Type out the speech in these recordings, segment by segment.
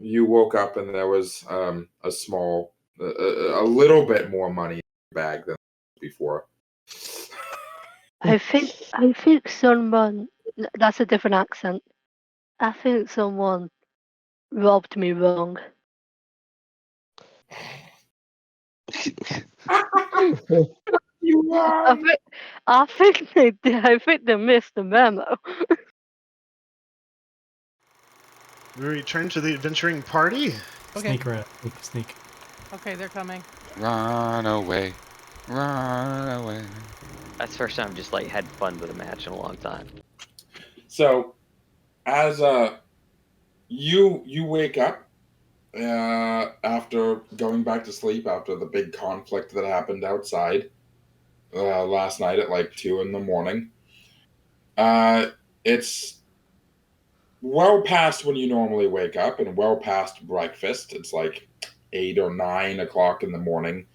you woke up and there was a small, a little bit more money in your bag than before. I think someone. That's a different accent. I think someone robbed me wrong. You are. I think they did. I think they missed the memo. We return to the adventuring party. Okay. Sneak around. Sneak. Okay, they're coming. Run away. Run away. That's the first time I've just like had fun with a match in a long time. So, as you wake up after going back to sleep after the big conflict that happened outside last night at like 2 a.m. It's well past when you normally wake up and well past breakfast. It's like 8 or 9 o'clock in the morning.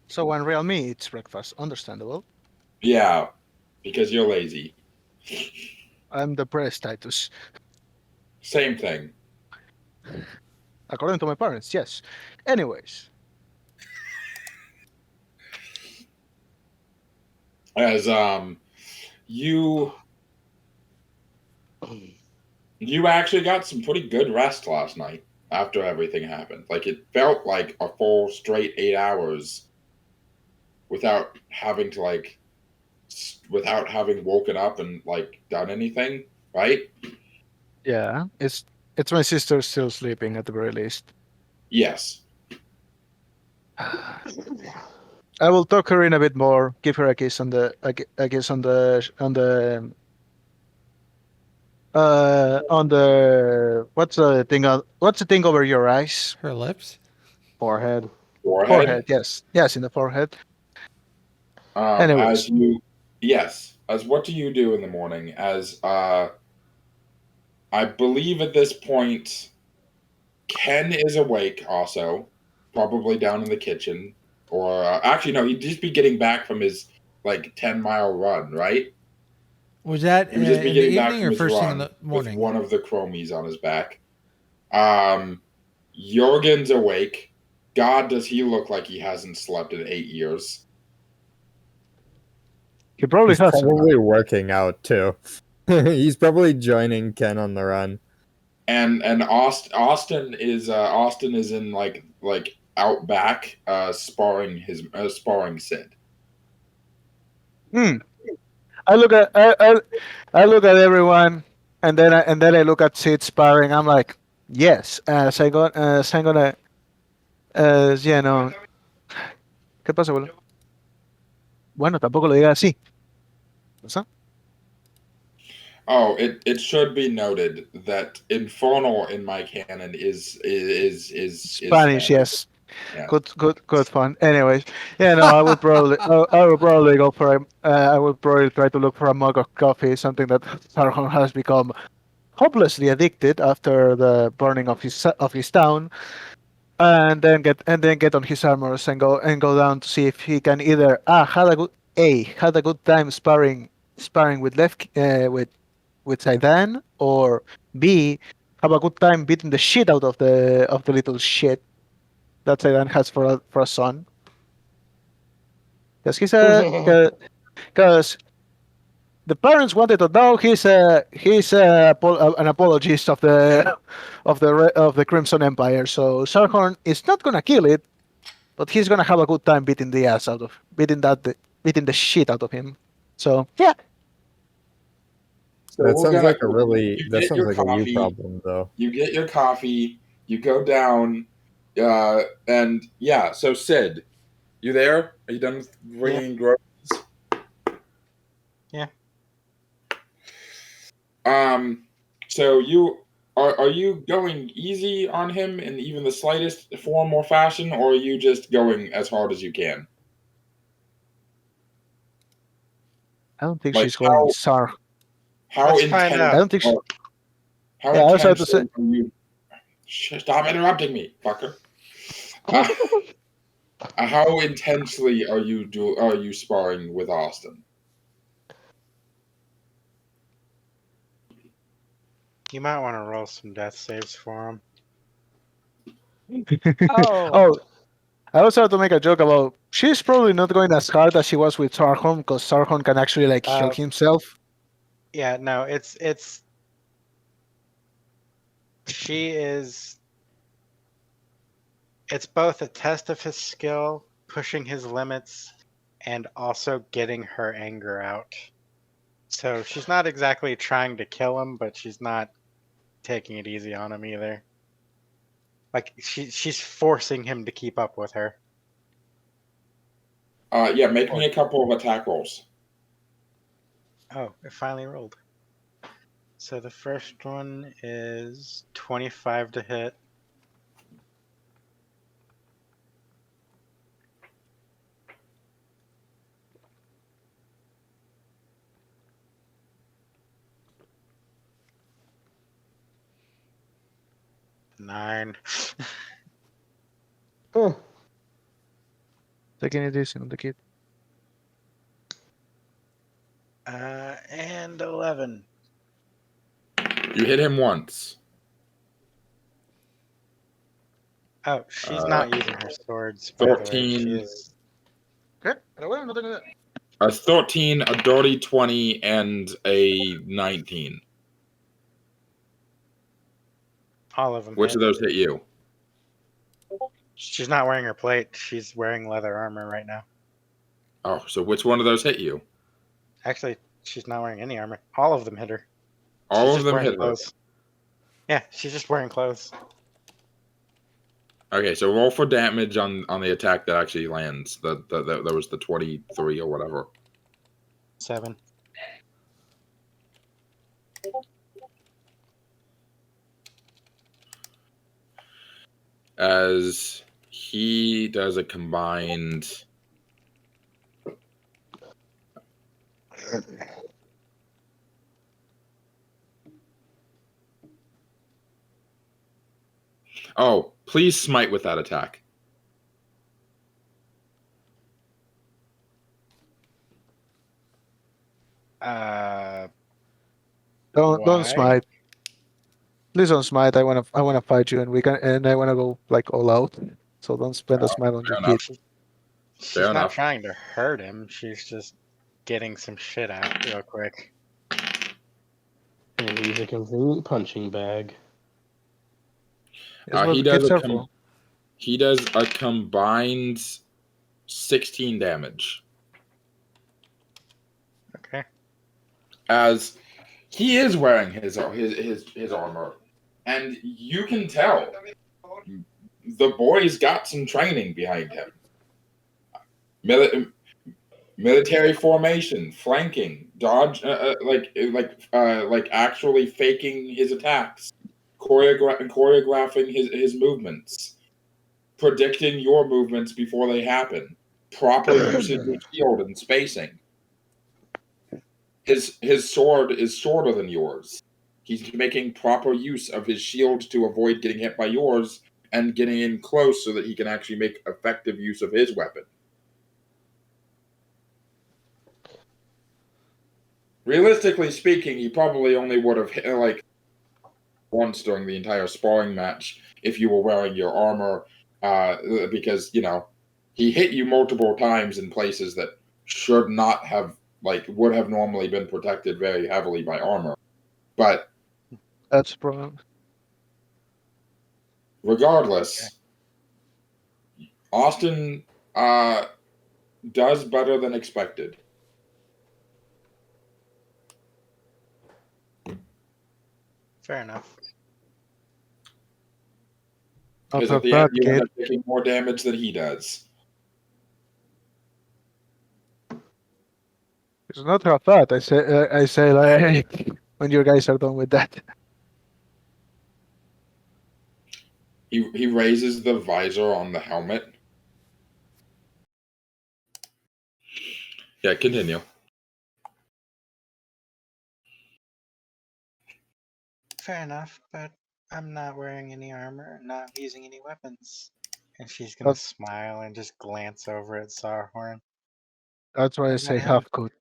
So when real me eats breakfast, understandable. Yeah, because you're lazy. I'm the breast Titus. Same thing. According to my parents, yes. Anyways. As you actually got some pretty good rest last night after everything happened. Like, it felt like a full straight 8 hours without having to without having woken up and like done anything, right? Yeah, it's my sister still sleeping at the very least. Yes. I will talk her in a bit more. Give her a kiss on the what's the thing over your eyes? Her lips? Forehead. Forehead, yes, in the forehead. Anyways. As what do you do in the morning? As I believe at this point, Ken is awake also, probably down in the kitchen. Or actually, no, he'd just be getting back from his 10-mile run, right? Was that in the evening or first thing in the morning? With one of the chromies on his back. Jurgen's awake. God, does he look like he hasn't slept in 8 years? He probably has. Probably working out too. He's probably joining Ken on the run. And Austin is in like out back sparring Sid. I look at everyone, and then I look at Sid sparring. I'm like, yes. I'm gonna, yeah, no. ¿Qué pasa, boludo? Bueno, tampoco lo diga así. ¿Pasa? Oh, it should be noted that Infernal in my canon is Spanish, yes. Yeah. Good fun. Anyways, yeah, no, I would probably go for I would probably try to look for a mug of coffee, something that Sarhorn has become hopelessly addicted after the burning of his town, and then get on his armors and go down to see if he can either had a good time sparring with with Sydaan, or B, have a good time beating the shit out of the little shit that Sydaan has for a son. Because because the parents wanted to know he's an apologist of the Crimson Empire. So Sarhorn is not gonna kill it, but he's gonna have a good time beating the shit out of him. So yeah. So that sounds like a coffee, you problem, though. You get your coffee, you go down, and yeah. So Sid, you there? Are you done with bringing groceries? Yeah. So are you going easy on him in even the slightest form or fashion, or are you just going as hard as you can? I don't think she's going Sar. Let's find out. I don't think she. How Yeah, I was about to intense say. are you? Stop interrupting me, fucker. How intensely are you sparring with Austin? You might want to roll some death saves for him. Oh, I also have to make a joke about she's probably not going as hard as she was with Sarhorn because Sarhorn can actually like heal himself. Yeah, no, it's she is. It's both a test of his skill, pushing his limits, and also getting her anger out. So she's not exactly trying to kill him, but she's not taking it easy on him either. Like she's forcing him to keep up with her. Yeah, make me a couple of attack rolls. Oh, it finally rolled. So the first one is 25 to hit. Nine. Taking it easy on the kid. And 11. You hit him once. Oh, she's not using her swords, by the way. 13. She is... Okay. A 13, a dirty 20, and a 19. All of them. Which hit. of those hit you? She's not wearing her plate. She's wearing leather armor right now. Oh, so which one of those hit you? Actually, she's not wearing any armor. All of them hit her. All She's of just them wearing hit her. clothes. Yeah, she's just wearing clothes. Okay, so roll for damage on the attack that actually lands. That was the 23 or whatever. 7. As he does a combined... Oh, please smite with that attack. Don't smite. Please don't smite. I wanna fight you, and I wanna go like all out. So don't spend a smite on your kid. She's not trying to hurt him. She's just getting some shit out real quick. And he's a convenient punching bag. He does a combined 16 damage. Okay. As he is wearing his armor, and you can tell the boy's got some training behind him. Military formation, flanking, dodge, like actually faking his attacks, choreographing his movements, predicting your movements before they happen, proper usage of shield and spacing. His sword is shorter than yours. He's making proper use of his shield to avoid getting hit by yours and getting in close so that he can actually make effective use of his weapon. Realistically speaking, he probably only would have hit like once during the entire sparring match if you were wearing your armor, because he hit you multiple times in places that should not have would have normally been protected very heavily by armor. But that's the problem. Regardless, Austin does better than expected. Fair enough. Because at the end, you end up taking more damage than he does. It's not half bad. I say like when you guys are done with that. He raises the visor on the helmet. Yeah, continue. Fair enough, but I'm not wearing any armor, not using any weapons. And she's gonna smile and just glance over at Sarhorn. That's why I say half good.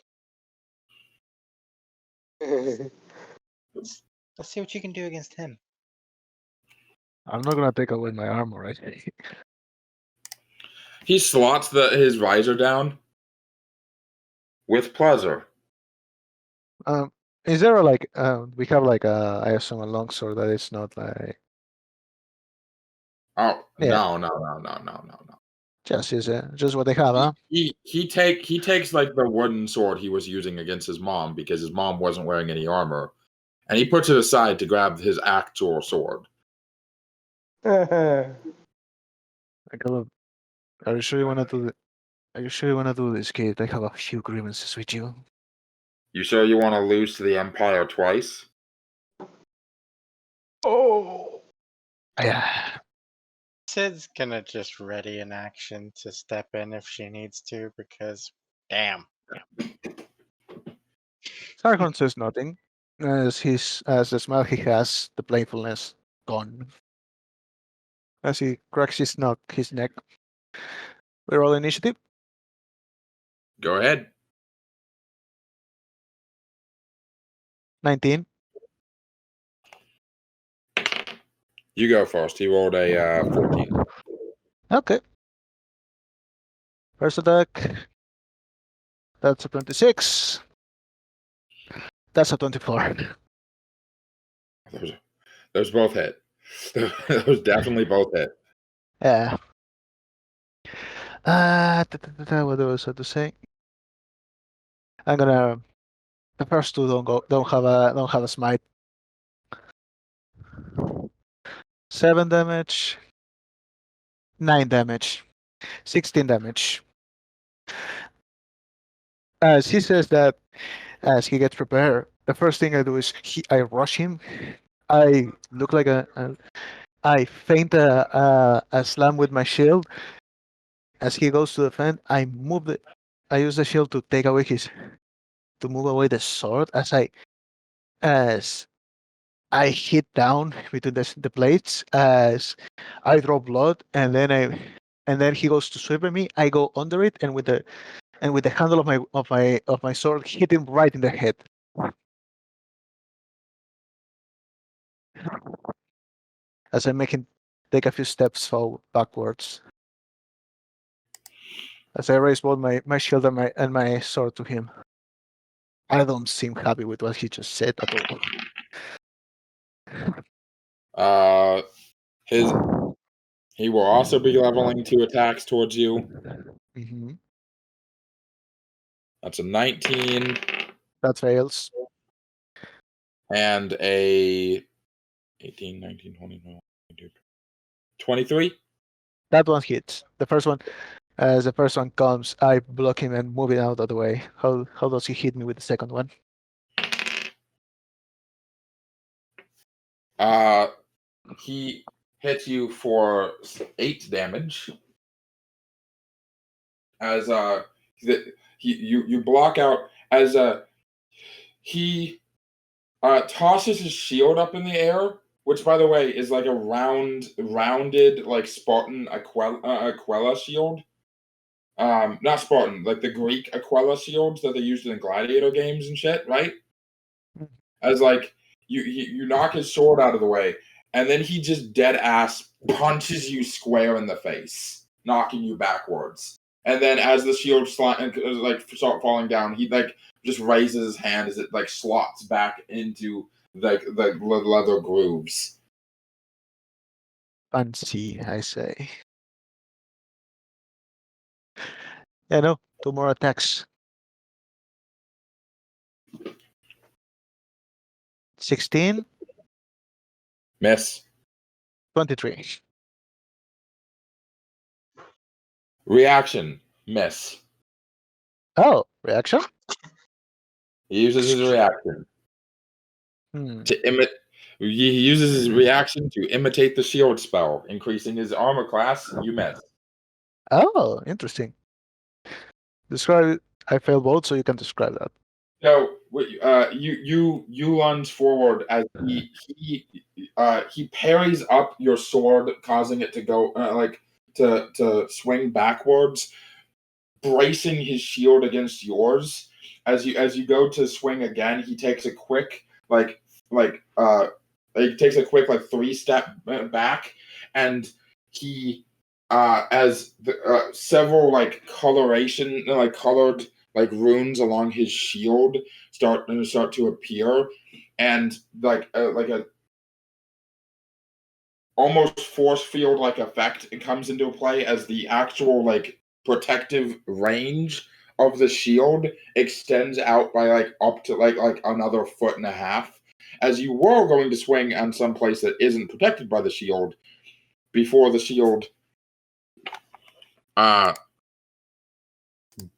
Let's see what you can do against him. I'm not gonna take away my armor, right? He slots his visor down with pleasure. Is there like we have like I assume a longsword that is not like Oh Yeah. no. Just what they have, huh? He takes like the wooden sword he was using against his mom because his mom wasn't wearing any armor, and he puts it aside to grab his actual sword. I gotta, are you sure you wanna do Are you sure you wanna do this, kid? I have a few grievances with you. You sure you want to lose to the Empire twice? Oh. Yeah. Sid's gonna just ready an action to step in if she needs to, because damn. Sarhorn says nothing, as the smile he has, the playfulness gone. As he cracks his neck. We roll initiative. Go ahead. 19. You go first. He rolled a 14. Okay. First attack. That's a 26. That's a 24. Those both hit. Those definitely both hit. Yeah. What was I to say? I'm gonna. The first two don't have a smite. 7 damage. 9 damage. 16 damage. As he says that, as he gets prepared, the first thing I do is I rush him. I look like I feint a slam with my shield. As he goes to defend, I use the shield to move away the sword as I hit down between the plates as I draw blood, and then he goes to sweep at me. I go under it, and with the handle of my sword, hit him right in the head. As I make him take a few steps backwards. As I raise both my shield and my sword to him. I don't seem happy with what he just said at all. He will also be leveling 2 attacks towards you. Mm-hmm. That's a 19. That fails. And a 18, 19, 20, 23. That one hits. The first one, as the first one comes, I block him and move it out of the way. How does he hit me with the second one? He hits you for 8 damage. As you block out as he tosses his shield up in the air, which by the way is like a rounded like Spartan Aquila shield. Not Spartan, like the Greek Aquila shields that they used in the gladiator games and shit, right? As like you knock his sword out of the way, and then he just dead ass punches you square in the face, knocking you backwards. And then as the shield like start falling down, he like just raises his hand as it like slots back into like the leather grooves. Fancy, I say. Yeah, no, 2 more attacks. 16. Miss. 23. Reaction. Miss. Oh, reaction? He uses his reaction to imitate. He uses his reaction to imitate the shield spell, increasing his armor class. You miss. Oh, interesting. Describe it. I failed both, so you can describe that. So you lunge forward as he parries up your sword, causing it to go to swing backwards, bracing his shield against yours. As you go to swing again, he takes a quick he takes a quick 3-step back, and he as the several colored runes along his shield start to appear, and a almost force field effect comes into play as the actual protective range of the shield extends out by up to another 1.5 feet, as you were going to swing on some place that isn't protected by the shield before the shield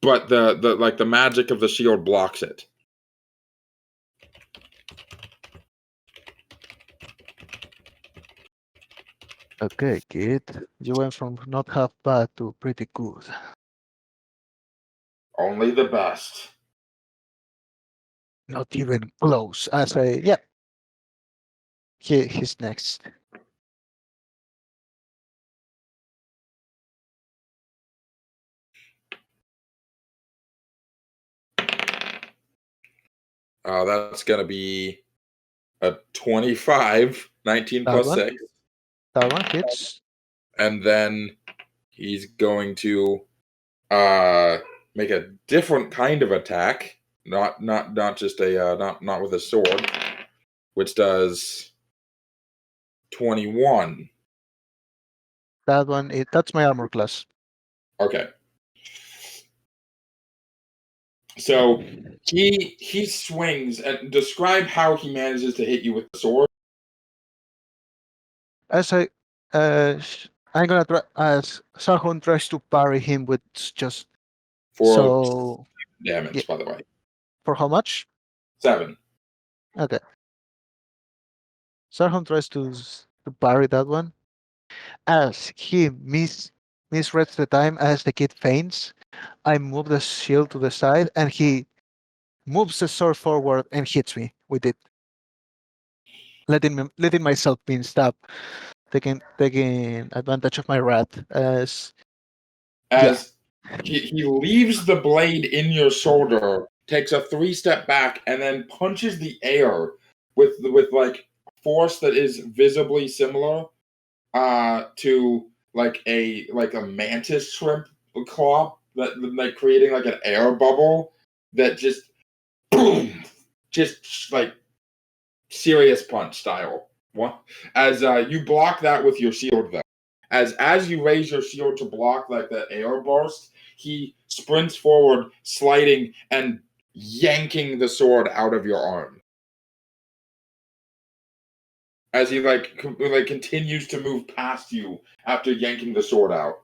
but the magic of the shield blocks it. Okay, kid. You went from not half bad to pretty good. Only the best. Not even close. I say, yeah. He's next. That's going to be a 25, 19 plus 6. That one hits. And then he's going to make a different kind of attack, not just a not with a sword, which does 21. That one, that's my armor class. Okay. So he swings, and describe how he manages to hit you with the sword. As I'm gonna try as Sarhorn tries to parry him with just for damage, by the way. For how much? 7. Okay. Sarhorn tries to parry that one. As he misreads the time as the kid faints, I move the shield to the side, and he moves the sword forward and hits me with it, letting myself being stabbed, taking advantage of my wrath as he leaves the blade in your shoulder, takes a 3-step back, and then punches the air with force that is visibly similar to a mantis shrimp claw, that creating an air bubble that just boom, just serious punch style. As you block that with your shield, though. As you raise your shield to block the air burst, he sprints forward, sliding and yanking the sword out of your arm. As he continues to move past you after yanking the sword out.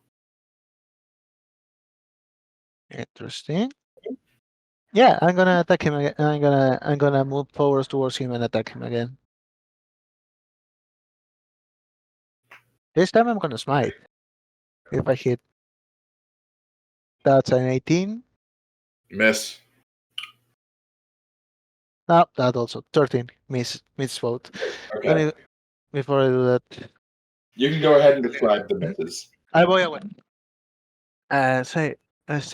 Interesting. Yeah, I'm gonna attack him again. I'm gonna move forward towards him and attack him again. This time I'm gonna smite. If I hit. That's an 18. Miss. No, that also 13. Miss both. Okay. Before I do that, you can go ahead and describe the misses. I boy away. As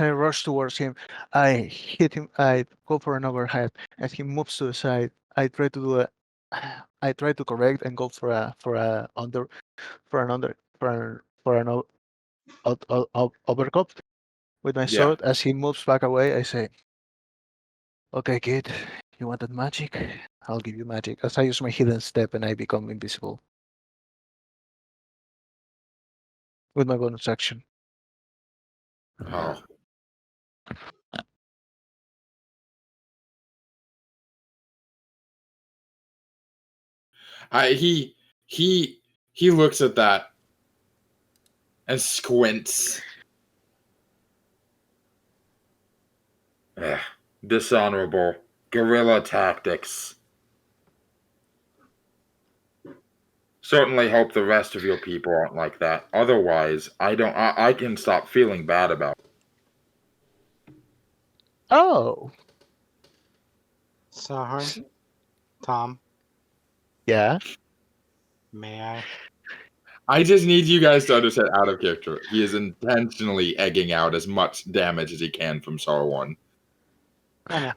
I rush towards him, I hit him. I go for an overhead. As he moves to the side, I try to correct and go for an uppercut with my sword. As he moves back away, I say, "Okay, kid, you wanted magic? I'll give you magic." As I use my hidden step and I become invisible with my bonus action. Oh. He looks at that and squints. Dishonorable guerrilla tactics. Certainly hope the rest of your people aren't like that. Otherwise, I can stop feeling bad about it. Oh. Sarhorn? Tom? Yeah? May I? I just need you guys to understand out of character. He is intentionally egging out as much damage as he can from Sarhorn.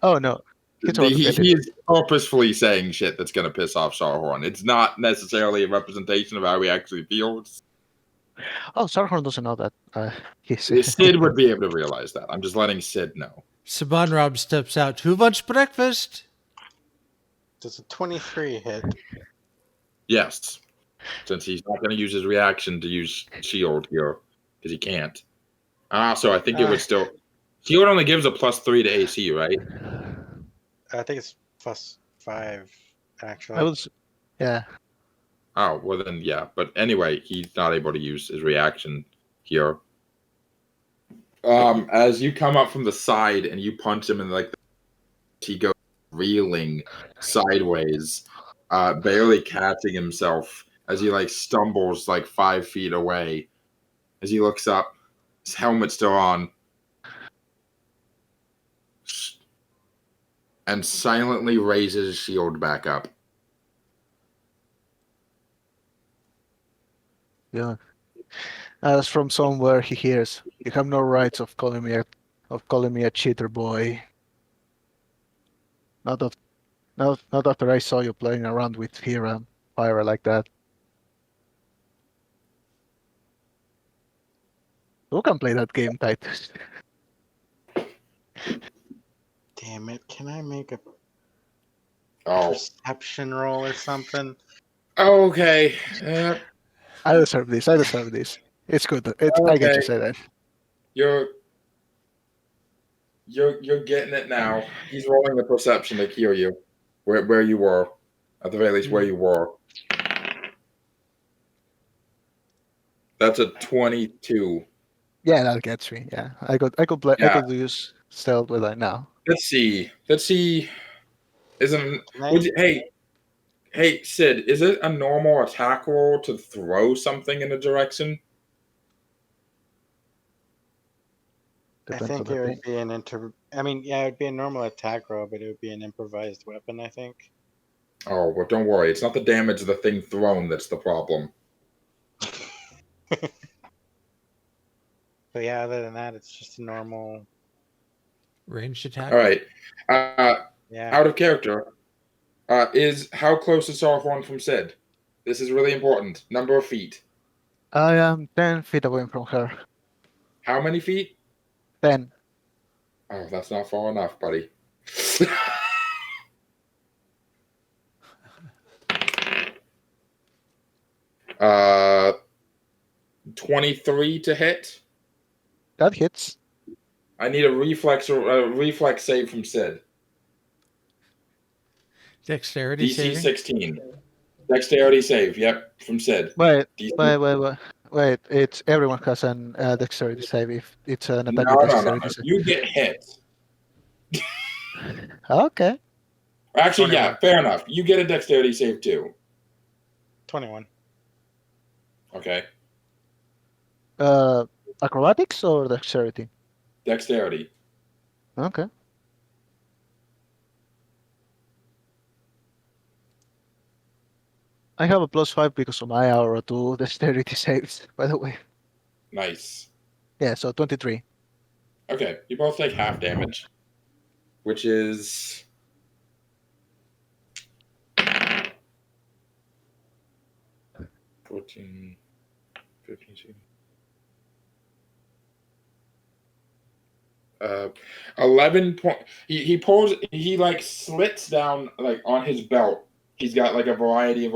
Oh, no. He is purposefully saying shit that's going to piss off Sarhorn. It's not necessarily a representation of how he actually feels. Oh, Sarhorn doesn't know that. Sid would be able to realize that. I'm just letting Sid know. Sabanrab steps out. Who wants breakfast? Does a 23 hit? Yes. Since he's not going to use his reaction to use shield here. Because he can't. So I think it would still... Shield only gives a +3 to AC, right? I think it's +5, actually. Yeah. Oh, well then, yeah. But anyway, he's not able to use his reaction here. As you come up from the side and you punch him and he goes reeling sideways, barely catching himself as he stumbles 5 feet away. As he looks up, his helmet's still on. And silently raises his shield back up. Yeah. As from somewhere he hears, "You have no rights of calling me a cheater, boy. Not after I saw you playing around with Phyra like that." Who can play that game, Titus? Damn it! Can I make a Oh. perception roll or something? Okay. I deserve this. It's good. Okay. I get to say that. You're getting it now. He's rolling the perception to hear you, where you were, at the very least where you were. That's a 22. Yeah, that gets me. Yeah, I could use stealth with that now. Let's see. Hey, Sid, is it a normal attack roll to throw something in a direction? I think it would be it'd be a normal attack roll, but it would be an improvised weapon, I think. Oh, well, don't worry. It's not the damage of the thing thrown that's the problem. But yeah, other than that, it's just a normal ranged attack. All right. Yeah. Out of character. How close is Sarhorn from Sid? This is really important. Number of feet. I am 10 feet away from her. How many feet? 10. Oh, that's not far enough, buddy. 23 to hit. That hits. I need a reflex save from Sid. Dexterity DC saving? 16. Dexterity save. Yep, from Sid. Wait. It's everyone has an dexterity save if it's an attack with dexterity save. You get hit. Okay. Actually, 21. yeah, fair enough. You get a dexterity save too. 21. Okay. Acrobatics or dexterity? Dexterity. Okay. I have a +5 because of my aura to dexterity saves, by the way. Nice. Yeah, so 23. Okay, you both take half damage, which is 14, 15, 16. 11 point. He pulls. He slits down on his belt. He's got a variety of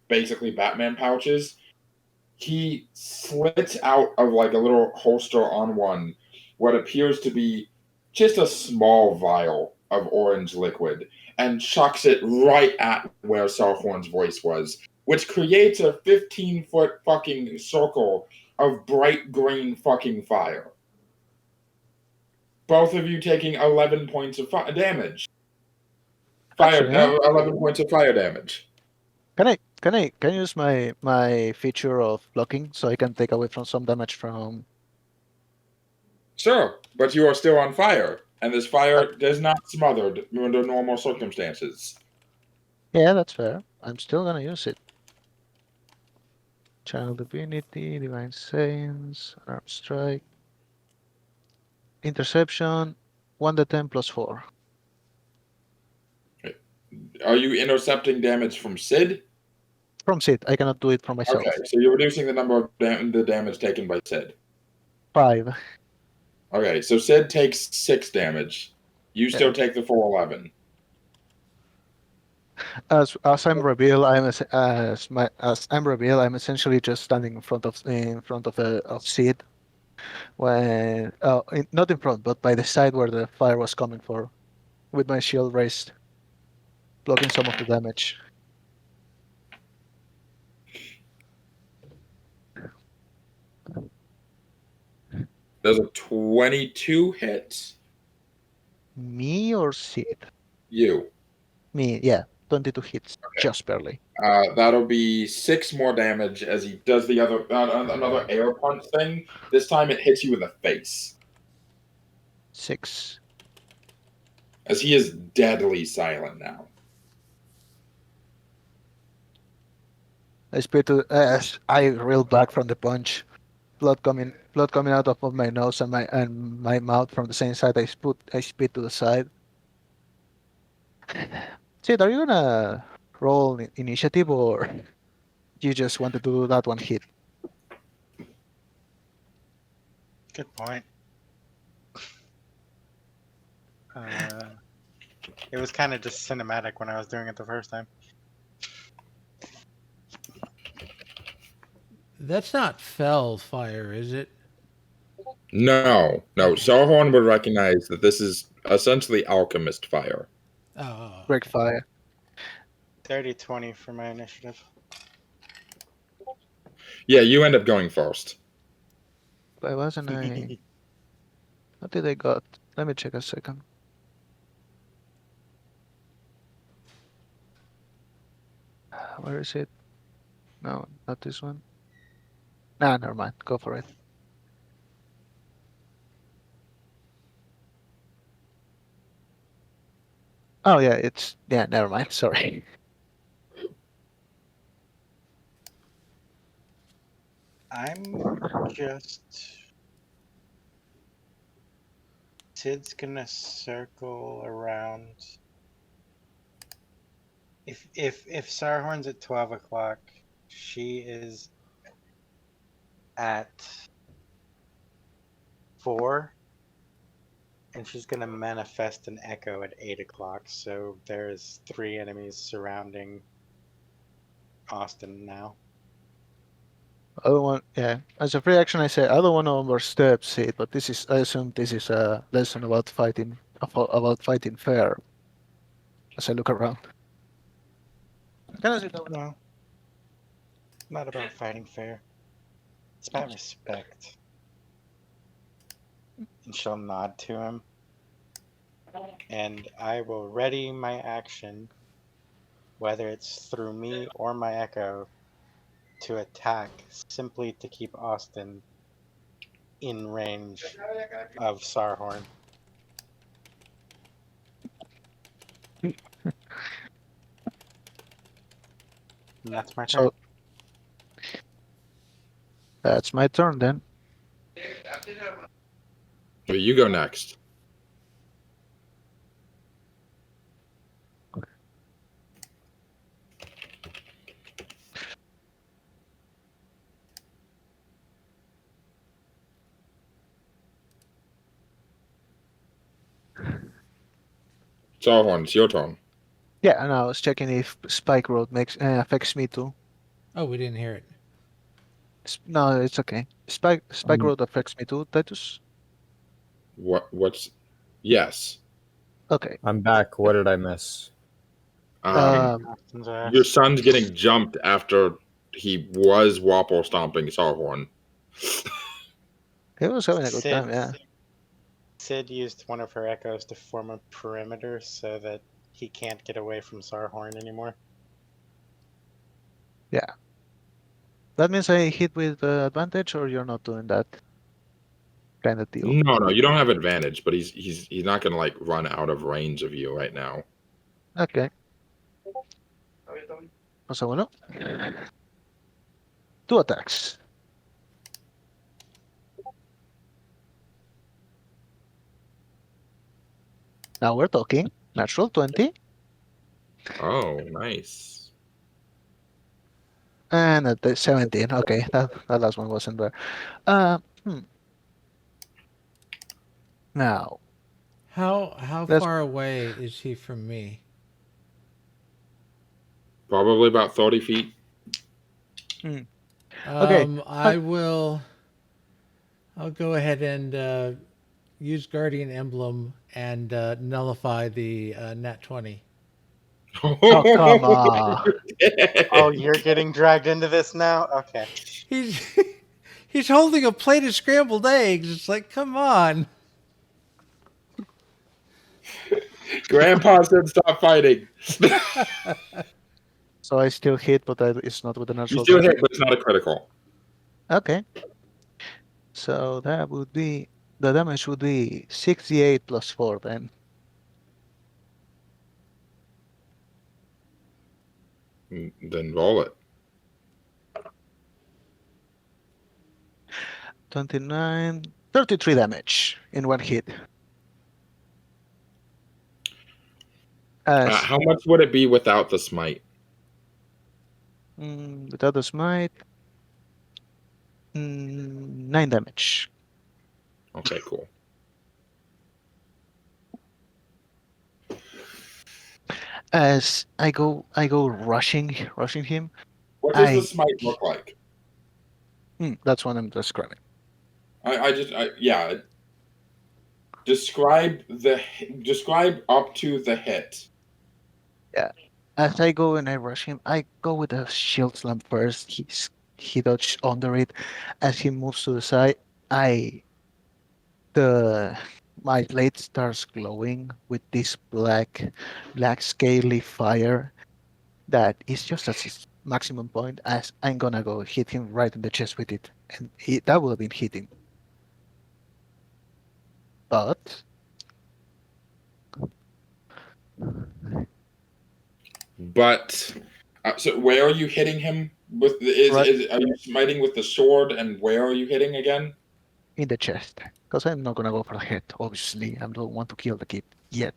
basically Batman pouches. He slits out of a little holster on one what appears to be just a small vial of orange liquid and chucks it right at where Sarhorn's voice was, which creates a 15-foot fucking circle of bright green fucking fire. Both of you taking 11 points of damage. 11 points of fire damage. Can I use my feature of blocking so I can take away from some damage from? Sure, but you are still on fire, and this fire is not smothered under normal circumstances. Yeah, that's fair. I'm still gonna use it. Channel Divinity, Divine Sense, Arm Strike, Interception, 1d10 +4. Are you intercepting damage from Sid? From Sid. I cannot do it from myself. Okay, so you're reducing the number of the damage taken by Sid. 5. Okay, so Sid takes 6 damage. You still take the full 11. As I'm revealed, I'm essentially just standing in front of Sid, when not in front, but by the side where the fire was coming for, with my shield raised, blocking some of the damage. Does a 22 hit? Me or Sid? You. Me, yeah. 22 hits, just barely. That'll be 6 more damage as he does the other another air punch thing. This time it hits you in the face. 6. As he is deadly silent now. I reel back from the punch, blood coming out of my nose and my mouth from the same side. I spit to the side. Sid, are you gonna roll initiative, or you just wanted to do that one hit? Good point. It was kind of just cinematic when I was doing it the first time. That's not fell fire, is it? No. Sarhorn would recognize that this is essentially alchemist fire. Oh. Break fire. 30-20 for my initiative. Yeah, you end up going first. Why wasn't I? What did I got? Let me check a second. Where is it? No, not this one. Nah, never mind. Go for it. Oh yeah, never mind. Sorry. I'm just... Sid's gonna circle around. If Sarhorn's at 12 o'clock, she is at 4, and she's gonna manifest an echo at 8 o'clock. So there's 3 enemies surrounding Austin now. Other one, yeah. As a free action, I say I don't want to overstep Sid, but I assume this is a lesson about fighting fair. As I look around. No, not about fighting fair. It's about respect. And she'll nod to him. And I will ready my action, whether it's through me or my echo, to attack, simply to keep Austin in range of Sarhorn. And that's my turn. So that's my turn then. So you go next. Sarhorn, it's your turn. Yeah, and I was checking if Spike Road affects me too. Oh, we didn't hear it. No, it's okay. Spike Road affects me too, Titus? What's... Yes. Okay. I'm back. What did I miss? Your son's getting jumped after he was wapple stomping Sarhorn. He was having a good time, yeah. Sid used one of her echoes to form a perimeter so that he can't get away from Sarhorn anymore. Yeah. That means I hit with advantage, or you're not doing that kind of deal? No, you don't have advantage, but he's not gonna like run out of range of you right now. Okay. Cosa bueno. 2 attacks. Now we're talking. Natural 20. Oh, nice. And at the 17. Okay, that last one wasn't there. Now, How let's far away is he from me? Probably about 30 feet. okay. I'll go ahead and use Guardian Emblem and nullify the Nat 20. Oh, come on. Oh, you're getting dragged into this now? Okay. He's he's holding a plate of scrambled eggs. It's like, come on. Grandpa said stop fighting. So I still hit, but it's not with a You natural still 20. hit, but it's not a critical. Okay. So that would be, the damage would be 68 plus 4 then. Then roll it. 29, 33 damage in one hit. How much would it be without the smite? Without the smite, 9 damage. Okay, cool. As I go rushing him. What does the smite look like? That's what I'm describing. Describe up to the hit. Yeah. As I go and I rush him, I go with a shield slam first. He dodged under it. As he moves to the side, my blade starts glowing with this black scaly fire that is just at its maximum point. As I'm gonna go hit him right in the chest with it, and that would have been hitting. But so where are you hitting him with? Are you smiting with the sword, and where are you hitting again? In the chest, because I'm not gonna go for the head. Obviously, I don't want to kill the kid yet.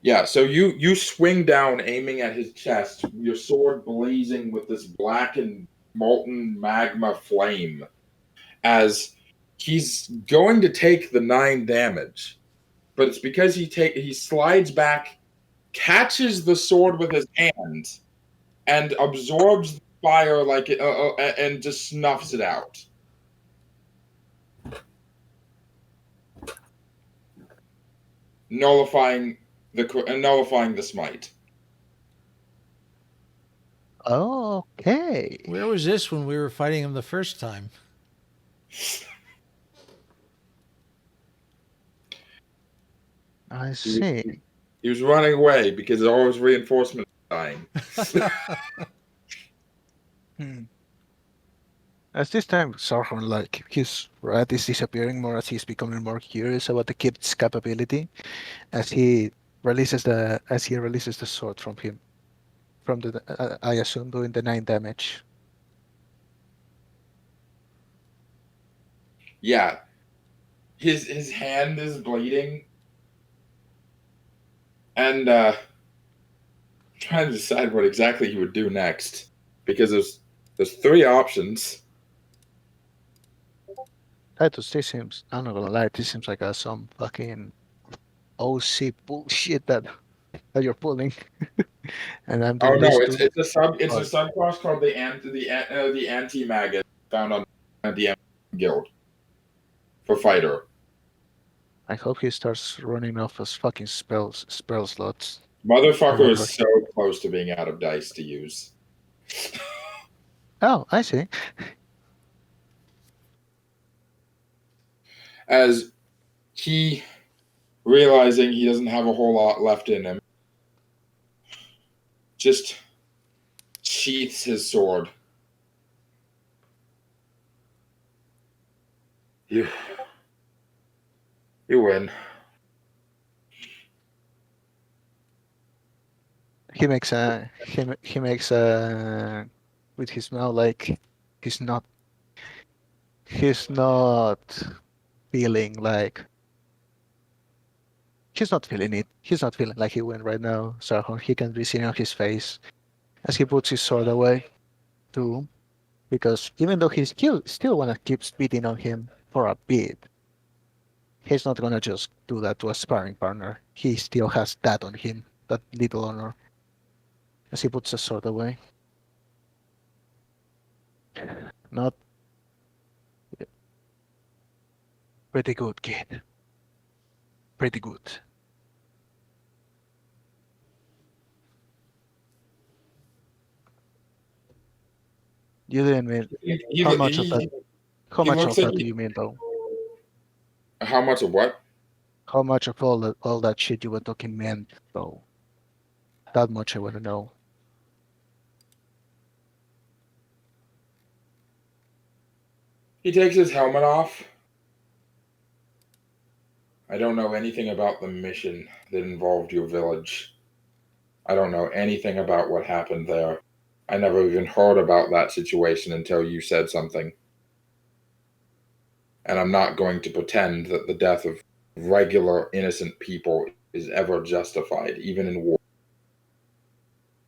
Yeah, so you swing down, aiming at his chest, your sword blazing with this blackened molten magma flame, as he's going to take the 9 damage, but it's because he slides back, catches the sword with his hand, and absorbs the fire and just snuffs it out. Nullifying the smite. Okay. Where was this when we were fighting him the first time? I see. He was running away because all his reinforcements were dying. As this time, Sarhorn, his wrath is disappearing more as he's becoming more curious about the kid's capability, as he releases the sword from him, I assume doing the 9 damage. Yeah, his hand is bleeding, and trying to decide what exactly he would do next, because there's 3 options. This seems, I'm not gonna lie, this seems like some fucking OC bullshit that you're pulling. And I'm doing it's a subclass called the anti-maggot found on the guild for fighter. I hope he starts running off his fucking spell slots. Motherfucker is so close to being out of dice to use. Oh, I see. As he, realizing he doesn't have a whole lot left in him, just sheaths his sword. You win. He makes with his mouth like he's not feeling like he's not feeling it. He's not feeling like he win right now. Sarhorn, he can be seen on his face as he puts his sword away too. Because even though he still wanna keep beating on him for a bit, he's not gonna just do that to a sparring partner. He still has that on him, that little honor. As he puts the sword away. Not pretty good, kid. Pretty good. You didn't mean how much of that? How he much looks of like that do you mean, though? How much of what? How much of all that shit you were talking meant, though? That much I want to know. He takes his helmet off. I don't know anything about the mission that involved your village. I don't know anything about what happened there. I never even heard about that situation until you said something. And I'm not going to pretend that the death of regular, innocent people is ever justified, even in war.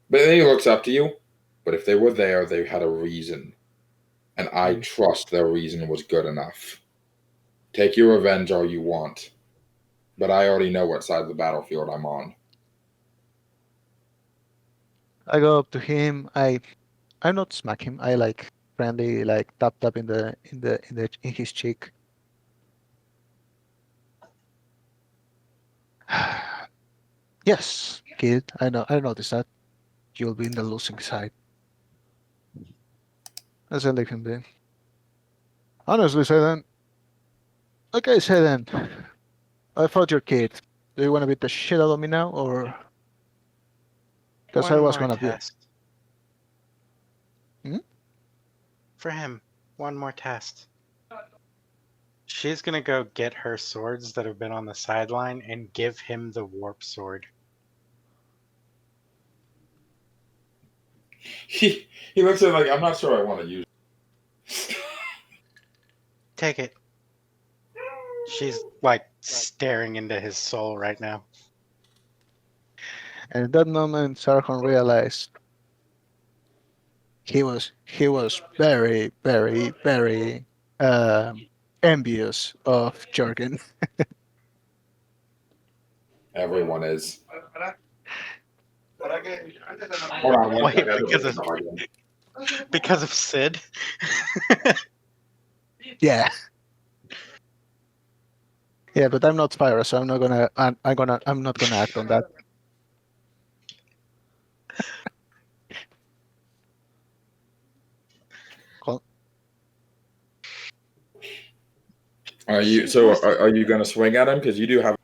But then he looks up to you. But if they were there, they had a reason. And I trust their reason was good enough. Take your revenge all you want. But I already know what side of the battlefield I'm on. I go up to him. I not smack him. I like friendly, like tap in his cheek. Yes, kid. I noticed that. You'll be in the losing side. As I leave him be. Honestly, Sydaan. Okay, Sydaan. I fought your kid. Do you want to beat the shit out of me now, or? Because I One was more gonna be. test. For him, one more test. She's gonna go get her swords that have been on the sideline and give him the warp sword. He looks at it like, I'm not sure I want to use it. Take it. She's like staring into his soul right now. And at that moment, Sarhorn realized he was very, very, very envious of Jurgen. Everyone is. Hold on one Wait, second. because of Sid? Yeah. Yeah, but I'm not Phyra, so I'm not gonna act on that. Cool. Are you going to swing at him? Because you do have.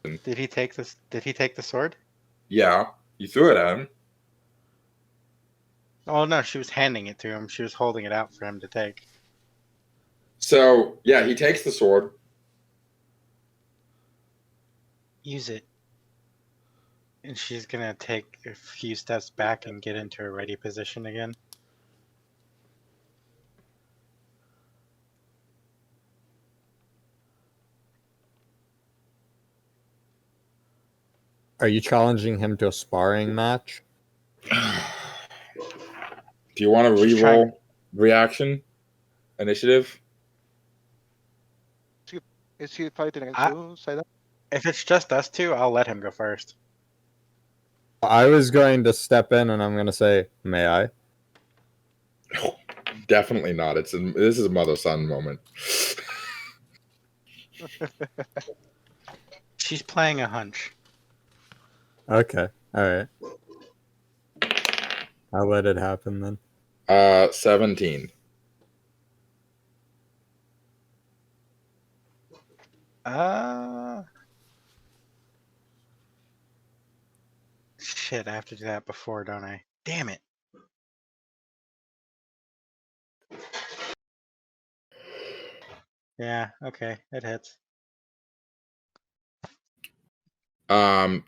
Did he take this? Did he take the sword? Yeah, you threw it at him. Oh no, she was handing it to him. She was holding it out for him to take. So yeah, he takes the sword. Use it. And she's gonna take a few steps back and get into a ready position again. Are you challenging him to a sparring match? Do you want to re-roll reaction initiative? Is he fighting against you, Sydaan? If it's just us two, I'll let him go first. I was going to step in and I'm going to say, may I? Definitely not. This is a mother-son moment. She's playing a hunch. Okay, alright. I'll let it happen then. 17. Shit, I have to do that before, don't I? Damn it. Yeah, okay, it hits.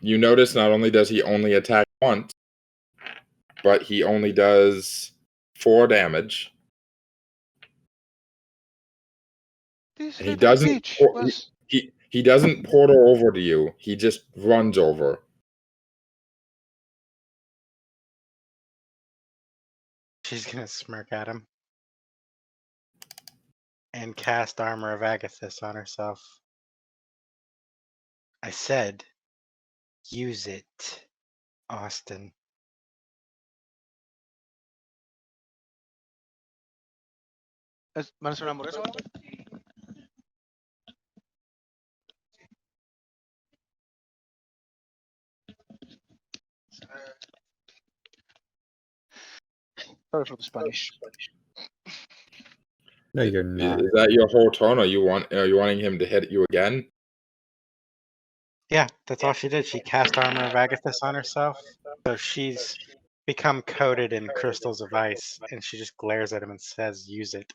You notice not only does he only attack once, but he only does 4 damage. This And he little doesn't. bitch was. He doesn't portal over to you. He just runs over. She's gonna smirk at him and cast Armor of Agathis on herself. I said, use it, Austin. ¿Van a hacer una hamburguesa? Sorry for the Spanish. No, you're Is not. that your whole turn? Are you wanting him to hit you again? Yeah, that's all she did. She cast Armor of Agathis on herself. So she's become coated in crystals of ice, and she just glares at him and says, use it.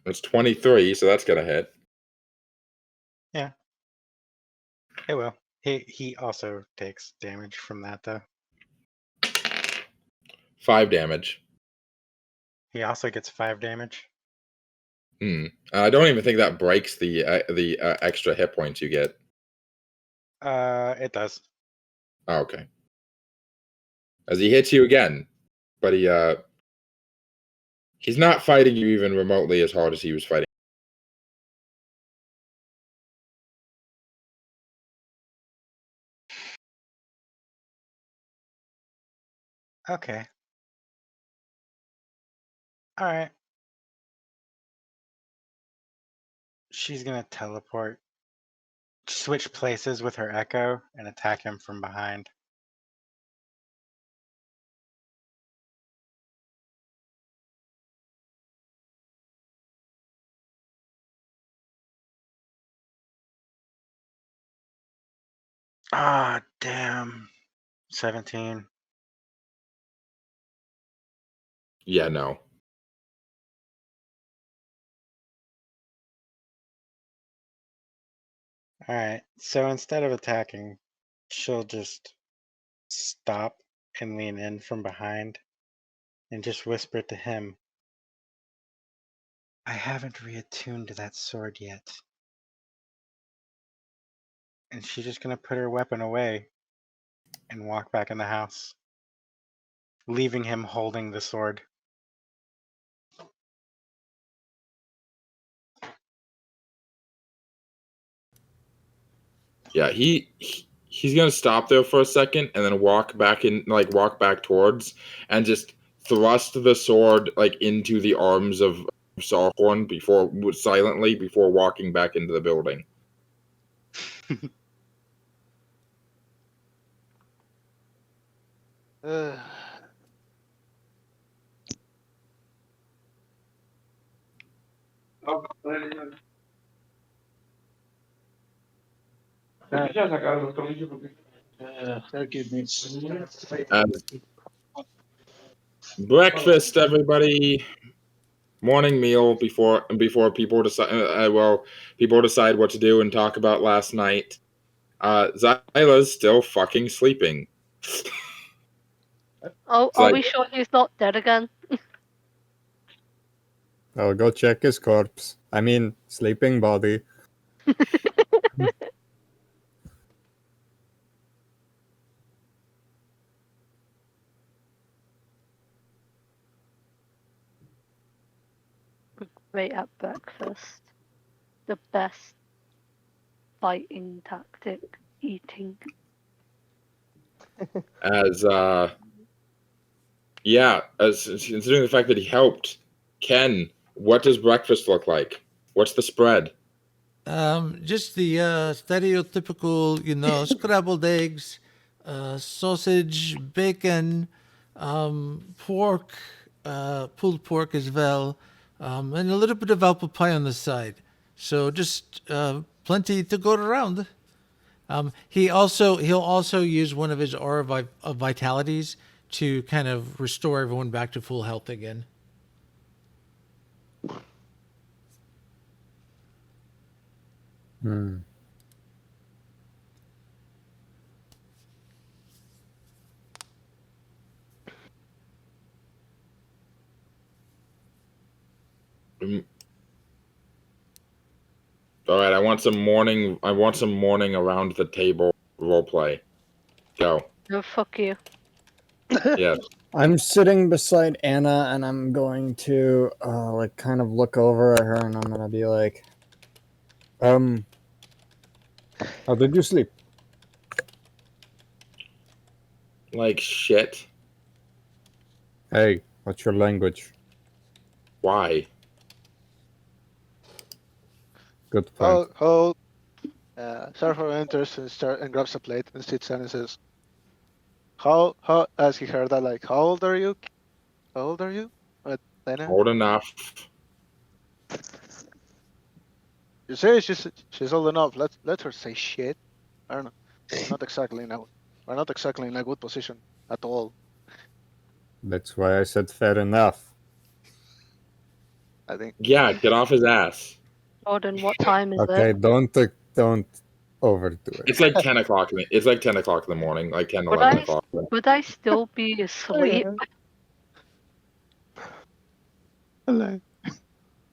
It's 23, so that's gonna hit. Yeah. It will. He also takes damage from that, though. 5 damage. He also gets 5 damage. I don't even think that breaks the extra hit points you get. It does. Oh, okay. As he hits you again, but he's not fighting you even remotely as hard as he was fighting. Okay. All right. She's gonna teleport, switch places with her echo, and attack him from behind. Ah, damn. 17. Yeah, no. All right. So instead of attacking, she'll just stop and lean in from behind and just whisper to him, I haven't reattuned to that sword yet. And she's just gonna put her weapon away and walk back in the house, leaving him holding the sword. Yeah, he's gonna stop there for a second and then walk back towards and just thrust the sword into the arms of Sarhorn silently before walking back into the building. Breakfast, everybody. Morning meal before people decide. People decide what to do and talk about last night. Xyla's still fucking sleeping. Oh, It's are like, we sure he's not dead again? I'll go check his corpse. I mean, sleeping body. Right at breakfast. The best fighting tactic, eating. as considering the fact that he helped Ken, what does breakfast look like? What's the spread? Just the stereotypical, scrambled eggs, sausage, bacon, pork, pulled pork as well, and a little bit of apple pie on the side. So just plenty to go around. He'll also use one of his aura of vitalities to kind of restore everyone back to full health again. Hmm. All right, I want some morning around the table roleplay. Go. No, fuck you. Yes. I'm sitting beside Anna, and I'm going to like kind of look over at her, and I'm gonna be like, how did you sleep? Like shit. Hey, what's your language? Why? Good point. Hold. Sarhorn enters and grabs a plate and sits down and says, "How?" As he heard that, like, "How old are you? How old are you?" Lena? Old enough. You say she's old enough. Let her say shit. I don't know. We're not exactly in a good position at all. That's why I said fair enough. I think. Yeah, get off his ass. Jordan, what time is Okay, it? don't overdo it. It's like 10 o'clock. It's like 10 o'clock in the morning. Like 10, Would 11 I o'clock. would I still be asleep? Hello.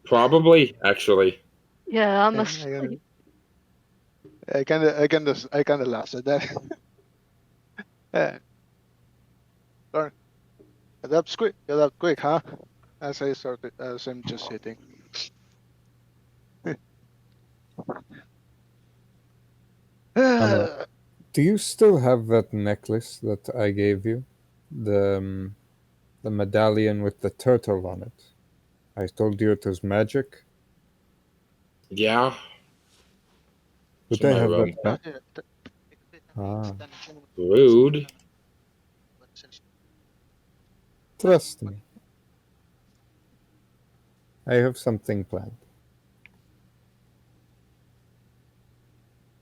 Probably, actually. Yeah, I'm Yeah, asleep. I kind of laughed at that. Yeah. Sorry. Get up quick, huh? As I'm just sitting. Anna, do you still have that necklace that I gave you? The medallion with the turtle on it. I told you it was magic. Yeah. It's Would in I my have room. that back? Ah, Rude. trust me. I have something planned.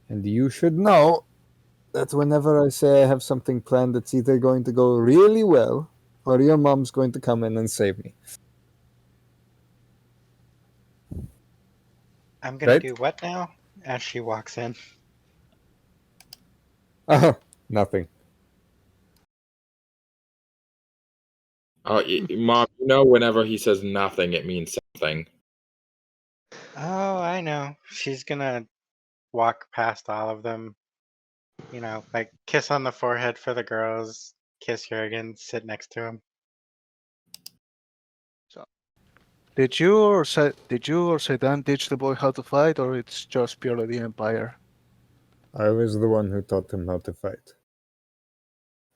And you should know that whenever I say I have something planned, it's either going to go really well or your mom's going to come in and save me. I'm gonna Right? do what now? As she walks in. Oh, nothing. Oh, Mom, you know whenever he says nothing, it means something. Oh, I know. She's gonna walk past all of them. You know, like kiss on the forehead for the girls, kiss Jurgen, sit next to him. So, did you or Sydaan teach the boy how to fight, or it's just purely the Empire? I was the one who taught him how to fight.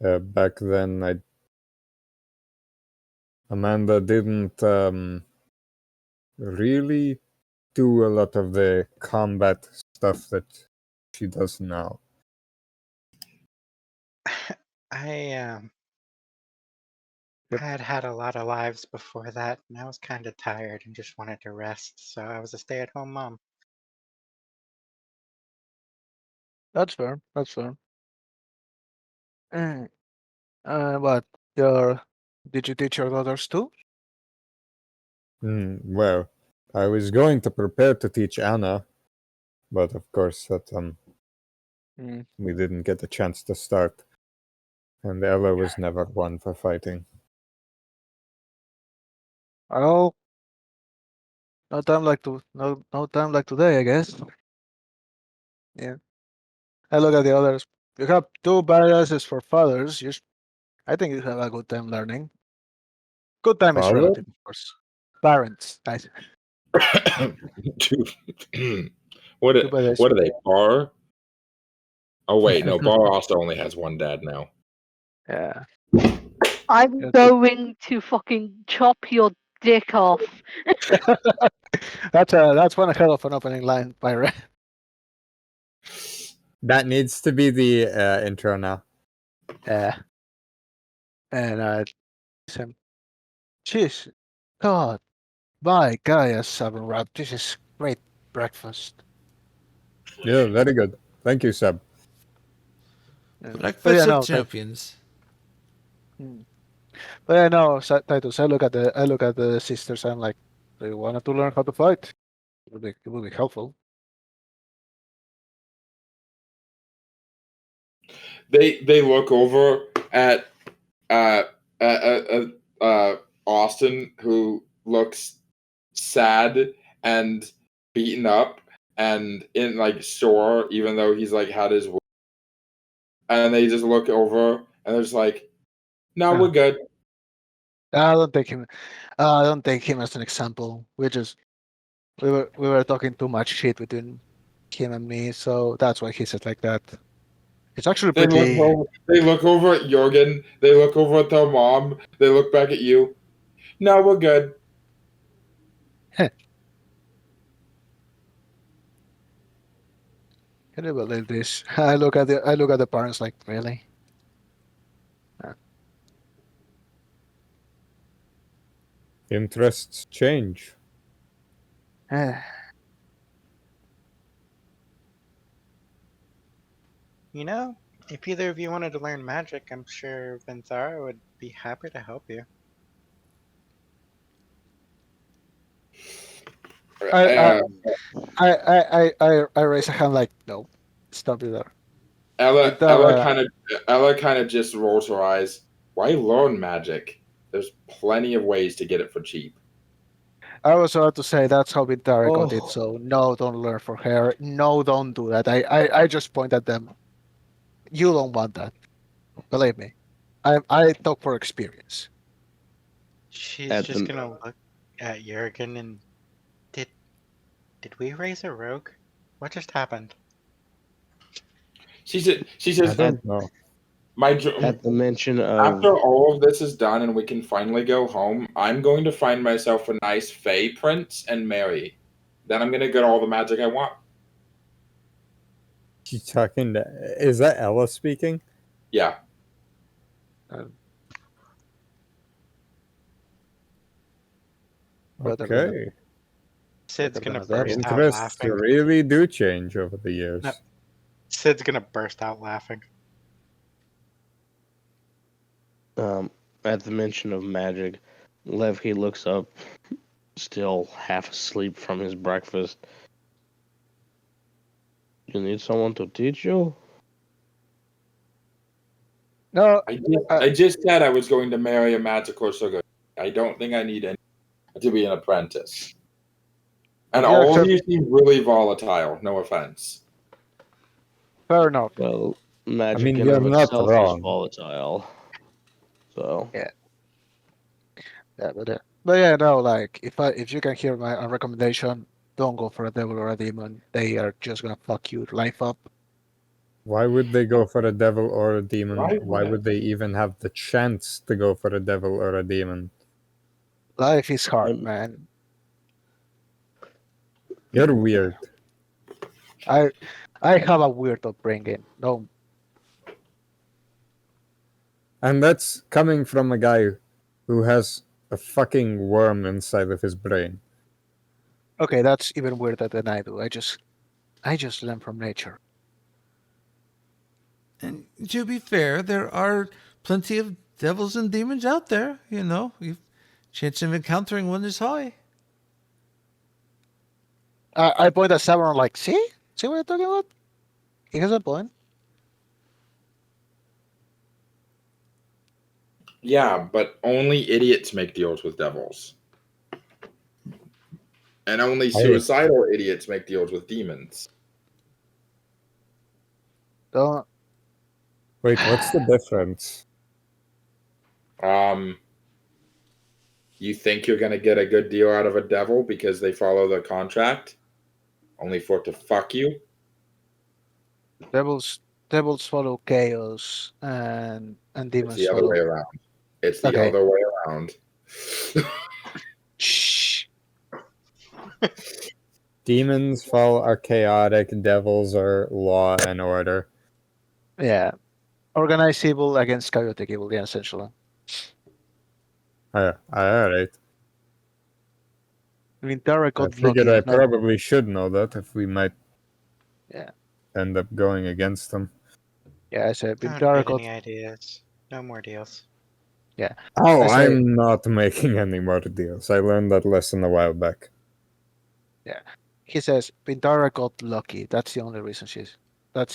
Back then, Amanda didn't really do a lot of the combat stuff that she does now. I had had a lot of lives before that, and I was kind of tired and just wanted to rest, so I was a stay-at-home mom. That's fair. What your did you teach your daughters too? Well, I was going to prepare to teach Anna, but of course that we didn't get a chance to start. And Ella was never one for fighting. Oh, no time like today, I guess. Yeah. I look at the others. You have two badasses for fathers. I think you have a good time learning. Good time is Father? relative, of course. Parents. What Two badasses. are they, Bar? Oh wait, no, Bar also only has one dad now. Yeah. I'm going to fucking chop your dick off. That's one hell of an opening line, Pyra. That needs to be the intro now. Yeah. And jeez, God, my guy, Sabanrab, this is great breakfast. Yeah, very good. Thank you, Seb. Breakfast of champions. But yeah, no, Titus, I look at the sisters. I'm like, do you want to learn how to fight? It would be helpful. They look over at Austin, who looks sad and beaten up, and in like sore, even though he's like had his. And they just look over and they're just like, "No, we're good." I don't take him. I don't take him as an example. We were talking too much shit between him and me, so that's why he said like that. It's actually They pretty. look over at Jurgen. They look over at their mom. They look back at you. No, we're good. Can you believe this? I look at the parents like, really? Interests change. You know, if either of you wanted to learn magic, I'm sure Vinthara would be happy to help you. I raise a hand like, no, stop it there. Ella kind of just rolls her eyes. Why learn magic? There's plenty of ways to get it for cheap. I was about to say that's how Vinthara got it, so no, don't learn for her. No, don't do that. I just point at them. You don't want that. Believe me. I talk for experience. She's just gonna look at Jurgen and did we raise a rogue? What just happened? She says, I don't know. At the mention of After all of this is done and we can finally go home, I'm going to find myself a nice Fae prince and marry. Then I'm going to get all the magic I want. She's talking to, is that Ella speaking? Yeah. Okay. Sid's gonna burst out Interests laughing. really do change over the years. No. Sid's gonna burst out laughing. At the mention of magic, Levki looks up, still half asleep from his breakfast. You need someone to teach you? No, I just said I was going to marry a magical sugar. I don't think I need any to be an apprentice. And all of you seem really volatile. No offense. Fair enough. Well, magic I mean, in you're of not itself wrong. is volatile. So yeah, but yeah, no, like if you can hear my recommendation, don't go for a devil or a demon. They are just gonna fuck your life up. Why would they go for a devil or a demon? Right. Why would they even have the chance to go for a devil or a demon? Life is hard, man. You're weird. I have a weird upbringing. No, And that's coming from a guy who has a fucking worm inside of his brain. okay, that's even weirder than I do. I just learn from nature. And to be fair, there are plenty of devils and demons out there. You know, chance of encountering one is high. I point at Sabanrab like, see what you're talking about? He has a point. Yeah, but only idiots make deals with devils. And only suicidal idiots make deals with demons. Don't. Wait, what's the difference? You think you're going to get a good deal out of a devil because they follow the contract? Only for it to fuck you? Devils follow chaos and demons It's the other way around. It's the other way around. Shh. Demons are chaotic, devils are law and order. Yeah. Organized evil against chaotic evil, yeah, essentially. Alright. Vinthara I got figured lucky. I probably should know that if we might end up going against them. Yeah, I said Don't Vinthara get got. any ideas. No more deals. Yeah. Oh, I'm not making any more deals. I learned that lesson a while back. Yeah. He says Vinthara got lucky. That's the only reason she's what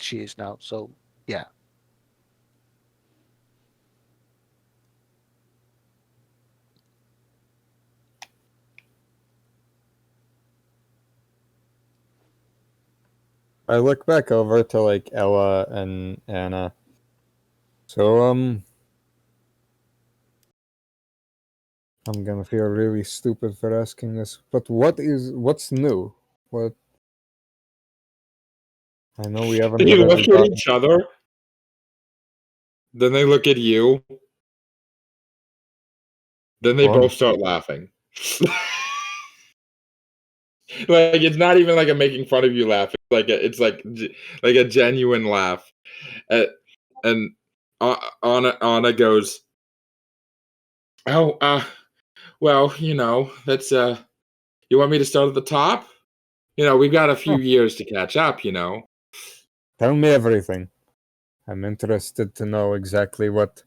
she is now. So yeah. I look back over to like Ella and Anna. So I'm gonna feel really stupid for asking this, but what's new? What? I know we haven't They really look at gotten. each other. Then they look at you. Then they What? both start laughing. Like it's not even like a making fun of you laugh. It's like a genuine laugh. And Anna goes, "Oh, well, that's you want me to start at the top? We've got a few years to catch up, Tell me everything. I'm interested to know exactly what's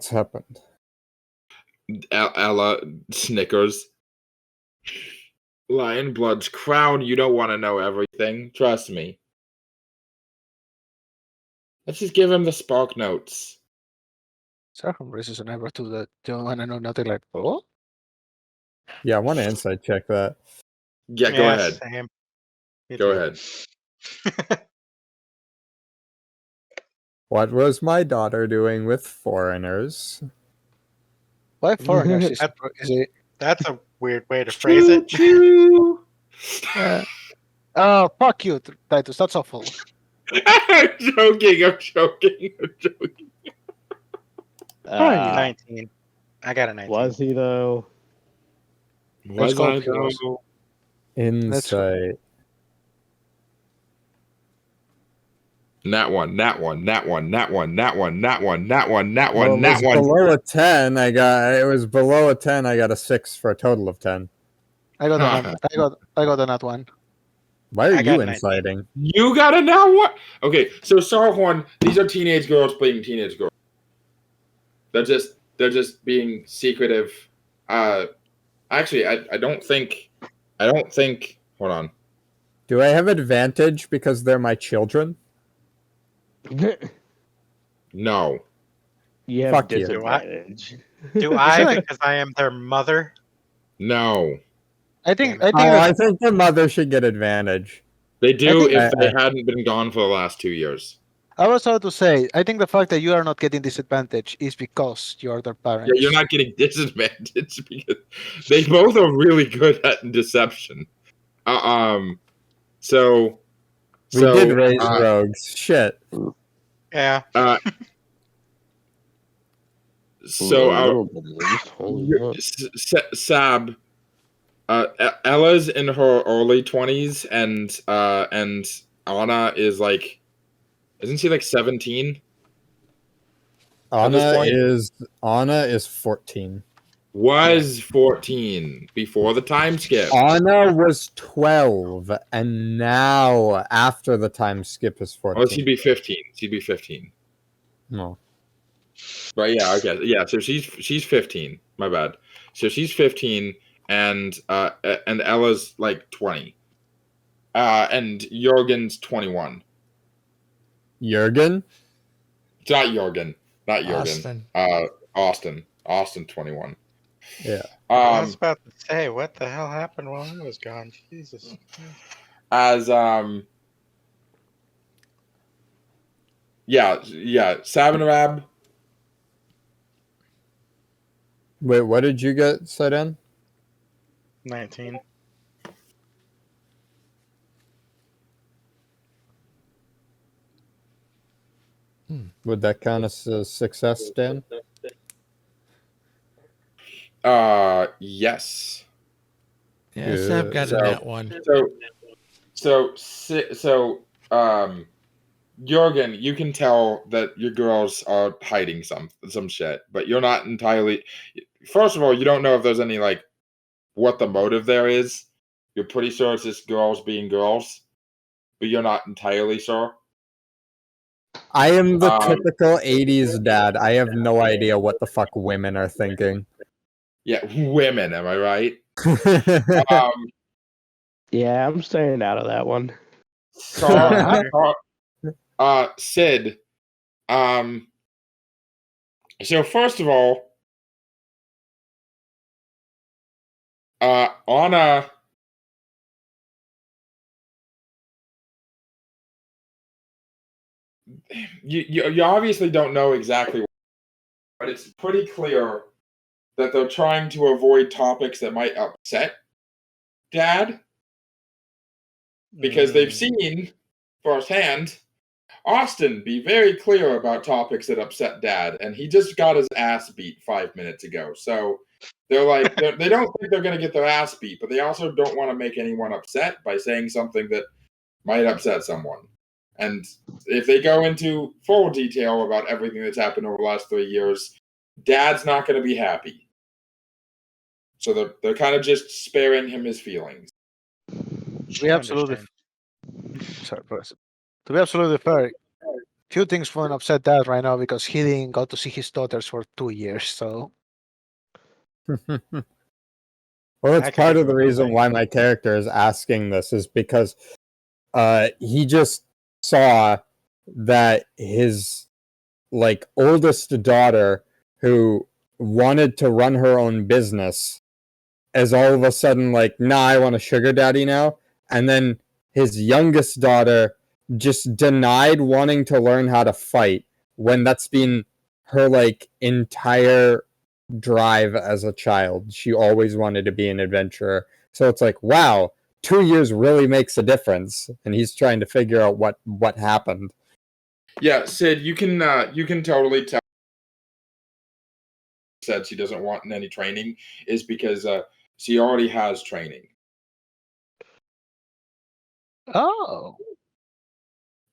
happened." Ella snickers. Lion Blood's crown, you don't want to know everything. Trust me. Let's just give him the spark notes. Sarhorn raises an eyebrow to the don't want to know nothing like, oh? Yeah, I want to insight check that. Yeah, go ahead. Same. Me Go too. ahead. What was my daughter doing with foreigners? Why foreigners is it? That's a weird way to phrase it. Choo. Oh, fuck you, Titus. That's awful. I'm joking. 19. I got a 19. Was he though? Let's Was go, I heroes. though? Insight. Nat one. Well, it was below a 10. It was below a 10. I got a 6 for a total of 10. I got a nat one. Why are I got you 19. inciting? You got a nat one? Okay, so Sarhorn, these are teenage girls playing teenage girls. They're just being secretive. Actually, I don't think. Hold on. Do I have advantage because they're my children? No. You have Fuck you. disadvantage. Do I because I am their mother? No. I think I think the mother should get advantage. They do think- if they hadn't been gone for the last 2 years. I was about to say, I think the fact that you are not getting disadvantage is because you are their parents. Yeah, you're not getting disadvantage because they both are really good at deception. So We did raise rogues. Shit. Yeah. So Sab, Ella's in her early 20s, and Anna is like, isn't she like 17? Anna is 14. Was 14 before the time skip. Anna was 12, and now after the time skip is 14. Oh, she'd be 15. No. But yeah, okay. Yeah, so she's 15. My bad. So she's 15 and Ella's like 20. And Jurgen's 21. Jurgen? It's not Jurgen. Not Jurgen. Austin 21. Yeah. I was about to say, what the hell happened while I was gone? Jesus. Sabanrab. Wait, what did you get, Sydaan? 19. Would that count as a success, Dan? Yes. Yeah, Sab got a nat one. So, Jurgen, you can tell that your girls are hiding some shit, but you're not entirely. First of all, you don't know if there's any like what the motive there is. You're pretty sure it's just girls being girls, but you're not entirely sure. I am the typical 80s dad. I have no idea what the fuck women are thinking. Yeah, women, am I right? Yeah, I'm staying out of that one. Sid. So first of all, Anna you obviously don't know exactly, but it's pretty clear that they're trying to avoid topics that might upset Dad, because they've seen firsthand Austin be very clear about topics that upset Dad, and he just got his ass beat 5 minutes ago. So they're like, they don't think they're going to get their ass beat, but they also don't want to make anyone upset by saying something that might upset someone. And if they go into full detail about everything that's happened over the last 3 years, Dad's not going to be happy. So they're kind of just sparing him his feelings. We absolutely. Sorry, boys. To be absolutely fair, few things won't upset Dad right now because he didn't go to see his daughters for 2 years. So. Well, that's part of the reason why my character is asking this, is because he just saw that his oldest daughter, who wanted to run her own business, is all of a sudden like, nah, I want a sugar daddy now. And then his youngest daughter just denied wanting to learn how to fight, when that's been her entire drive as a child. She always wanted to be an adventurer. So it's like, wow, 2 years really makes a difference, and he's trying to figure out what happened. Yeah, Sid, you can totally tell. Said she doesn't want any training is because she already has training. Oh.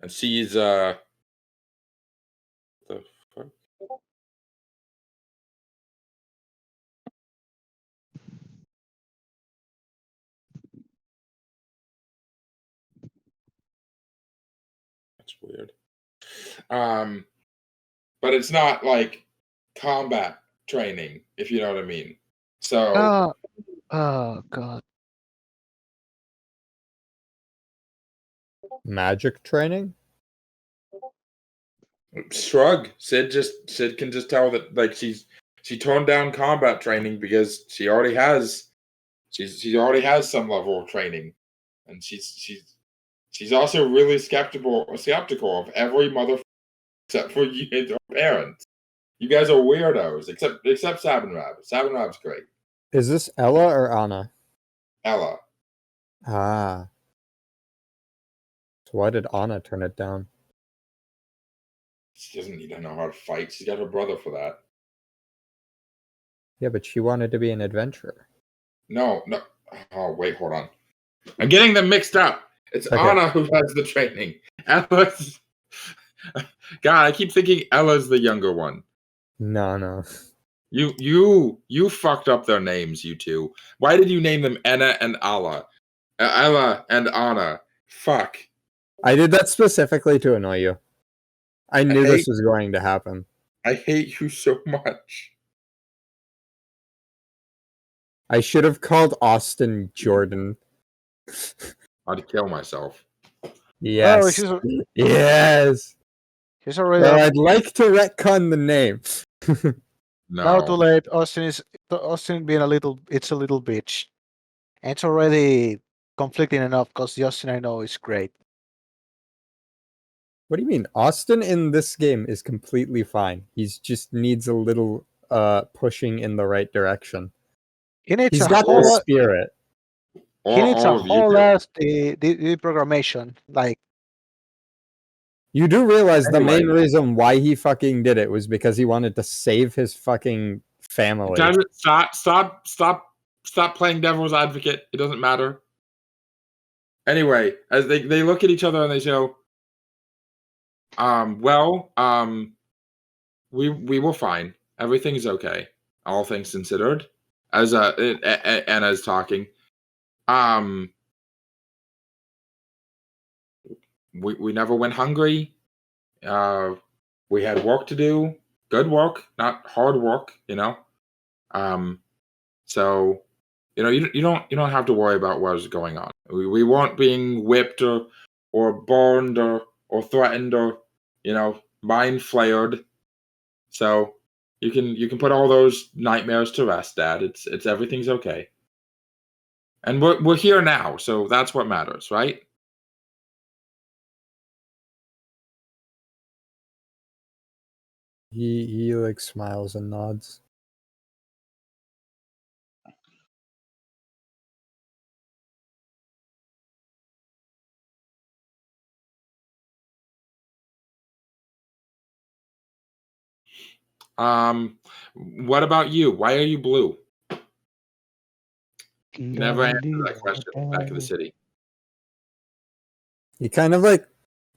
And she's the fuck? That's weird. But it's not like combat training, if you know what I mean. So oh God. Magic training? Shrug. Sid can just tell that she toned down combat training because she already has some level of training, and she's also really skeptical of every mother except for you and your parents. You guys are weirdos, except Sabanrab. Sabanrab's great. Is this Ella or Anna? Ella. Ah. So why did Anna turn it down? She doesn't need to know how to fight. She's got her brother for that. Yeah, but she wanted to be an adventurer. No. Oh, wait, hold on. I'm getting them mixed up. It's okay. Anna who has the training. Ella's... God, I keep thinking Ella's the younger one. No. You fucked up their names, you two. Why did you name them Anna and Alla? Ella and Anna. Fuck. I did that specifically to annoy you. I knew this was going to happen. I hate you so much. I should have called Austin Jordan. I'd kill myself. Yes. Oh, yes. He's already. Well, I'd like to retcon the name. No. Now too late. Austin being a little bitch. And it's already conflicting enough because Justin I know is great. What do you mean? Austin in this game is completely fine. He just needs a little pushing in the right direction. He's got the spirit. He needs a whole ass deprogrammation. Like, you do realize the main reason why he fucking did it was because he wanted to save his fucking family. Stop playing devil's advocate. It doesn't matter. Anyway, as they look at each other and they say, we were fine. Everything's okay. All things considered. As Anna's talking. We never went hungry. We had work to do. Good work, not hard work, you know. So, you know, you don't have to worry about what's going on. We weren't being whipped or burned or threatened or, you know, mind flared. So you can put all those nightmares to rest, Dad. It's everything's okay. And we're here now, so that's what matters, right? He like smiles and nods. What about you? Why are you blue? Never answered that question back in the city. He kind of like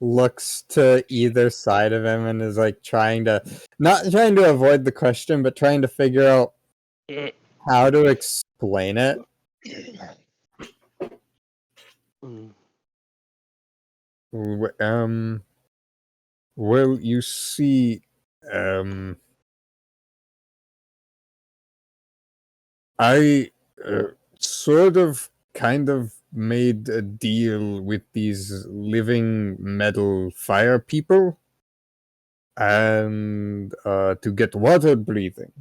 looks to either side of him and is like not trying to avoid the question, but trying to figure out how to explain it. Well, you see, I sort of kind of made a deal with these living metal fire people and to get water breathing,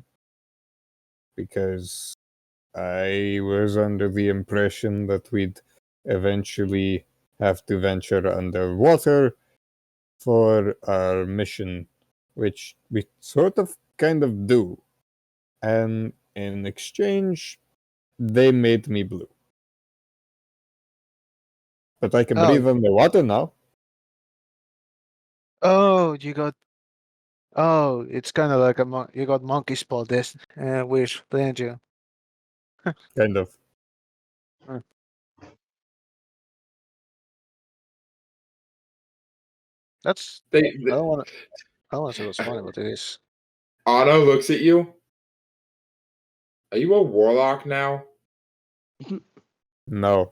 because I was under the impression that we'd eventually have to venture underwater for our mission, which we sort of kind of do. And in exchange, they made me blue. But I can breathe underwater now. Oh, you got. Oh, it's kind of like you got monkey spot this wish, didn't you? Kind of. That's. I don't want to say what's funny, but it is. Otto looks at you. Are you a warlock now? No.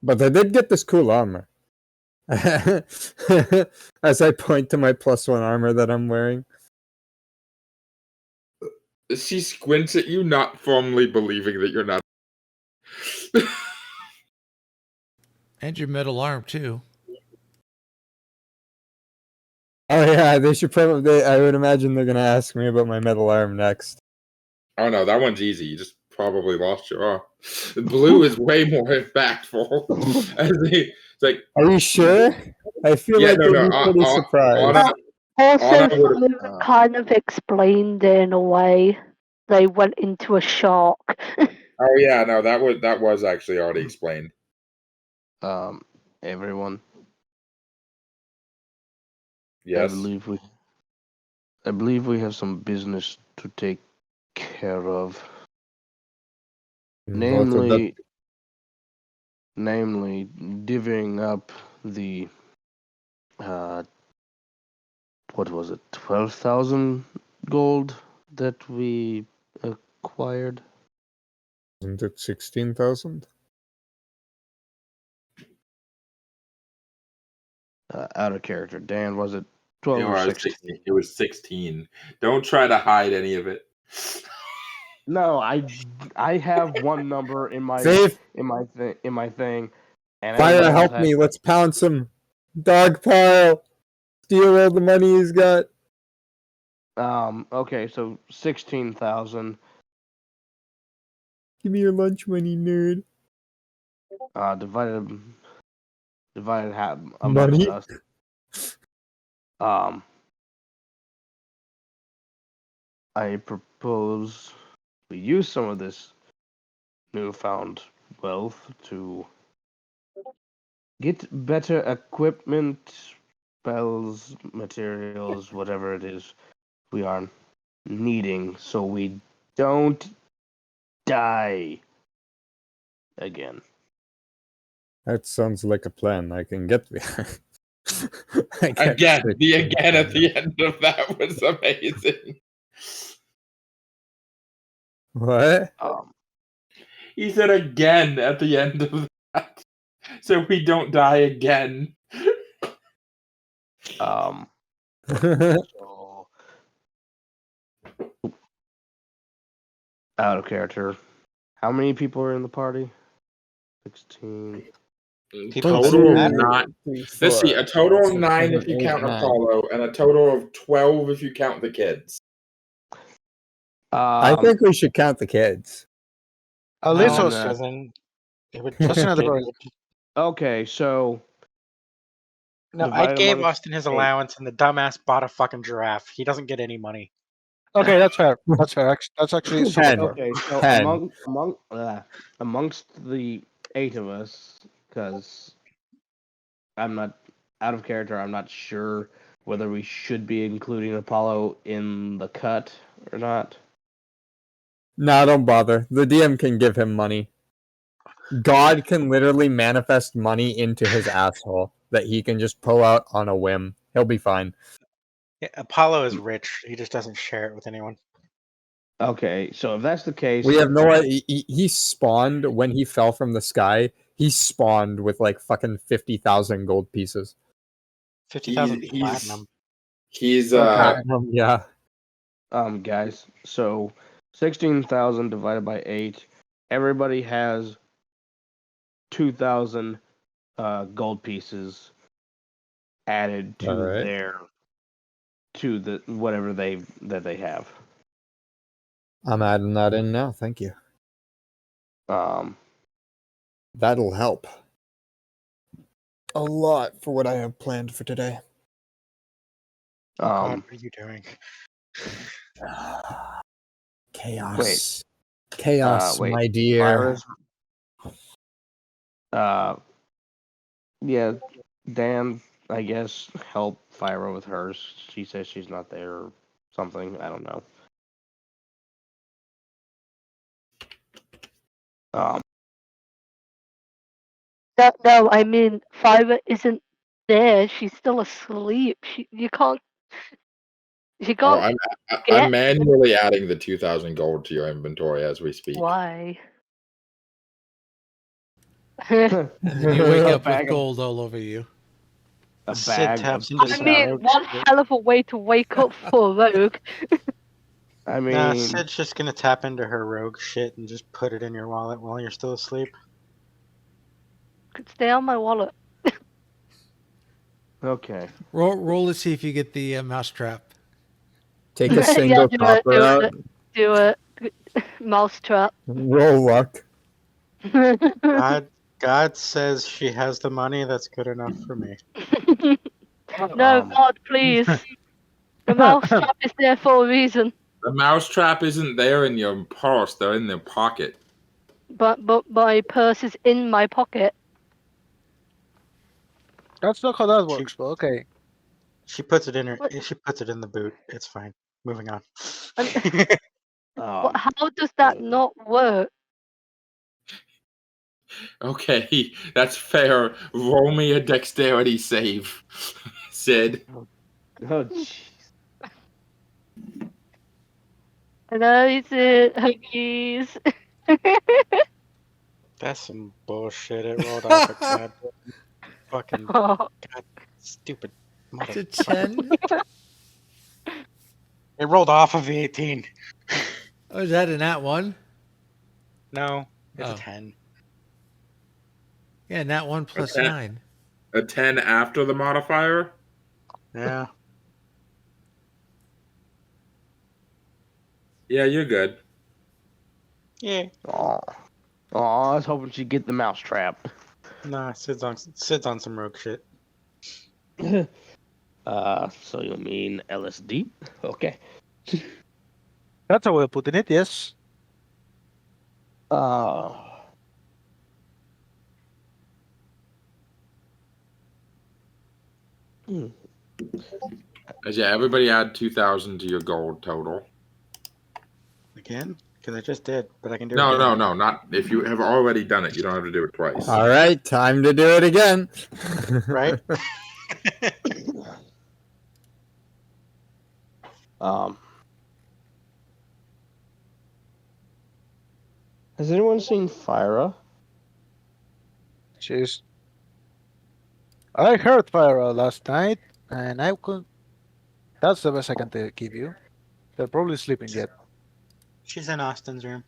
But I did get this cool armor. As I point to my +1 armor that I'm wearing. She squints at you, not firmly believing that you're not. And your metal arm, too. Oh yeah, they should probably. I would imagine they're gonna ask me about my metal arm next. Oh no, that one's easy. You just probably lost your arm. Blue is way more impactful. It's like, are you sure? I feel like they'd be pretty surprised. Also, kind of explained in a way. They went into a shark. Oh yeah, no, that was actually already explained. Everyone. Yes. I believe we have some business to take care of. Namely, divvying up the what was it, 12,000 gold that we acquired? Isn't it 16,000? Out of character. Dan, was it 12 or 16? It was 16. Don't try to hide any of it. No, I have one number in my Safe. in my thing. And Fire, help me! Let's pounce him. Dog pile. Steal all the money he's got. Okay, so 16,000. Give me your lunch money, nerd. Divided half Money? amongst us. I propose we use some of this newfound wealth to get better equipment, spells, materials, whatever it is we are needing, so we don't die again. That sounds like a plan I can get behind. Again at the end of that was amazing. What? He said again at the end of that, so we don't die again. So, out of character. How many people are in the party? 16. Total of 9. Let's see, a total of 9 if you count Apollo, and a total of 12 if you count the kids. I think we should count the kids. Alyssa doesn't. It would just another bird. Okay, so No, I Divide gave amongst Austin his 8. allowance, and the dumbass bought a fucking giraffe. He doesn't get any money. Okay, that's fair. That's fair. That's actually super 10. fair. Okay, so 10. amongst the 8 of us, because I'm not out of character. I'm not sure whether we should be including Apollo in the cut or not. Nah, don't bother. The DM can give him money. God can literally manifest money into his asshole that he can just pull out on a whim. He'll be fine. Yeah, Apollo is rich. He just doesn't share it with anyone. Okay, so if that's the case, We have no idea. He spawned when he fell from the sky. He spawned with like fucking 50,000 gold pieces. 50,000 He's platinum. he's Yeah. guys, so 16,000 divided by 8. Everybody has 2,000 gold pieces added to Alright. their the whatever they have. I'm adding that in now. Thank you. That'll help a lot for what I have planned for today. God, what are you doing? Chaos. Wait. Chaos, Wait. my dear. Yeah, Dan, I guess, help Phyra with hers. She says she's not there or something. I don't know. No, I mean, Phyra isn't there. She's still asleep. You can't. She Oh, can't. I'm manually adding the 2,000 gold to your inventory as we speak. Why? And then you wake up with Bag of- gold all over you. A Sid bag taps of into I some mean, rogue one shit. hell of a way to wake up for a rogue. I mean, Nah, Sid's just gonna tap into her rogue shit and just put it in your wallet while you're still asleep. Could stay on my wallet. okay. Roll to see if you get the mousetrap. Take a single do copper it, out. do it. Mousetrap. Roll luck. God says she has the money. That's good enough for me. No, God, please. The mousetrap is there for a reason. The mousetrap isn't there in your purse; they're in their pocket. But my purse is in my pocket. That's not how that works, but okay. She puts it in her. She puts it in the boot. It's fine. Moving on. But how does that not work? Okay, that's fair. Roll me a dexterity save, Sid. Oh, jeez. Hello, is it Huggies? That's some bullshit. It rolled off a god. Fucking god, stupid mother. It's a 10. It rolled off of the 18. Oh, is that an at one? No, it's Oh. a 10. Yeah, nat 1 plus Okay. 9. A 10 after the modifier? Yeah. Yeah, you're good. Yeah. Aw, I was hoping she'd get the mousetrap. Nah, Sid's on some rogue shit. So you mean LSD? Okay. That's a way of putting it, yes. Yeah, everybody add 2,000 to your gold total. Again? Because I just did, but I can do it No, again. no, not if you have already done it. You don't have to do it twice. All right, time to do it again. Right? Has anyone seen Phyra? Jeez. I heard Phyra last night, and I could. That's the best I can give you. They're probably sleeping yet. She's in Austin's room.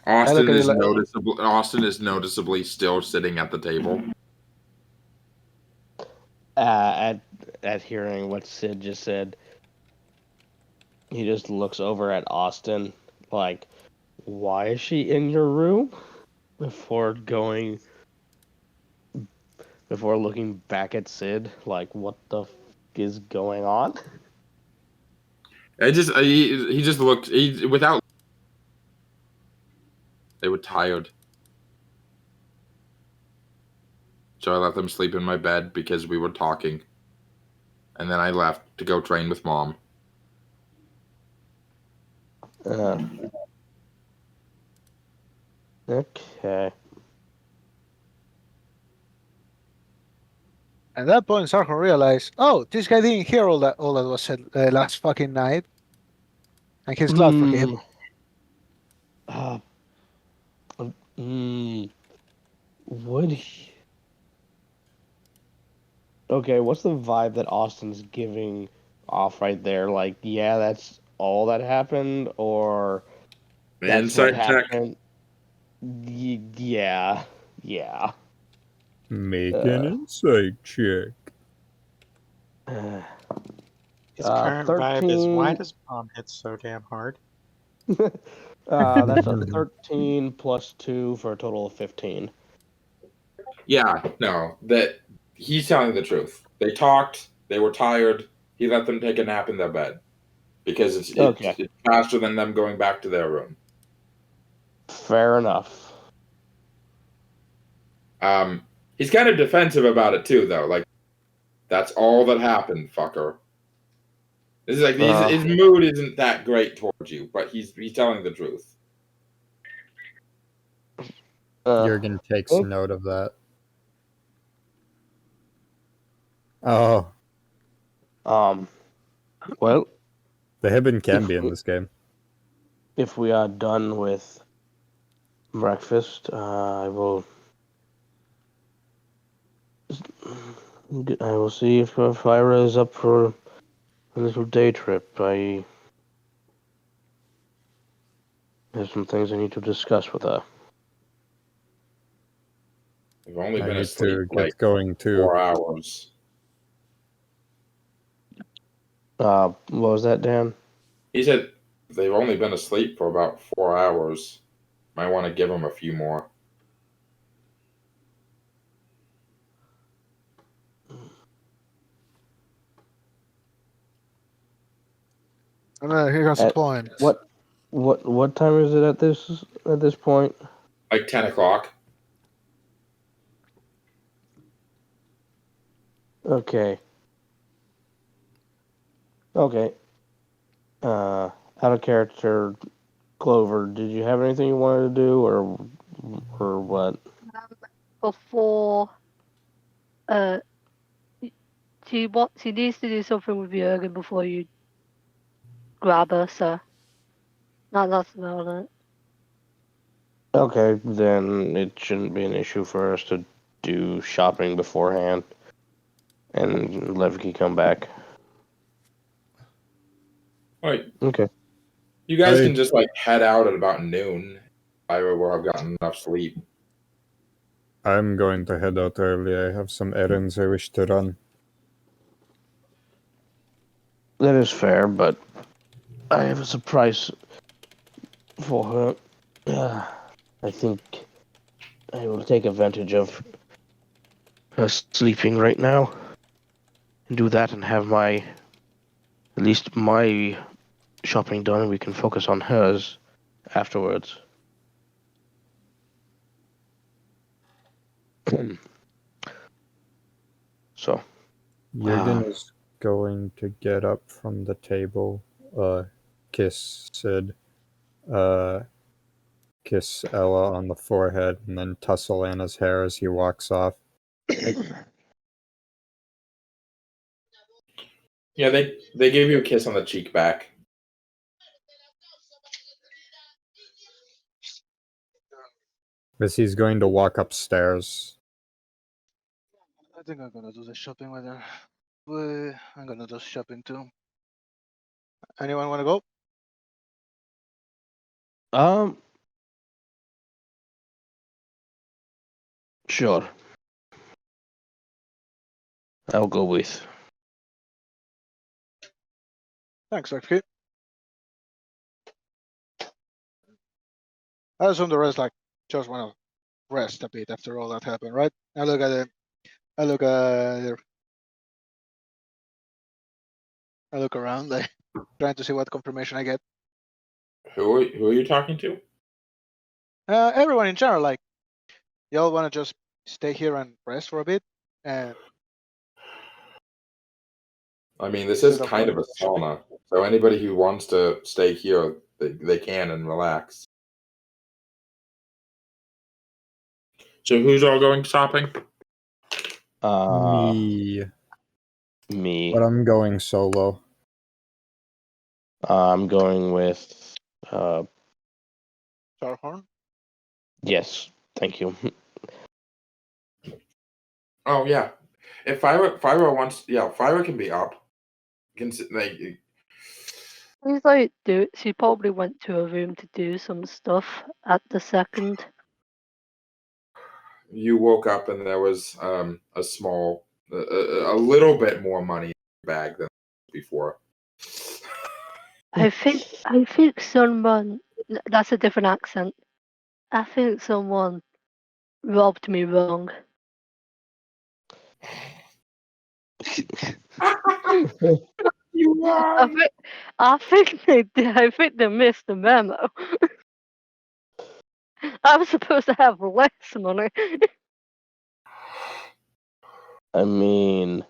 Austin is noticeably still sitting at the table. At hearing what Sid just said, he just looks over at Austin like, "Why is she in your room?" Before going before looking back at Sid, like, what the f is going on? I just he just looked without. They were tired, so I let them sleep in my bed because we were talking, and then I left to go train with Mom. Okay. At that point, Sarhorn realized, oh, this guy didn't hear all that was said last fucking night, and he's glad for him. Would he? Okay, what's the vibe that Austin's giving off right there? Like, yeah, that's all that happened, or that's what Insight check. happened? Yeah. Make an insight check. His current vibe is, 13. why does Mom hit so damn hard? That's a 13 plus 2 for a total of 15. Yeah, no, that he's telling the truth. They talked. They were tired. He let them take a nap in their bed because it's faster than them going back to their room. Fair enough. He's kind of defensive about it too, though. Like, that's all that happened, fucker. This is like his mood isn't that great towards you, but he's telling the truth. Jurgen takes note of that. Oh. Well, the Hibben can be in this game. If we are done with breakfast, I will see if Phyra is up for a little day trip. I have some things I need to discuss with her. We've only been need asleep to get like going too. 4 hours. What was that, Dan? He said they've only been asleep for about 4 hours. Might want to give them a few more. Here comes the point. What time is it at this point? Like 10 o'clock. Okay. Out of character, Clover, did you have anything you wanted to do, or what? Before, she needs to do something with Jurgen before you grab her, so that's about it. Okay, then it shouldn't be an issue for us to do shopping beforehand and Levki come back. Alright. Okay. You guys can just like head out at about noon. I will have gotten enough sleep. I'm going to head out early. I have some errands I wish to run. That is fair, but I have a surprise for her. I think I will take advantage of her sleeping right now and do that and have at least my shopping done, and we can focus on hers afterwards. So Jurgen is going to get up from the table, kiss Sid, kiss Ella on the forehead, and then tussle Anna's hair as he walks off. Yeah, they gave you a kiss on the cheek back. As he's going to walk upstairs. I think I'm gonna do the shopping with her. But I'm gonna do shopping too. Anyone wanna go? Sure. I'll go with. Thanks, Levki. I assume the rest just wanna rest a bit after all that happened, right? I look at it. I look around, like trying to see what confirmation I get. Who are you talking to? Everyone in general, like, y'all want to just stay here and rest for a bit, and I mean, this is instead of kind of a shopping. sauna, so anybody who wants to stay here, they can and relax. So who's all going shopping? Me. Me. But I'm going solo. I'm going with. Sarhorn? Yes, thank you. Oh yeah, if Phyra wants, Phyra can be up. She's she probably went to her room to do some stuff at the second. You woke up and there was a small, a little bit more money in your bag than before. I think someone, that's a different accent. I think someone robbed me wrong. You I think they did. I think they missed the memo. I was supposed to have less money. I mean,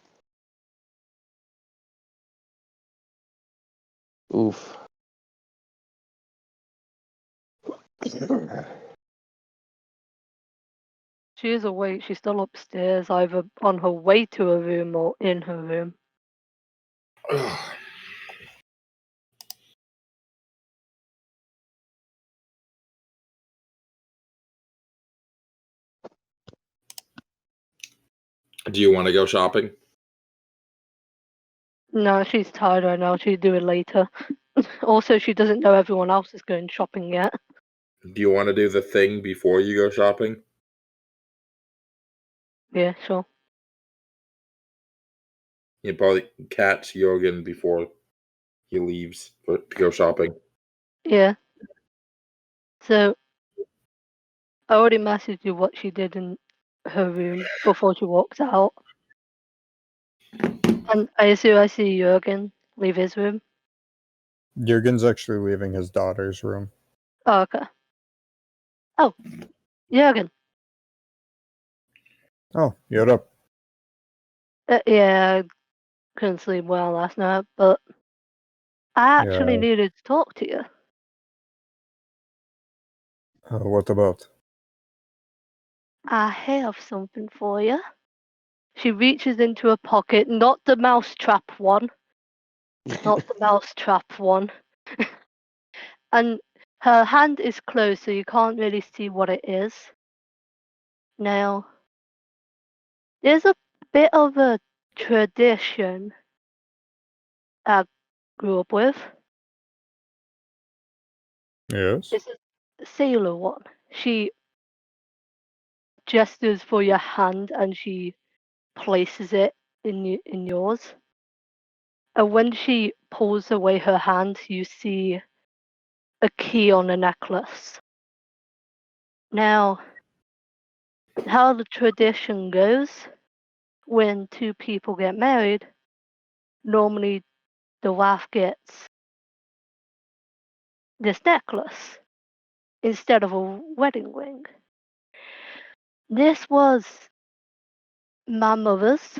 oof. She is awake. She's still upstairs, either on her way to her room or in her room. Do you want to go shopping? No, she's tired right now. She'll do it later. Also, she doesn't know everyone else is going shopping yet. Do you want to do the thing before you go shopping? Yeah, sure. You probably catch Jurgen before he leaves to go shopping. Yeah. So, I already messaged you what she did in her room before she walked out. And I see Jurgen leave his room. Jurgen's actually leaving his daughter's room. Oh, okay. Oh, Jurgen. Oh, you're up. Yeah, I couldn't sleep well last night, but I actually Yeah. needed to talk to you. What about? I have something for you. She reaches into a pocket, not the mousetrap one. Not the mousetrap one. And her hand is closed, so you can't really see what it is. Now, there's a bit of a tradition I grew up with. Yes. It's a sailor one. She gestures for your hand and she places it in yours. And when she pulls away her hand, you see a key on a necklace. Now, how the tradition goes, when two people get married, normally the wife gets this necklace instead of a wedding ring. This was my mother's,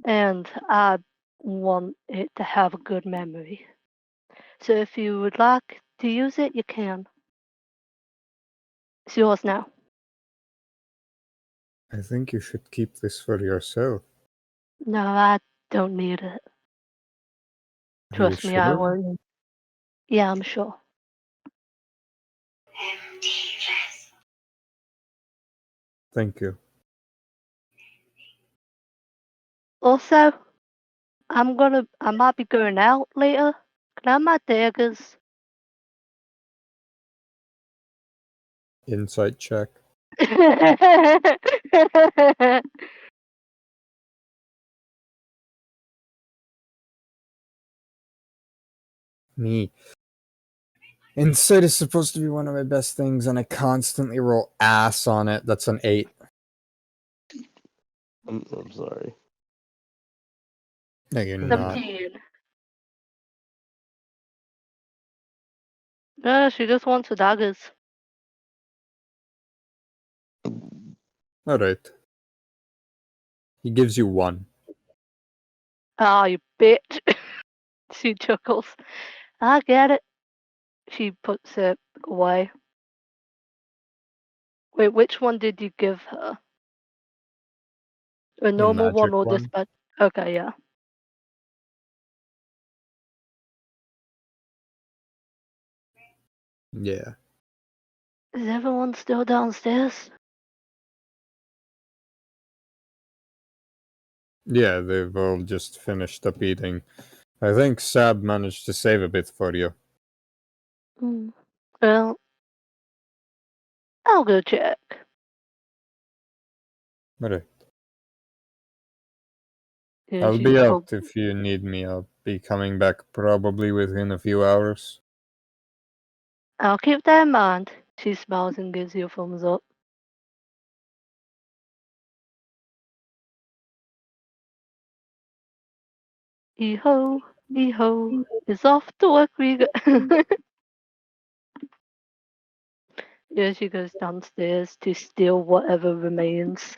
and I want it to have a good memory. So if you would like to use it, you can. It's yours now. I think you should keep this for yourself. No, I don't need it. Are you Trust me, I sure? won't. Yeah, I'm sure. Thank you. Also, I might be going out later. Can I have my daggers? Insight check. Me. Insight is supposed to be one of my best things, and I constantly roll ass on it. That's an 8. I'm sorry. No, you're not. 17. No, she just wants the daggers. Alright. He gives you 1. Ah, you bitch. She chuckles. I get it. She puts it away. Wait, which one did you give her? A normal one magic or one. this bad? Okay, yeah. Yeah. Is everyone still downstairs? Yeah, they've all just finished up eating. I think Sab managed to save a bit for you. Well, I'll go check. Alright. Yeah, I'll she be go- out if you need me. I'll be coming back probably within a few hours. I'll keep that in mind. She smiles and gives you a thumbs up. Hee-ho, hee-ho, it's off to work we go. Yeah, she goes downstairs to steal whatever remains.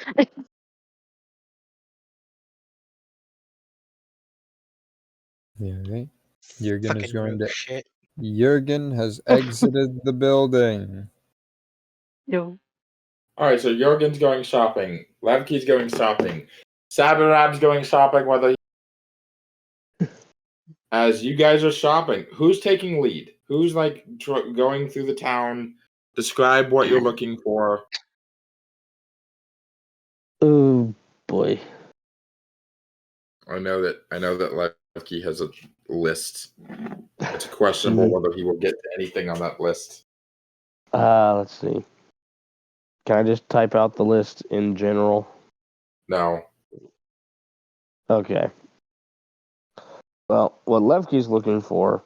Yeah, Jurgen is Fucking going rogue to. shit. Jurgen has exited the building. Yo. Alright, so Jurgen's going shopping. Levki's going shopping. Sabanrab's going shopping, whether as you guys are shopping, who's taking lead? Who's like going through the town? Describe what you're looking for. Oh boy. I know that Levki has a list. It's questionable whether he will get to anything on that list. Let's see. Can I just type out the list in general? No. Okay. Well, what Levki's looking for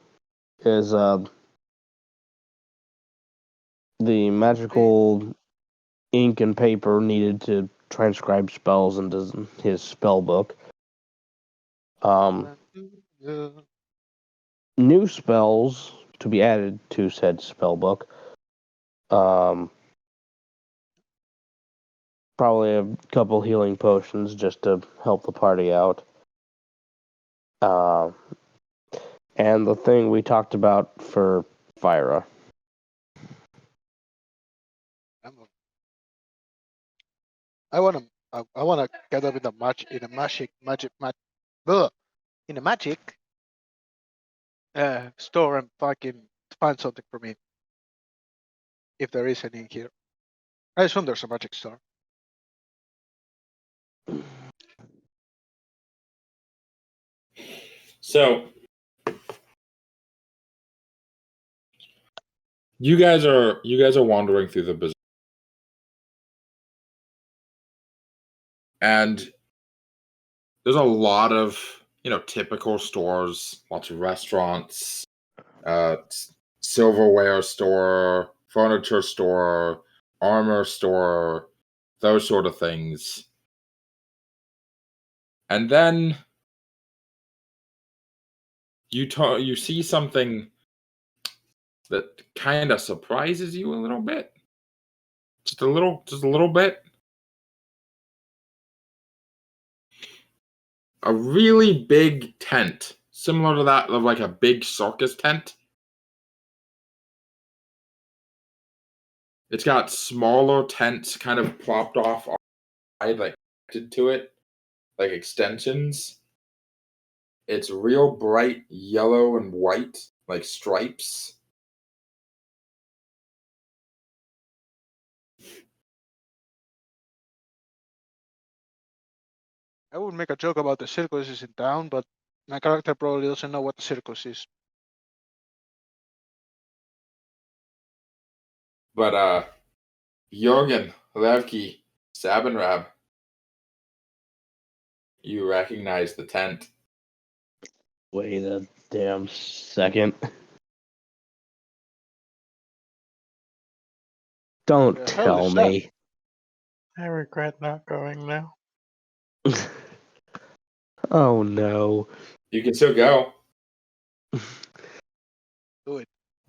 is the magical ink and paper needed to transcribe spells into his spell book. New spells to be added to said spell book. Probably a couple healing potions just to help the party out. And the thing we talked about for Phyra. I wanna get up in the magic store and fucking find something for me. If there is any here. I assume there's a magic store. So you guys are wandering through the bazaar. And there's a lot of, typical stores, lots of restaurants, silverware store, furniture store, armor store, those sort of things. And then you see something that kind of surprises you a little bit. Just a little bit. A really big tent, similar to that of like a big circus tent. It's got smaller tents kind of plopped off side, like connected to it, like extensions. It's real bright yellow and white, like stripes. I would make a joke about the circus in town, but my character probably doesn't know what the circus is. But Jurgen, Levki, Sabanrab, you recognize the tent. Wait a damn second. Don't The hell tell is that? me. I regret not going now. Oh no. You can still go.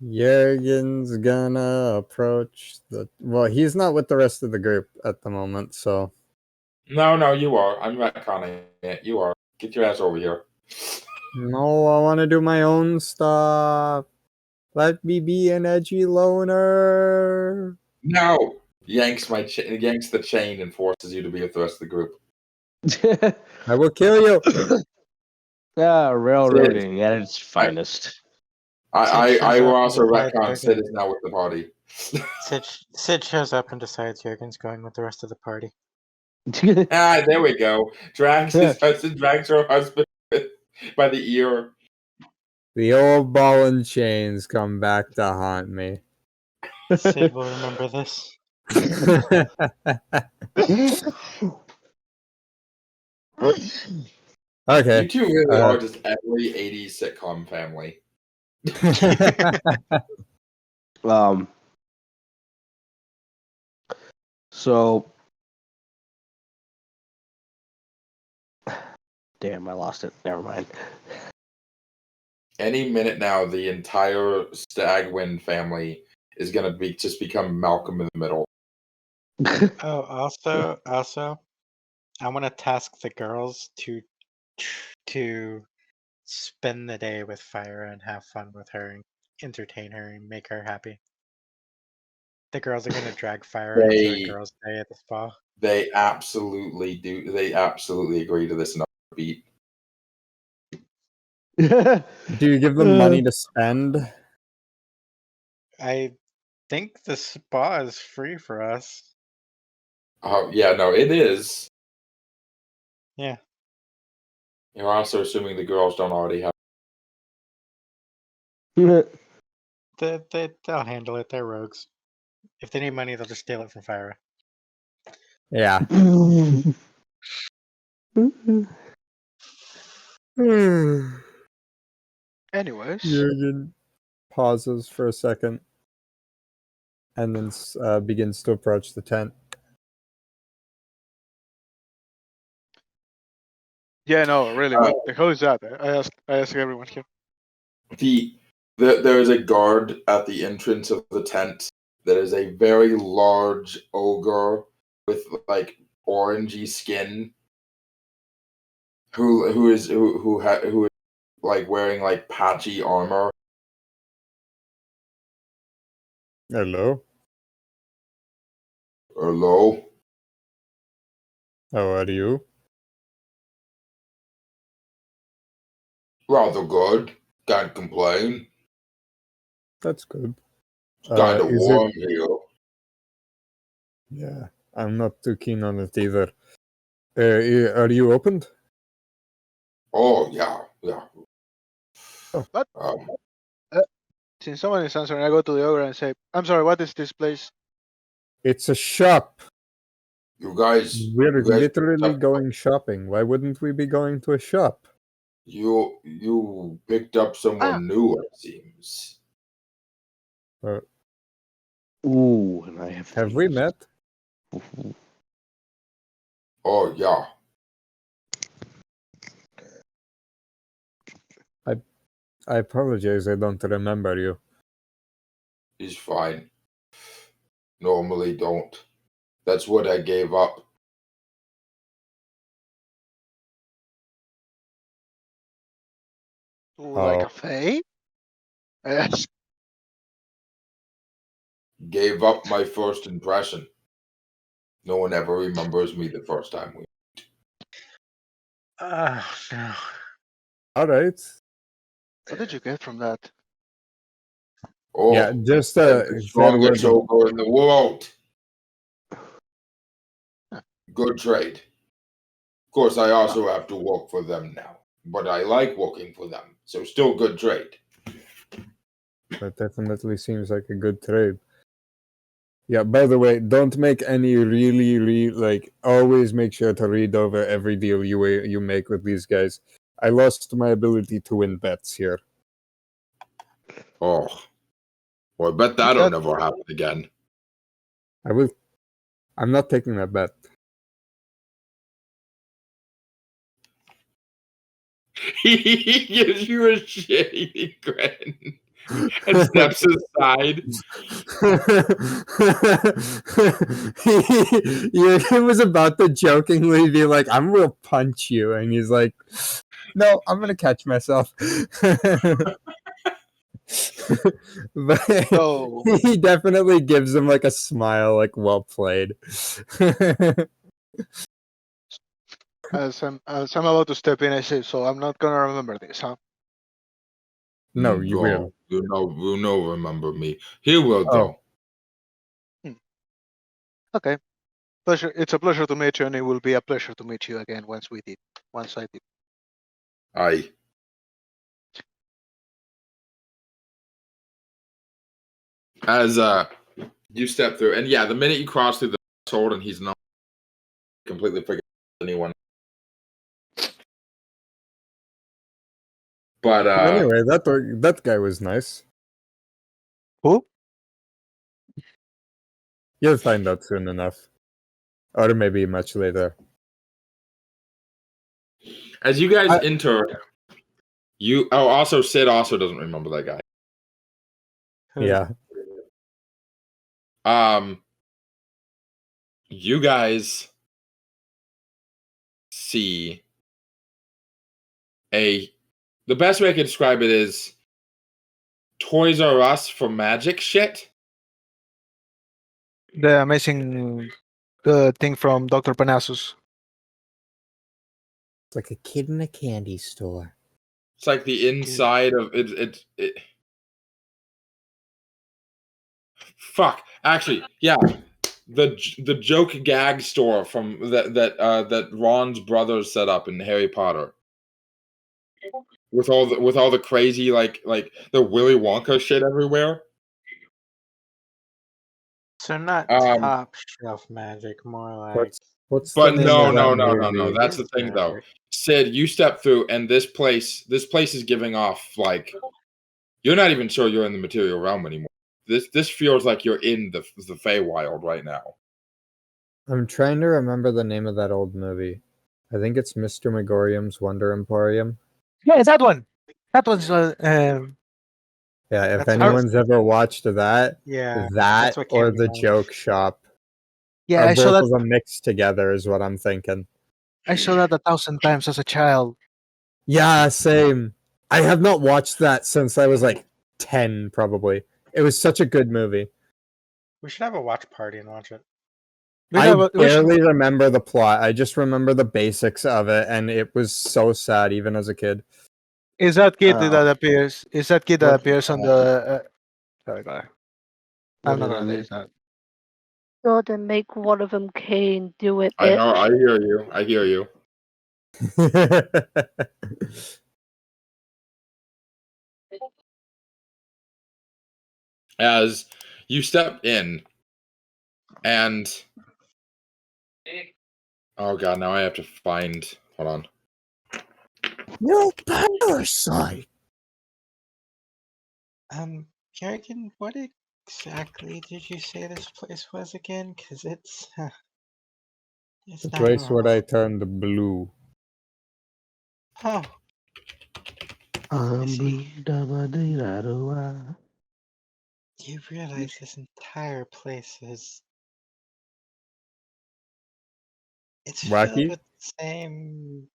Jurgen's gonna approach the. Well, he's not with the rest of the group at the moment, so. No, you are. I'm retconning it. You are. Get your ass over here. No, I want to do my own stuff. Let me be an edgy loner. No! Yanks the chain and forces you to be with the rest of the group. I will kill you. Railroading at its finest. I will also Decides retcon Jurgen. Sid is now with the party. Sid shows up and decides Jurgen's going with the rest of the party. There we go. Drags her husband by the ear. The old ball and chains come back to haunt me. Sid will remember this. Okay. You two really are just every 80s sitcom family. So damn, I lost it. Never mind. Any minute now, the entire Stagwind family is gonna become Malcolm in the Middle. Oh, also, I want to task the girls to spend the day with Phyra and have fun with her and entertain her and make her happy. The girls are gonna drag Phyra into a girls' day at the spa. They absolutely do. They absolutely agree to this in a beat. Do you give them money to spend? I think the spa is free for us. Oh yeah, no, it is. Yeah. You're also assuming the girls don't already have. They'll handle it. They're rogues. If they need money, they'll just steal it from Phyra. Yeah. Anyways. Jurgen pauses for a second and then begins to approach the tent. Yeah, no, really. What the hell is that? I ask everyone here. There is a guard at the entrance of the tent that is a very large ogre with like orangey skin who is like wearing like patchy armor. Hello. Hello. How are you? Rather good. Can't complain. That's good. It's kind of Is warm here. Yeah, I'm not too keen on it either. Are you opened? Oh yeah. What? Since someone is answering, I go to the ogre and say, "I'm sorry. What is this place?" It's a shop. you We're guys literally going shopping. Why wouldn't we be going to a shop? You picked up someone new, it seems. Ooh, and I have we met? Oh yeah. I apologize. I don't remember you. He's fine. Normally don't. That's what I gave up. Like a fae? Yes. Gave up my first impression. No one ever remembers me the first time we meet. No. All right. What did you get from that? Oh, Yeah, just I'm the strongest ogre in the world. Good trade. Of course, I also have to work for them now, but I like working for them, so still good trade. That definitely seems like a good trade. Yeah, by the way, don't make any really always make sure to read over every deal you make with these guys. I lost my ability to win bets here. Oh. Well, I bet that'll never happen again. I will. I'm not taking that bet. He gives you a shady grin and steps aside. He was about to jokingly be like, "I'm gonna punch you," and he's like, "No, I'm gonna catch myself." But So, he definitely gives him like a smile, like "Well played." as I'm about to step in, I say, so I'm not gonna remember this, huh? No, you will. You know, remember me. Here we'll go. Okay. Pleasure. It's a pleasure to meet you, and it will be a pleasure to meet you again once I did. Aye. As you step through, and yeah, the minute you cross through the threshold, and he's not completely forget anyone. But anyway, that guy was nice. Who? You'll find out soon enough, or maybe much later. As you guys enter, also Sid also doesn't remember that guy. Yeah. You guys see the best way I could describe it is Toys R Us for magic shit. The amazing thing from Dr. Panassus. It's like a kid in a candy store. It's like the inside of it. Fuck. Actually, yeah. The joke gag store from that Ron's brothers set up in Harry Potter. With all the crazy like the Willy Wonka shit everywhere. So not top shelf magic, more like. But no. That's the thing, though. Sid, you step through, and this place is giving off like you're not even sure you're in the material realm anymore. This feels like you're in the Feywild right now. I'm trying to remember the name of that old movie. I think it's Mr. Megorium's Wonder Emporium. Yeah, that one. That one's yeah, if anyone's ever watched that, that or the joke shop. Yeah, or I saw both that. of them mixed together is what I'm thinking. I saw that 1,000 times as a child. Yeah, same. I have not watched that since I was like 10, probably. It was such a good movie. We should have a watch party and watch it. I barely remember the plot. I just remember the basics of it, and it was so sad, even as a kid. Is that kid that appears? Is that kid that appears on the? Sorry, go ahead. I'm not gonna do that. Jordan, make one of them Kane. Do it, I bitch. know. I hear you. As you step in, and oh god, now I have to find. Hold on. No parasite. Jurgen, what exactly did you say this place was again? Because it's The not place where normal. I turned blue. Oh. You realize this entire place is filled Wacky? with the same.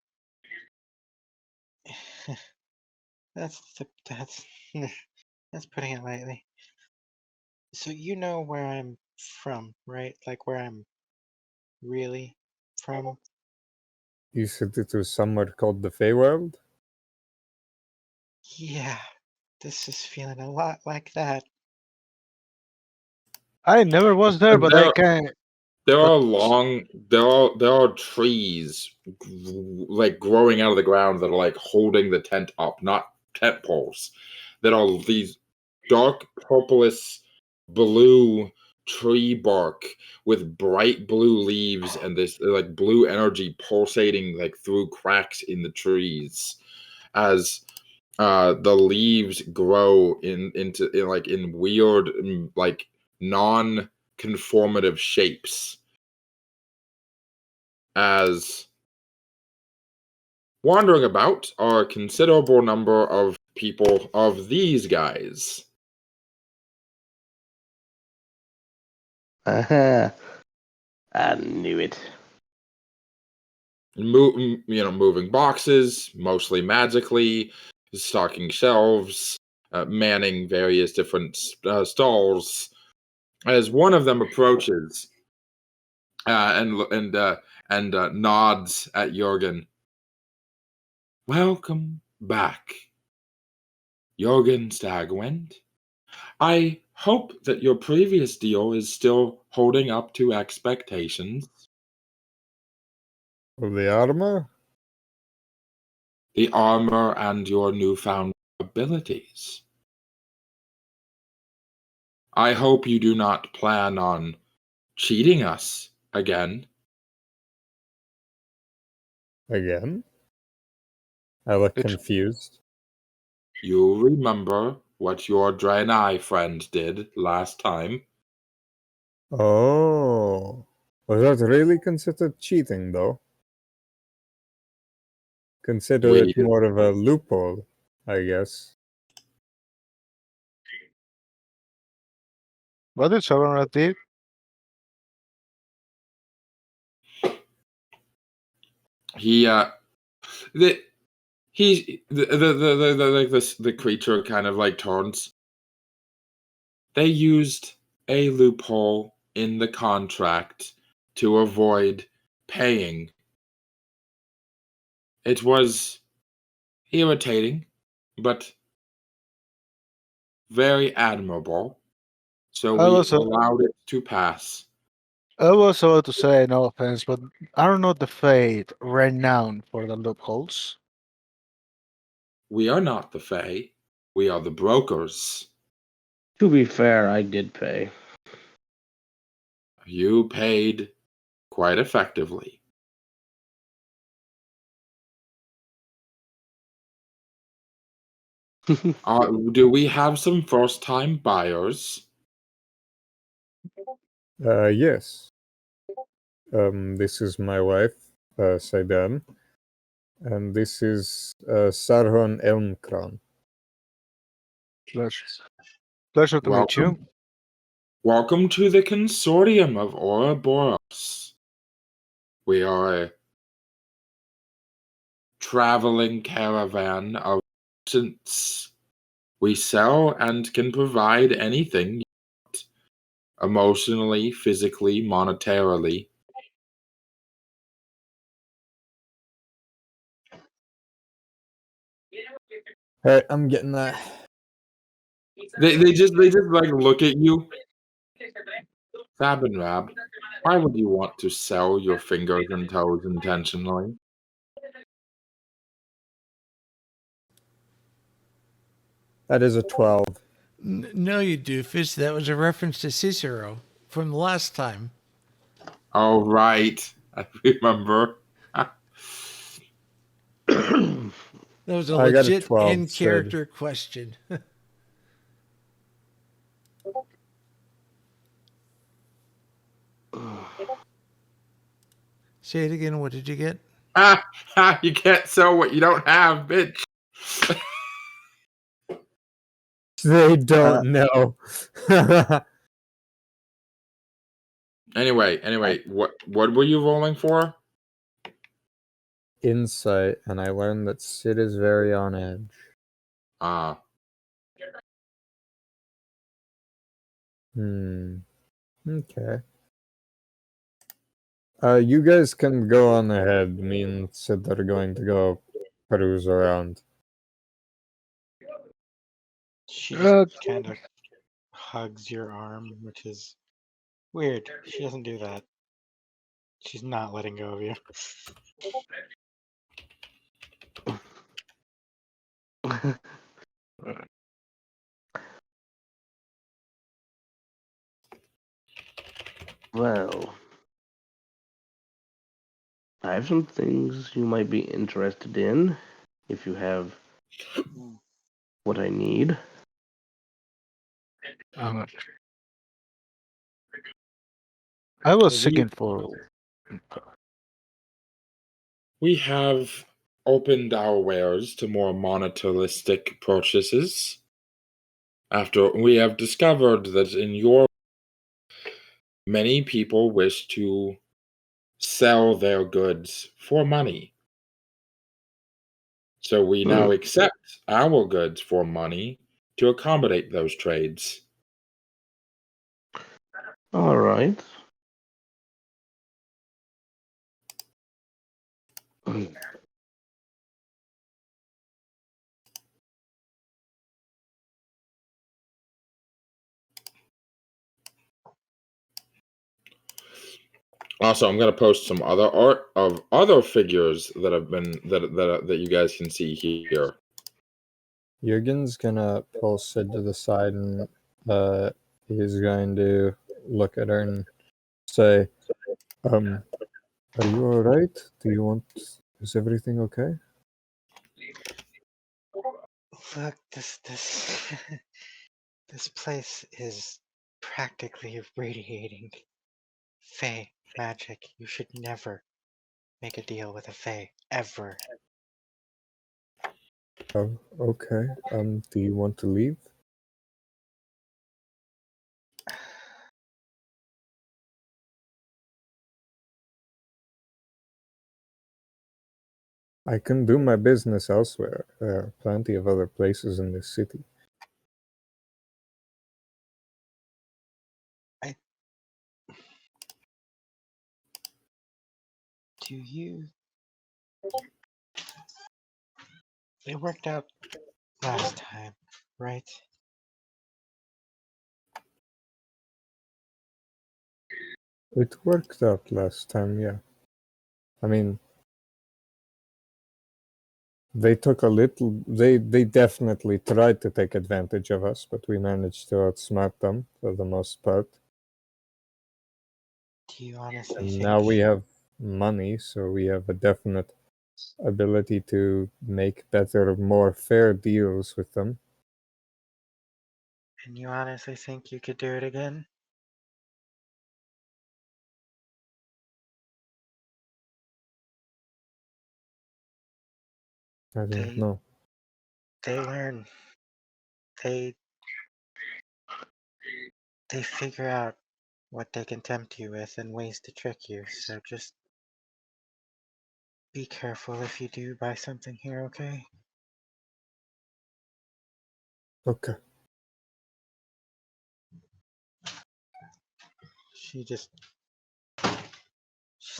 that's that's putting it lightly. So you know where I'm from, right? Like where I'm really from. You said it was somewhere called the Feywild? Yeah, this is feeling a lot like that. I never was there, but I can. There are trees like growing out of the ground that are like holding the tent up, not tent poles. That are these dark purplish blue tree bark with bright blue leaves and this like blue energy pulsating like through cracks in the trees as the leaves grow in weird like non conformative shapes as wandering about are a considerable number of people of these guys. I knew it. Moving boxes, mostly magically, stocking shelves, manning various different stalls. As one of them approaches and nods at Jurgen. Welcome back, Jurgen Stagwind. I hope that your previous deal is still holding up to expectations. Of the armor? The armor and your newfound abilities. I hope you do not plan on cheating us again. Again? I look confused. You remember what your Draenei friend did last time? Oh. Was that really considered cheating, though? Consider it more of a loophole, I guess. What is Sabanrab did? The creature kind of like turns. They used a loophole in the contract to avoid paying. It was irritating, but very admirable. So we allowed it to pass. I was about to say, no offense, but are not the Fate renowned for the loopholes? We are not the Fae. We are the brokers. To be fair, I did pay. You paid quite effectively. Do we have some first-time buyers? Yes. This is my wife, Sydaan. And this is Sarhorn Elmcrown. Pleasure to meet you. Welcome to the consortium of Ouroboros. We are a traveling caravan of merchants. We sell and can provide anything you want, emotionally, physically, monetarily. Hey, I'm getting that. They just like look at you. Sabanrab, why would you want to sell your fingers and toes intentionally? That is a 12. No, you doofus. That was a reference to Cicero from the last time. Oh, right. I remember. That was a I got a legit 12, in-character question. Say it again. What did you get? You can't sell what you don't have, bitch. They don't know. Anyway, what were you rolling for? Insight, and I learned that Sid is very on edge. Okay. You guys can go on ahead. Me and Sid are going to go peruse around. She just kind of hugs your arm, which is weird. She doesn't do that. She's not letting go of you. Well, I have some things you might be interested in if you have what I need. I was thinking for. We have opened our wares to more monetalistic purchases. After we have discovered that in your many people wish to sell their goods for money. So we now accept our goods for money to accommodate those trades. All right. Also, I'm going to post some other art of other figures that have been that you guys can see here. Jurgen's gonna pull Sid to the side and he's going to look at her and say, are you alright? Is everything okay? Look, this this place is practically radiating Fey magic. You should never make a deal with a Fey, ever. Oh, okay. Do you want to leave? I can do my business elsewhere. There are plenty of other places in this city. Do you... It worked out last time, right? It worked out last time, yeah. I mean, they took a little... They definitely tried to take advantage of us, but we managed to outsmart them for the most part. Do you honestly And think... now we have money, so we have a definite ability to make better, more fair deals with them. And you honestly think you could do it again? I don't know. They learn. They figure out what they can tempt you with and ways to trick you, so just be careful if you do buy something here, okay? Okay. She's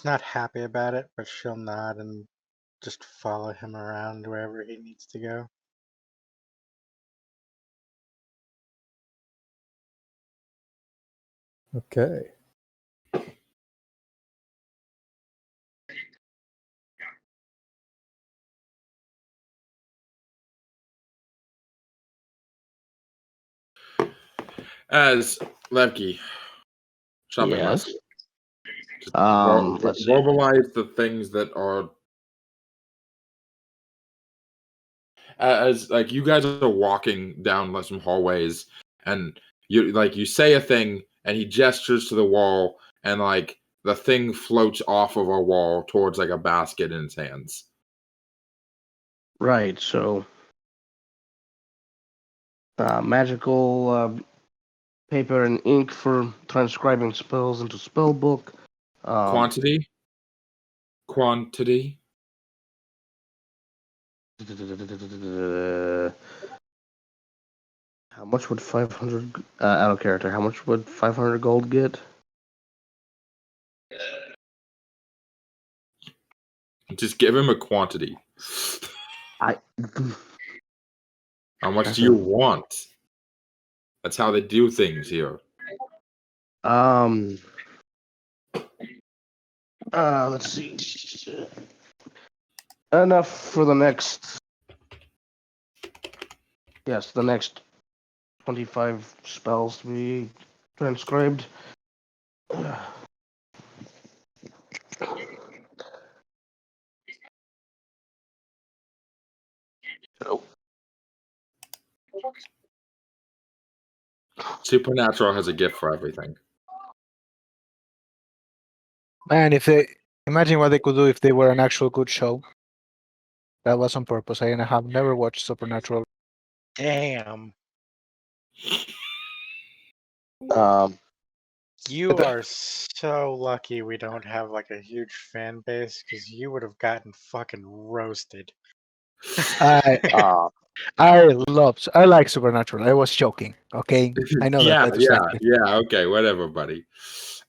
not happy about it, but she'll nod and just follow him around wherever he needs to go. Okay. As Levki, shopping Yes. list. Just Let's see. verbalize the things that are as like you guys are walking down some hallways, and you say a thing, and he gestures to the wall, and like the thing floats off of a wall towards like a basket in his hands. Right, so magical paper and ink for transcribing spells into spellbook. Quantity. How much would 500 out of character? How much would 500 gold get? Just give him a quantity. How much do you want? That's how they do things here. Let's see. Enough for the next. Yes, the next 25 spells to be transcribed. So, Supernatural has a gift for everything. Man, if they imagine what they could do if they were an actual good show. That was on purpose. I have never watched Supernatural. Damn. You But, are so lucky we don't have like a huge fan base because you would have gotten fucking roasted. I like Supernatural. I was joking. Okay, I know yeah, that. I just like it. yeah. Okay, whatever, buddy.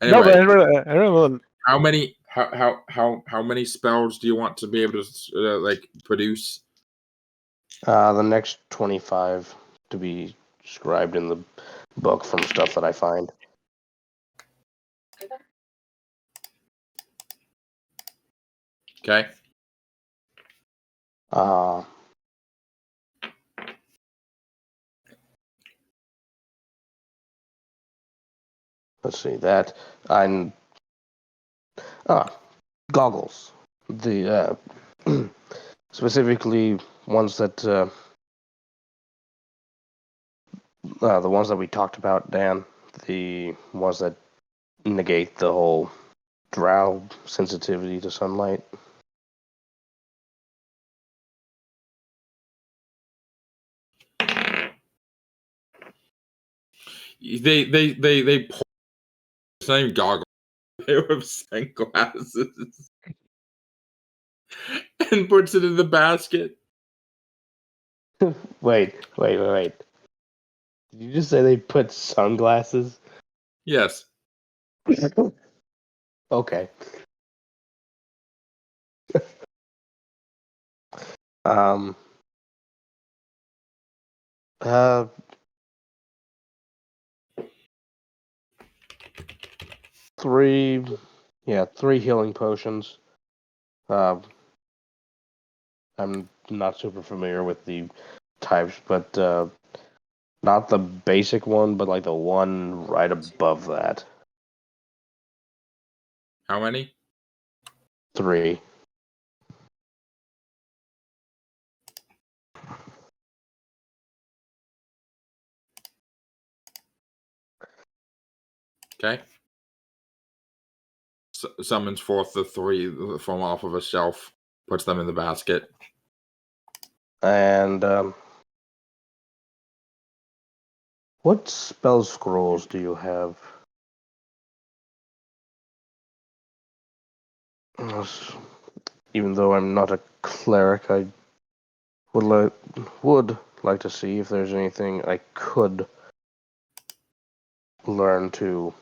No, Anyway, but I don't know. how many spells do you want to be able to like produce? The next 25 to be scribed in the book from stuff that I find. Okay. Let's see that I'm goggles. The specifically ones that the ones that we talked about, Dan. The ones that negate the whole drow sensitivity to sunlight. They pull the same goggles. They have sunglasses and puts it in the basket. Wait. Did you just say they put sunglasses? Yes. Okay. Uh, three healing potions. I'm not super familiar with the types, but not the basic one, but like the one right above that. How many? 3. Okay. Summons forth the 3 from off of a shelf, puts them in the basket. And what spell scrolls do you have? Even though I'm not a cleric, I would like to see if there's anything I could learn to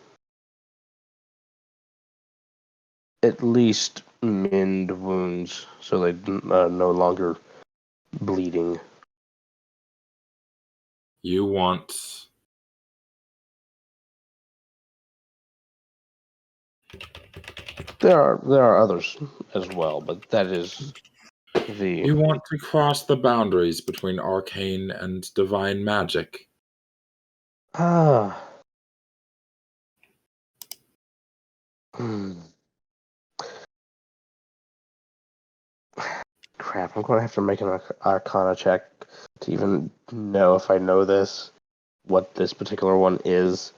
at least mend wounds so they no longer bleeding. You want There are others as well, but that is the You want to cross the boundaries between arcane and divine magic. Crap, I'm going to have to make an Arcana check to even know if I know this, what this particular one is.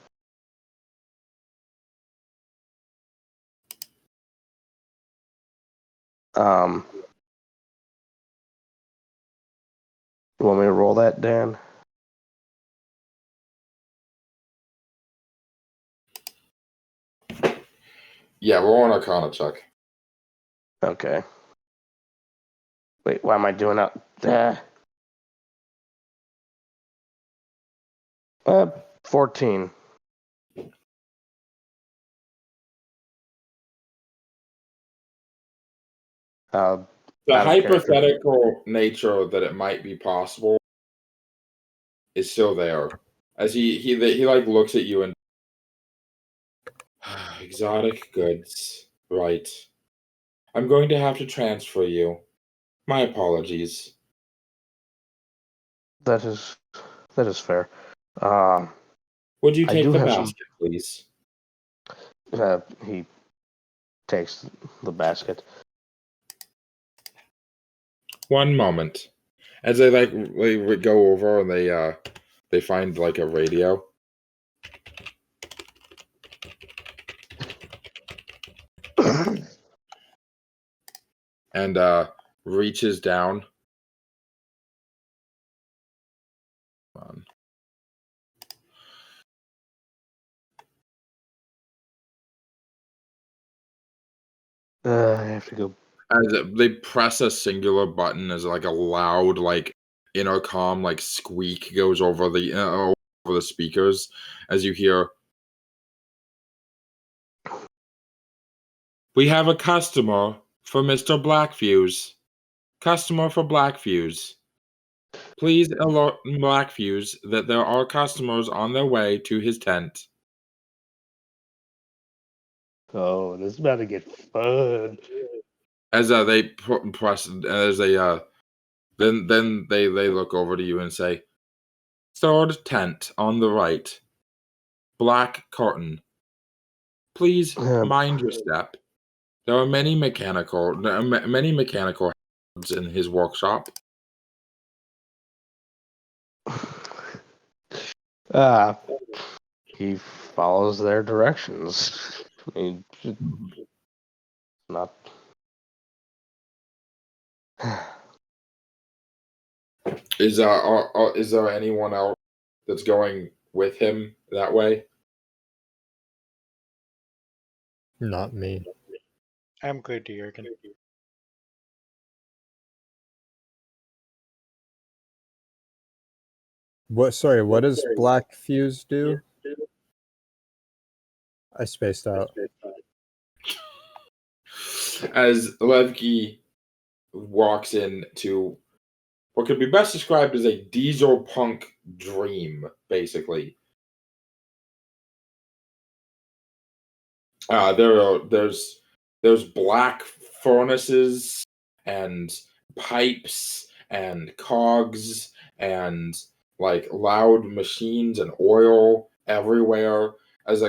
You want me to roll that, Dan? Yeah, roll an Arcana check. Okay. Wait, why am I doing that? 14. The hypothetical nature that it might be possible is still there. As he like looks at you and exotic goods, right? I'm going to have to transfer you. My apologies. That is fair. Would you I take do the have basket, please? He takes the basket. One moment. As they go over and they find like a radio. and reaches down. Come on. I have to go. As they press a singular button, as like a loud, like intercom, like squeak goes over the speakers, as you hear, "We have a customer for Mr. Blackfuse. Customer for Blackfuse. Please alert Blackfuse that there are customers on their way to his tent." Oh, this is about to get fun. As they press, as they then they look over to you and say, "Third tent on the right. Black curtain. Please mind your step. There are many mechanical hands in his workshop." He follows their directions. I mean, not. Is there anyone else that's going with him that way? Not me. I'm good, Jurgen. What? Sorry, what does Black Fuse do? I spaced out. As Levki walks into what could be best described as a diesel punk dream, basically. There's black furnaces and pipes and cogs and like loud machines and oil everywhere. As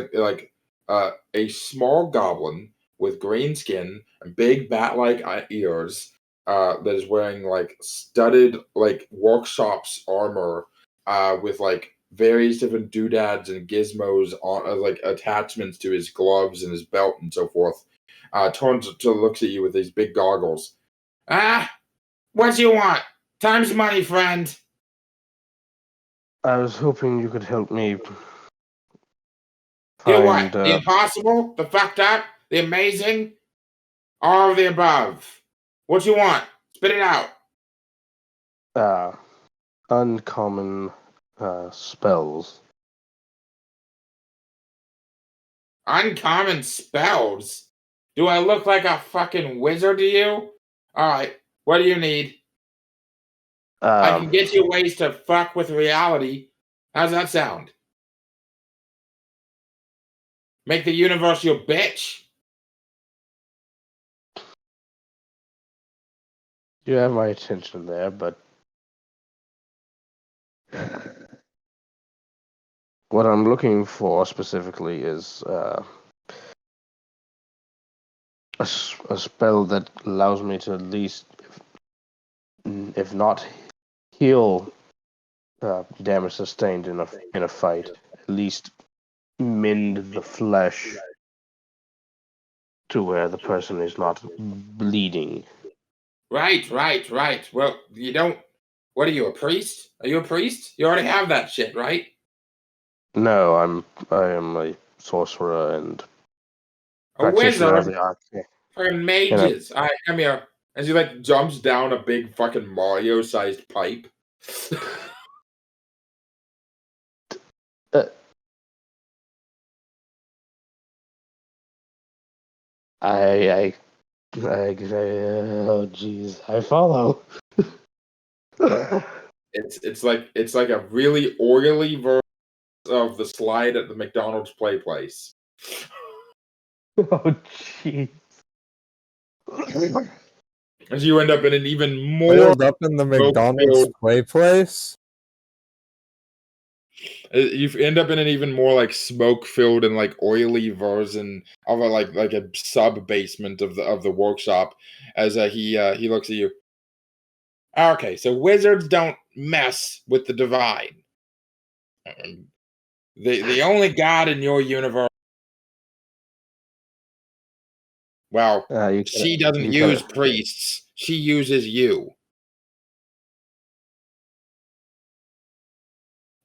a small goblin with green skin and big bat-like ears that is wearing like studded like workshops armor with like various different doodads and gizmos on like attachments to his gloves and his belt and so forth. Turns to looks at you with these big goggles. What do you want? Time's money, friend. I was hoping you could help me Do find. what? The impossible? The fucked up? The amazing? All of the above. What you want? Spit it out. Uncommon spells. Uncommon spells? Do I look like a fucking wizard to you? Alright, what do you need? I can get you ways to fuck with reality. How's that sound? Make the universe your bitch? You have my attention there, but what I'm looking for specifically is a spell that allows me to at least, if not heal damage sustained in a fight, at least mend the flesh to where the person is not bleeding. Right. Well, you don't... What are you, a priest? Are you a priest? You already have that shit, right? No, I am a sorcerer and a practitioner of wizard the arts. for mages. All right, come here. As he like jumps down a big fucking Mario-sized pipe. Oh jeez, I follow. It's like a really oily version of the slide at the McDonald's play place. Oh jeez. As you end up in an even more Filled up in the McDonald's play place. You end up in an even more like smoke-filled and like oily version of a sub basement of the workshop. As he looks at you. Okay, so wizards don't mess with the divine. The only god in your universe Well, You she doesn't use priests. She uses you.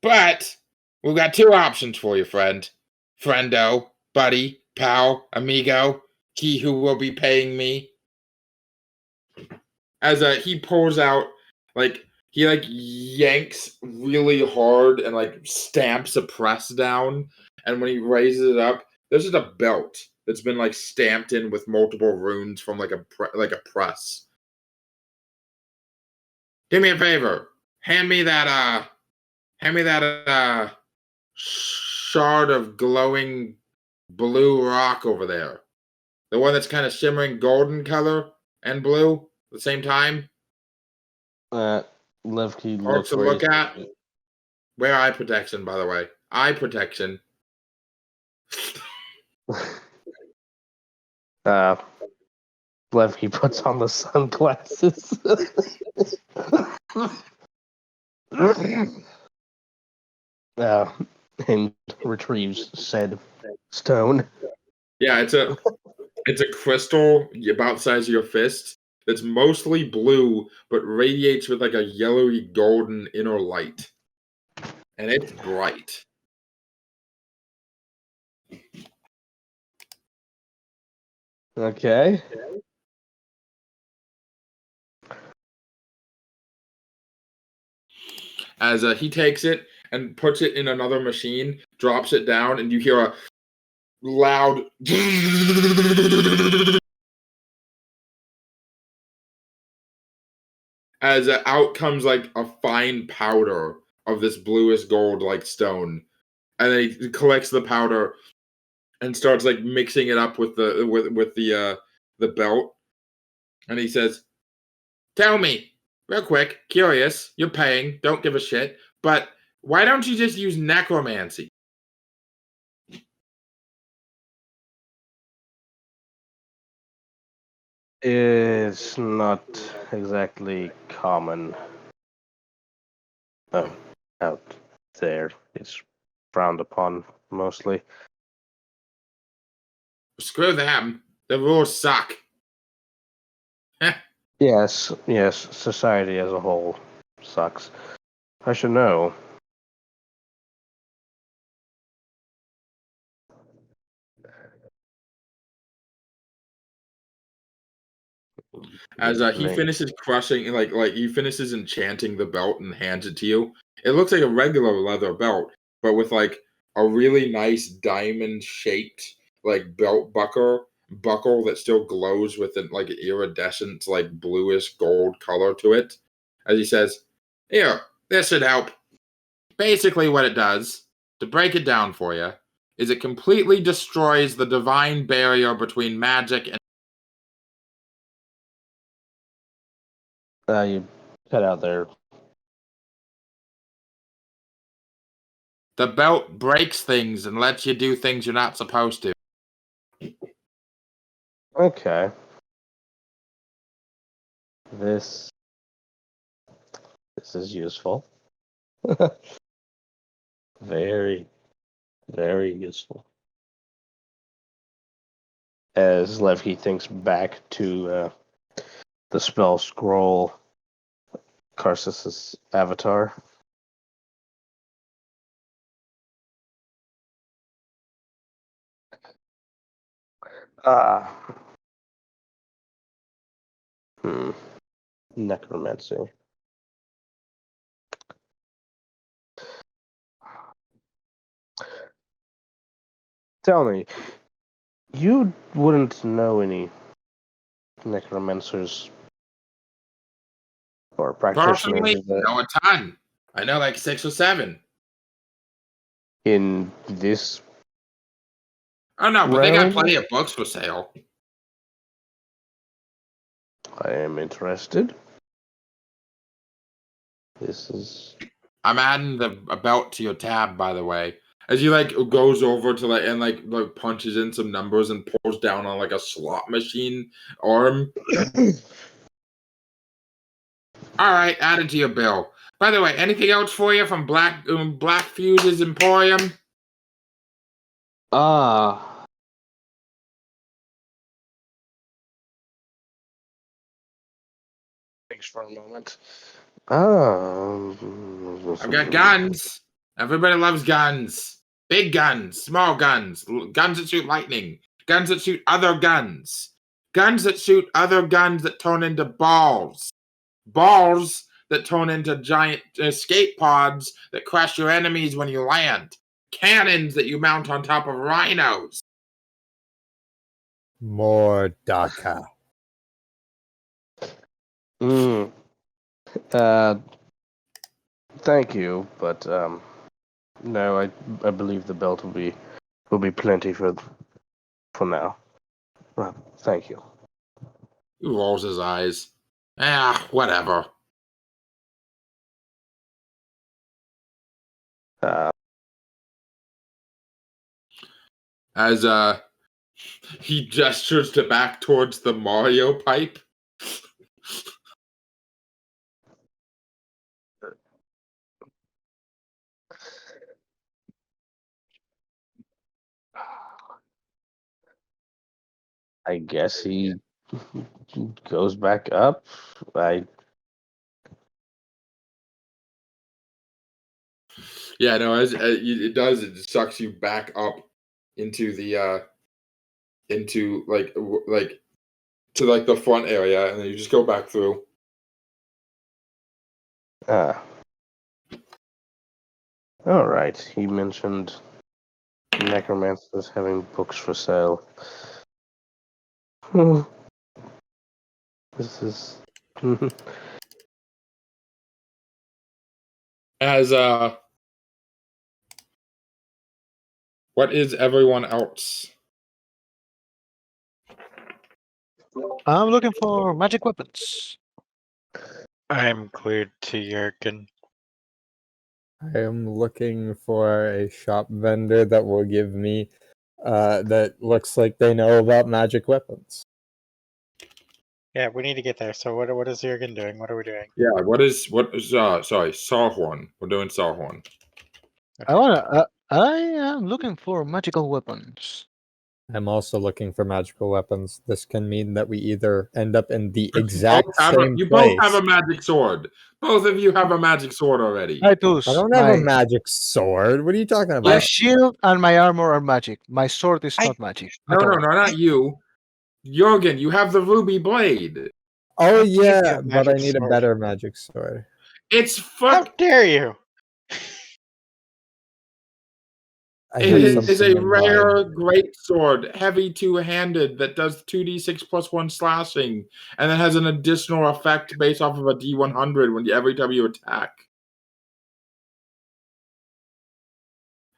But we've got two options for you, friend. Friendo, buddy, pal, amigo, he who will be paying me. As he pulls out, he yanks really hard and stamps a press down, and when he raises it up, there's just a belt that's been stamped in with multiple runes from a press. Do me a favor. Hand me that shard of glowing blue rock over there. The one that's kind of shimmering golden color and blue at the same time. Levki Hard looks to look at. Wear eye protection, by the way. Eye protection. Levki puts on the sunglasses. And retrieves said stone. Yeah, it's a crystal about the size of your fist that's mostly blue, but radiates with a yellowy golden inner light. And it's bright. Okay. As he takes it and puts it in another machine, drops it down, and you hear a loud as out comes a fine powder of this bluish gold stone, and then he collects the powder and starts mixing it up with the belt, and he says, "Tell me, real quick, curious, you're paying, don't give a shit, but why don't you just use necromancy?" It's not exactly common out there. It's frowned upon mostly. Screw them. The rules suck. Yes, society as a whole sucks. I should know. As he finishes crushing, he finishes enchanting the belt and hands it to you. It looks like a regular leather belt, but with a really nice diamond-shaped belt buckle that still glows with an iridescent bluish gold color to it. As he says, "Here, this should help." Basically, what it does, to break it down for you, is it completely destroys the divine barrier between magic and You cut out there. the belt breaks things and lets you do things you're not supposed to. Okay. This is useful. Very, very useful. As Levki thinks back to the spell scroll, Karsus's avatar. Necromancy. Tell me, you wouldn't know any necromancers or practitioners Personally, know a ton. I know 6 or 7. in this? Oh no, but they got plenty of books for sale. I am interested. This is. I'm adding a belt to your tab, by the way. As he goes over to and punches in some numbers and pulls down on a slot machine arm. All right, added to your bill. By the way, anything else for you from Black Fuse's Emporium? for a moment. I've got guns. Everybody loves guns. Big guns, small guns, guns that shoot lightning, guns that shoot other guns, guns that shoot other guns that turn into balls, balls that turn into giant escape pods that crush your enemies when you land, cannons that you mount on top of rhinos. More Daka. Thank you, but no, I believe the belt will be plenty for now. Well, thank you. He rolls his eyes. Whatever. As he gestures to back towards the Mario pipe. I guess he goes back up. Yeah, no, as it does, it just sucks you back up into the into like to like the front area, and then you just go back through. All right. He mentioned necromancers having books for sale. This is. As what is everyone else? I'm looking for magic weapons. I'm cleared to Jurgen. I am looking for a shop vendor that will give me that looks like they know about magic weapons. Yeah, we need to get there. So what is Jurgen doing? What are we doing? Yeah, what is sorry, Sarhorn. We're doing Sarhorn. Okay. I am looking for magical weapons. I'm also looking for magical weapons. This can mean that we either end up in the You exact same both place. have a magic sword. Both of you have a magic sword already. I do. I don't have a magic sword. What are you talking about? My shield and my armor are magic. My sword is not magic. No, not you. Jurgen, you have the ruby blade. Oh How do you yeah, have but I magic need a sword? better magic sword. It's How dare you? It is a rare great sword, heavy two-handed, that does 2d6 plus 1 slashing, and then has an additional effect based off of a d100 every time you attack.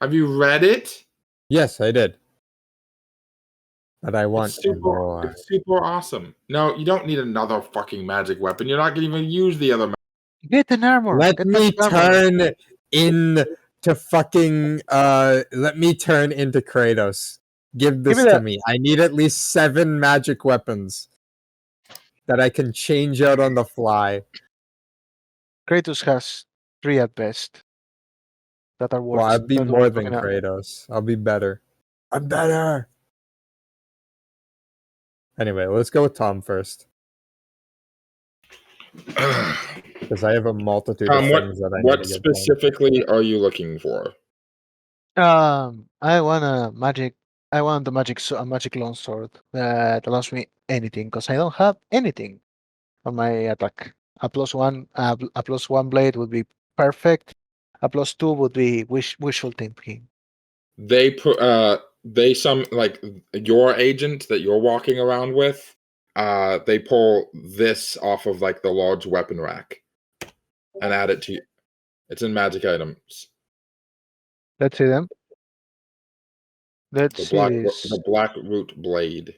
Have you read it? Yes, I did. But I want more. It's super awesome. No, you don't need another fucking magic weapon. You're not going to even use the other. Get an armor. Let me turn into fucking. Let me turn into Kratos. Give this to me. I need at least 7 magic weapons that I can change out on the fly. Kratos has 3 at best. That are worth. Well, I'll be more than Kratos. I'll be better. I'm better. Anyway, let's go with Tom first. Because I have a multitude of things that I need to get done. What specifically are you looking for? I want a magic. I want a magic long sword that allows me anything because I don't have anything on my attack. A +1 blade would be perfect. A +2 would be wishful thinking. They put some like your agent that you're walking around with. They pull this off of like the large weapon rack and add it to you. It's in magic items. Let's see them. Let's see this. The black root blade.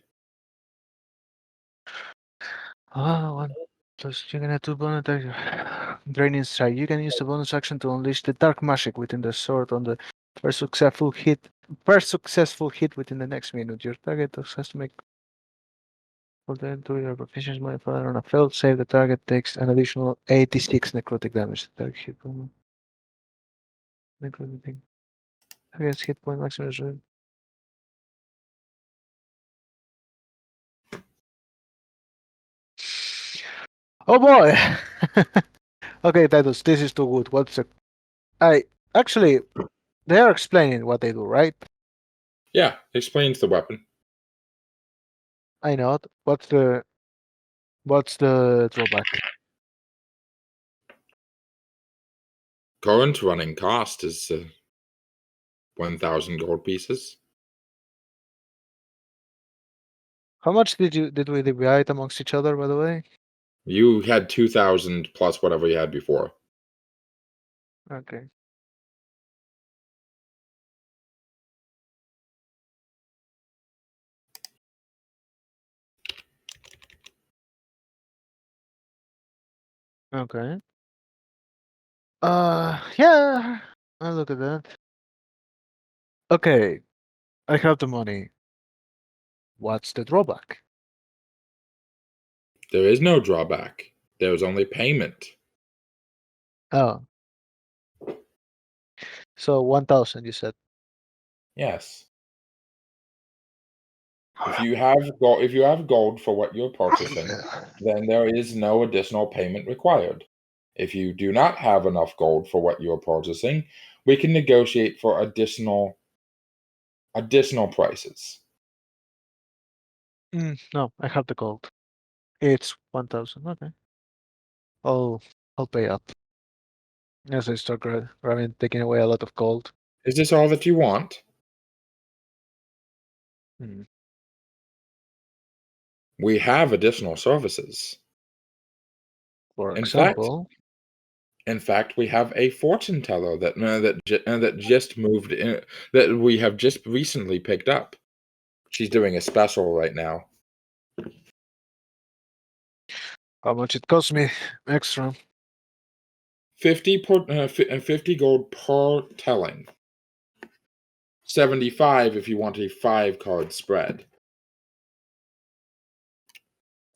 One plus you can have 2 bonus attack. Draining strike. You can use the bonus action to unleash the dark magic within the sword on the first successful hit within the next minute. Your target has to make to your proficiency modifier on a failed save. The target takes an additional 86 necrotic damage. Target hit point. Necrotic. Target's hit point maximum. Oh boy! Okay, Titus, this is too good. What's the... I... Actually, they are explaining what they do, right? Yeah, explains the weapon. I know. What's the drawback? Current running cost is 1,000 gold pieces. How much did we divide amongst each other, by the way? You had 2,000 plus whatever you had before. Okay. Okay. Yeah. I'll look at that. Okay, I have the money. What's the drawback? There is no drawback. There is only payment. Oh. So 1,000, you said. Yes. If you have gold for what you're purchasing, then there is no additional payment required. If you do not have enough gold for what you're purchasing, we can negotiate for additional prices. No, I have the gold. It's 1,000. Okay. I'll pay up. As I start grabbing, taking away a lot of gold. Is this all that you want? Hmm. We have additional services. For In example, fact, we have a fortune teller that just moved in, that we have just recently picked up. She's doing a special right now. how much it costs me extra? 50 gold per telling. 75 if you want a 5-card spread.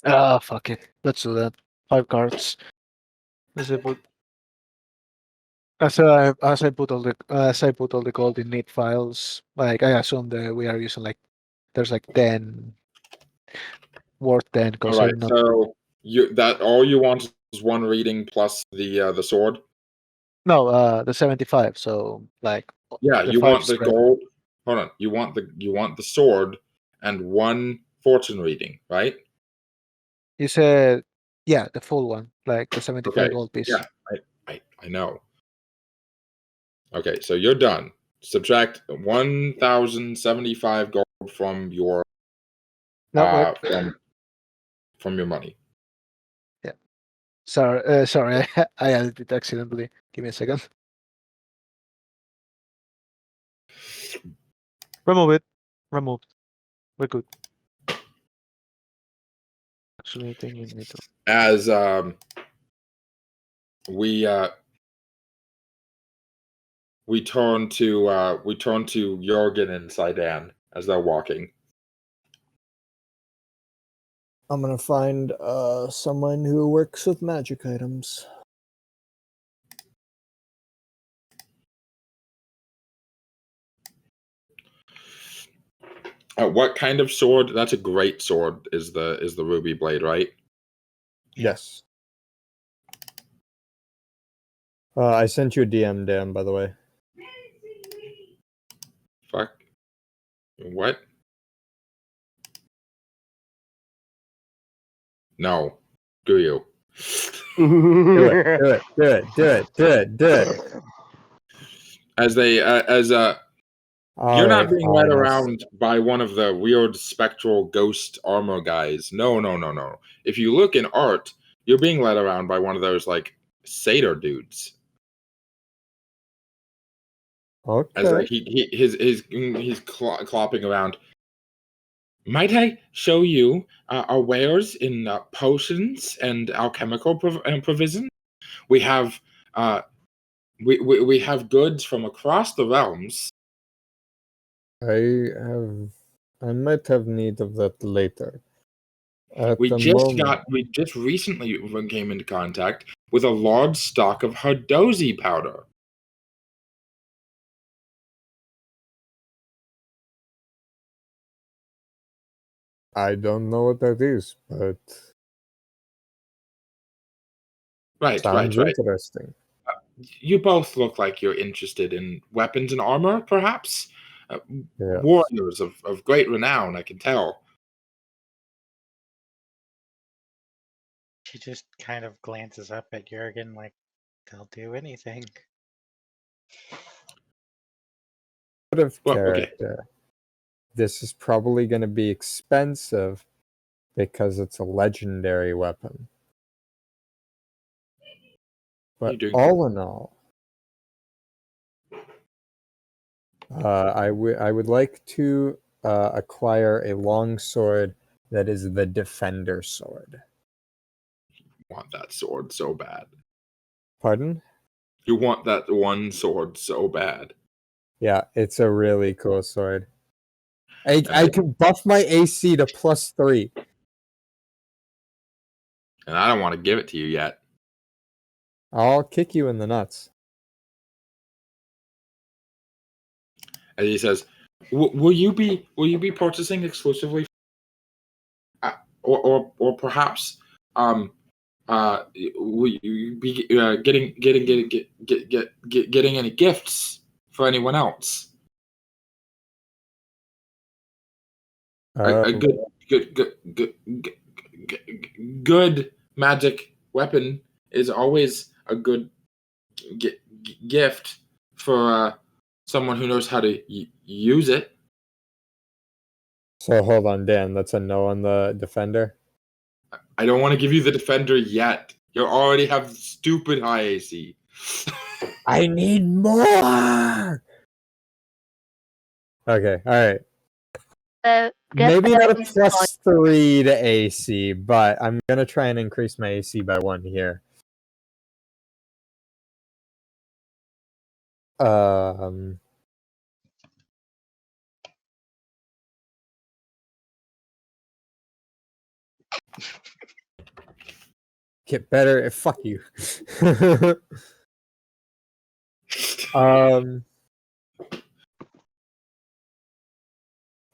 Ah, fuck it. Let's do that. 5 cards. As I put as I put all the gold in neat files, like I assume that we are using like there's like 10 worth 10 All because right, I'm not. so all you want is one reading plus the sword. No, the 75. So like Yeah, the you 5 want the spread. gold. Hold on, you want the sword and one fortune reading, right? You said, yeah, the full one, like the 75 Okay. gold piece. Yeah, I know. Okay, so you're done. Subtract 1,075 gold from your No, wait. from your money. Yeah. Sorry, I added it accidentally. Give me a second. Remove it. Removed. We're good. Actually, I think we need to. As we turn to Jurgen and Sydaan as they're walking. I'm gonna find someone who works with magic items. What kind of sword? That's a great sword. Is the ruby blade, right? Yes. I sent you a DM, Dan, by the way. Fuck. What? No. Do you? Do it. As you're not being led around by one of the weird spectral ghost armor guys. No. If you look in art, you're being led around by one of those like satyr dudes. Okay. As he's clopping around. Might I show you our wares in potions and alchemical provision? We have we have goods from across the realms. I might have need of that later. At We the moment, just recently came into contact with a large stock of Hadozi powder. I don't know what that is, but Right. Sounds interesting. You both look like you're interested in weapons and armor, perhaps? Yeah. Warriors of great renown, I can tell. She just kind of glances up at Jurgen like, they'll do anything. Out of Well, character. This is probably going to be expensive because it's a legendary weapon. But all in all, I would like to acquire a long sword that is the defender sword. Want that sword so bad. Pardon? You want that one sword so bad. Yeah, it's a really cool sword. I can buff my AC to +3. And I don't want to give it to you yet. I'll kick you in the nuts. And he says, "Will you be purchasing exclusively, or perhaps will you be getting any gifts for anyone else? A good magic weapon is always a good gift for someone who knows how to use it." So hold on, Dan. That's a no on the defender. I don't want to give you the defender yet. You already have stupid high AC. I need more. Okay, all right. Maybe not a +3 to AC, but I'm gonna try and increase my AC by 1 here. Get better. Fuck you.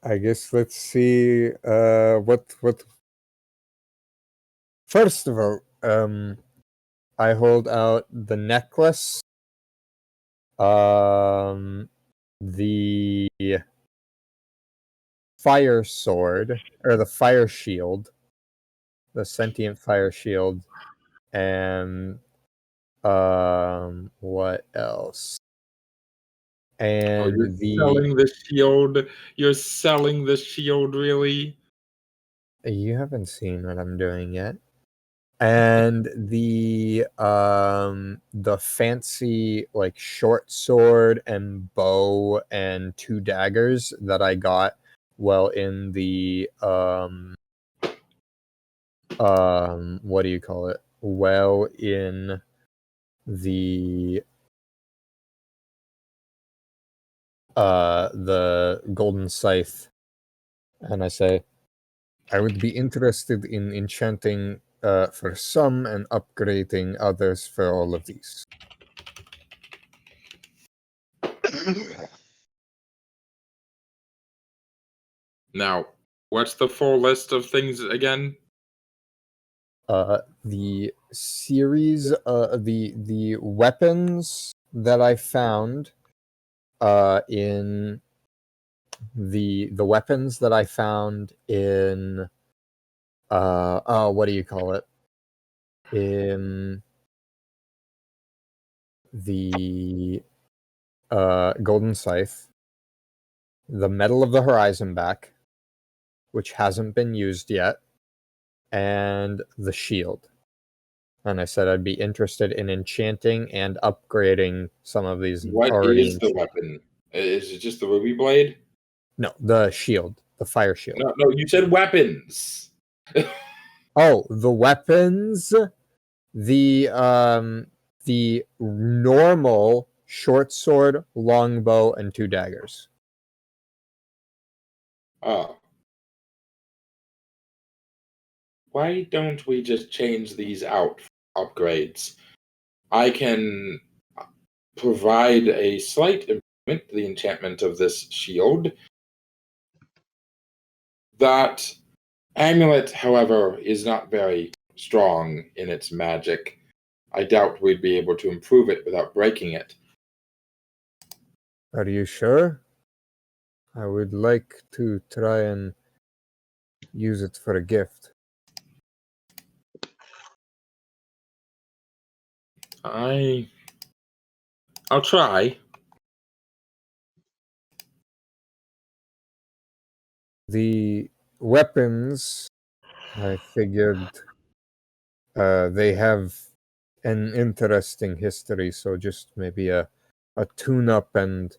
I guess let's see. What? First of all, I hold out the necklace. The fire sword or the fire shield, the sentient fire shield, and what else? And selling the shield. You're selling the shield, really? You haven't seen what I'm doing yet. And the fancy like short sword and bow and 2 daggers that I got while in the what do you call it? Well, in the golden scythe. And I say, I would be interested in enchanting for some and upgrading others for all of these. Now, what's the full list of things again? The series, the weapons that I found in the weapons that I found in what do you call it? In the golden scythe, the Metal of the Horizon back, which hasn't been used yet, and the shield. And I said I'd be interested in enchanting and upgrading some of these. What is the weapon? Is it just the ruby blade? No, the shield, the fire shield. No, you said weapons. Oh, the weapons, the normal short sword, longbow, and 2 daggers. Oh. Why don't we just change these out for upgrades? I can provide a slight improvement to the enchantment of this shield. That amulet, however, is not very strong in its magic. I doubt we'd be able to improve it without breaking it. Are you sure? I would like to try and use it for a gift. I'll try. The weapons, I figured, they have an interesting history, so just maybe a tune-up and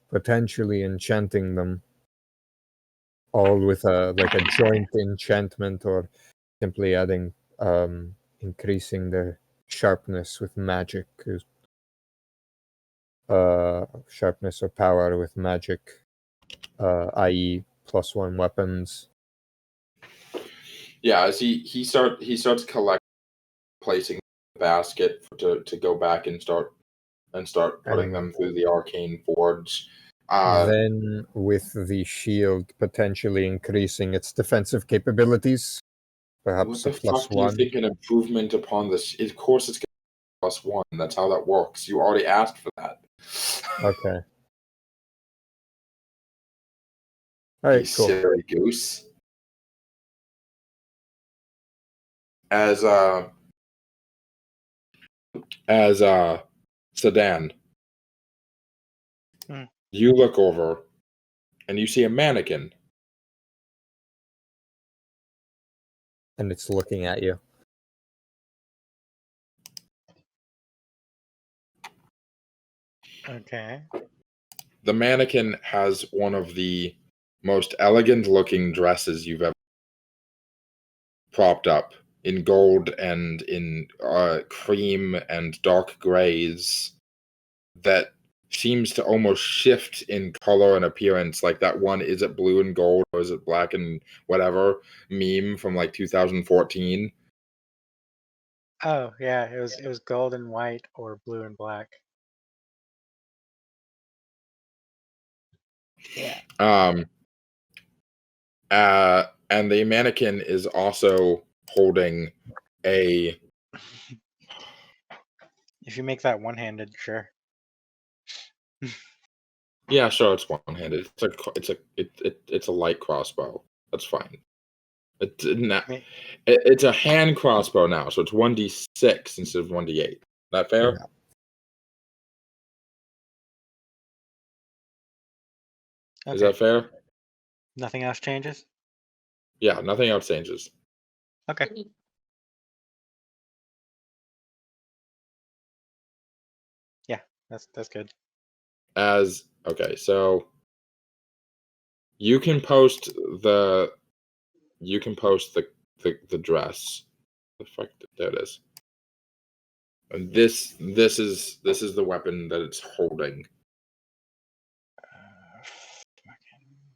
potentially enchanting them all with a joint enchantment, or simply adding increasing their sharpness with magic, sharpness or power with magic, i.e. +1 weapons. Yeah, as he starts placing the basket to go back and start putting them through the arcane forge. Then with the shield potentially increasing its defensive capabilities, perhaps What a the fuck do you +1. think an improvement upon this? Of course, it's going to be +1. That's how that works. You already asked for that. Okay. You All right, cool. silly goose. As Sydaan, you look over and you see a mannequin. And it's looking at you. Okay. The mannequin has one of the most elegant looking dresses you've ever propped up, in gold and in cream and dark grays, that seems to almost shift in color and appearance. Like that one, is it blue and gold or is it black and whatever meme from like 2014? Oh yeah, it was gold and white or blue and black. Yeah. And the mannequin is also holding a. If you make that one-handed, sure. Yeah, sure, it's one-handed. It's a light crossbow. That's fine. It's a hand crossbow now, so it's 1d6 instead of 1d8. Is that fair? Yeah. Okay. Is that fair? Nothing else changes? Yeah, nothing else changes. Okay. Yeah, that's good. Okay, so you can post the dress. The fuck, there it is. And this is the weapon that it's holding.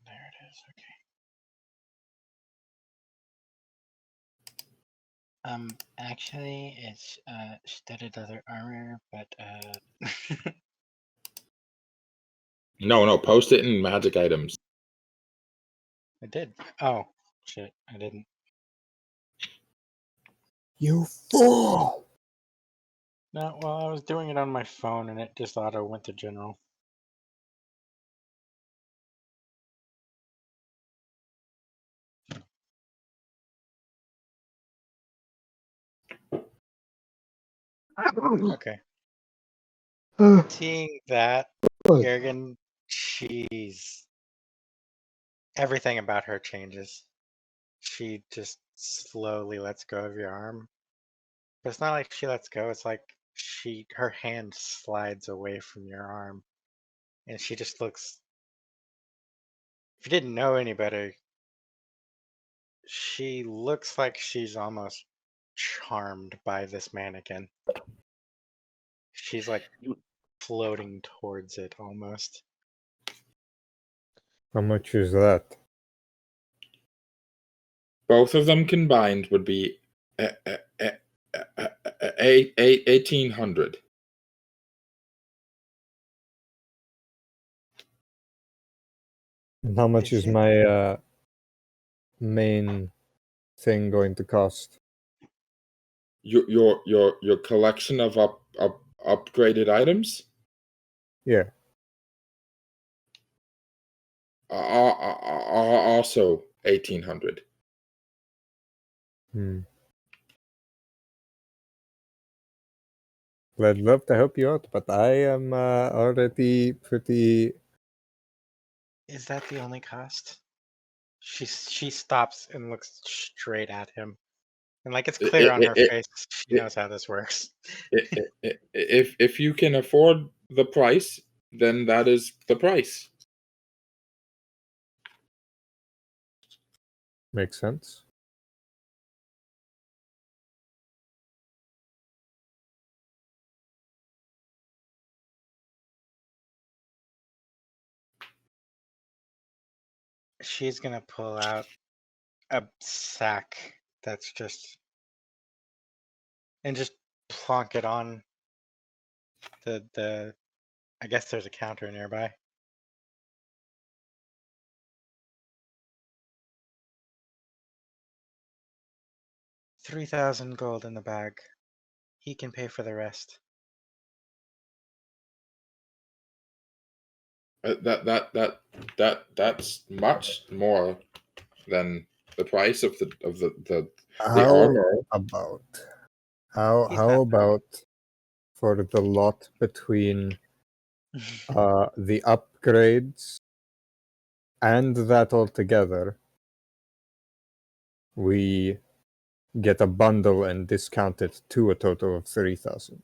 There it is. Okay. Actually, it's studded leather armor, but No, post it in magic items. I did. Oh shit, I didn't. You fool! No, well, I was doing it on my phone and it just auto went to general. Okay. Seeing that, Jurgen, everything about her changes. She just slowly lets go of your arm. But it's not like she lets go, it's like her hand slides away from your arm. And she just looks, if you didn't know any better, she looks like she's almost charmed by this mannequin. She's like floating towards it almost. How much is that? Both of them combined would be 1,800. And how much is my main thing going to cost? Your collection of upgraded items? Yeah. Also 1,800. Well, I'd love to help you out, but I am already pretty. Is that the only cost? She stops and looks straight at him, and like it's clear on her face, she knows how this works. If you can afford the price, then that is the price. Makes sense. She's gonna pull out a sack that's just and just plonk it on the I guess there's a counter nearby. $3,000 in the bag. He can pay for the rest. That's much more than the price of the How armor. about He's how not about for the lot between the upgrades and that altogether, we get a bundle and discount it to a total of 3,000.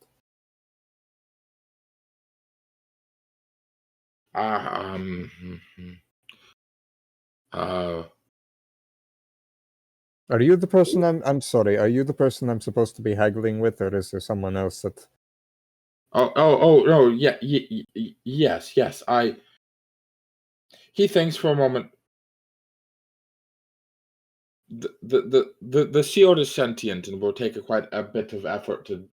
Are you the person I'm sorry, are you the person I'm supposed to be haggling with, or is there someone else that... Oh, yeah, yes. He thinks for a moment. The shield is sentient and will take quite a bit of effort to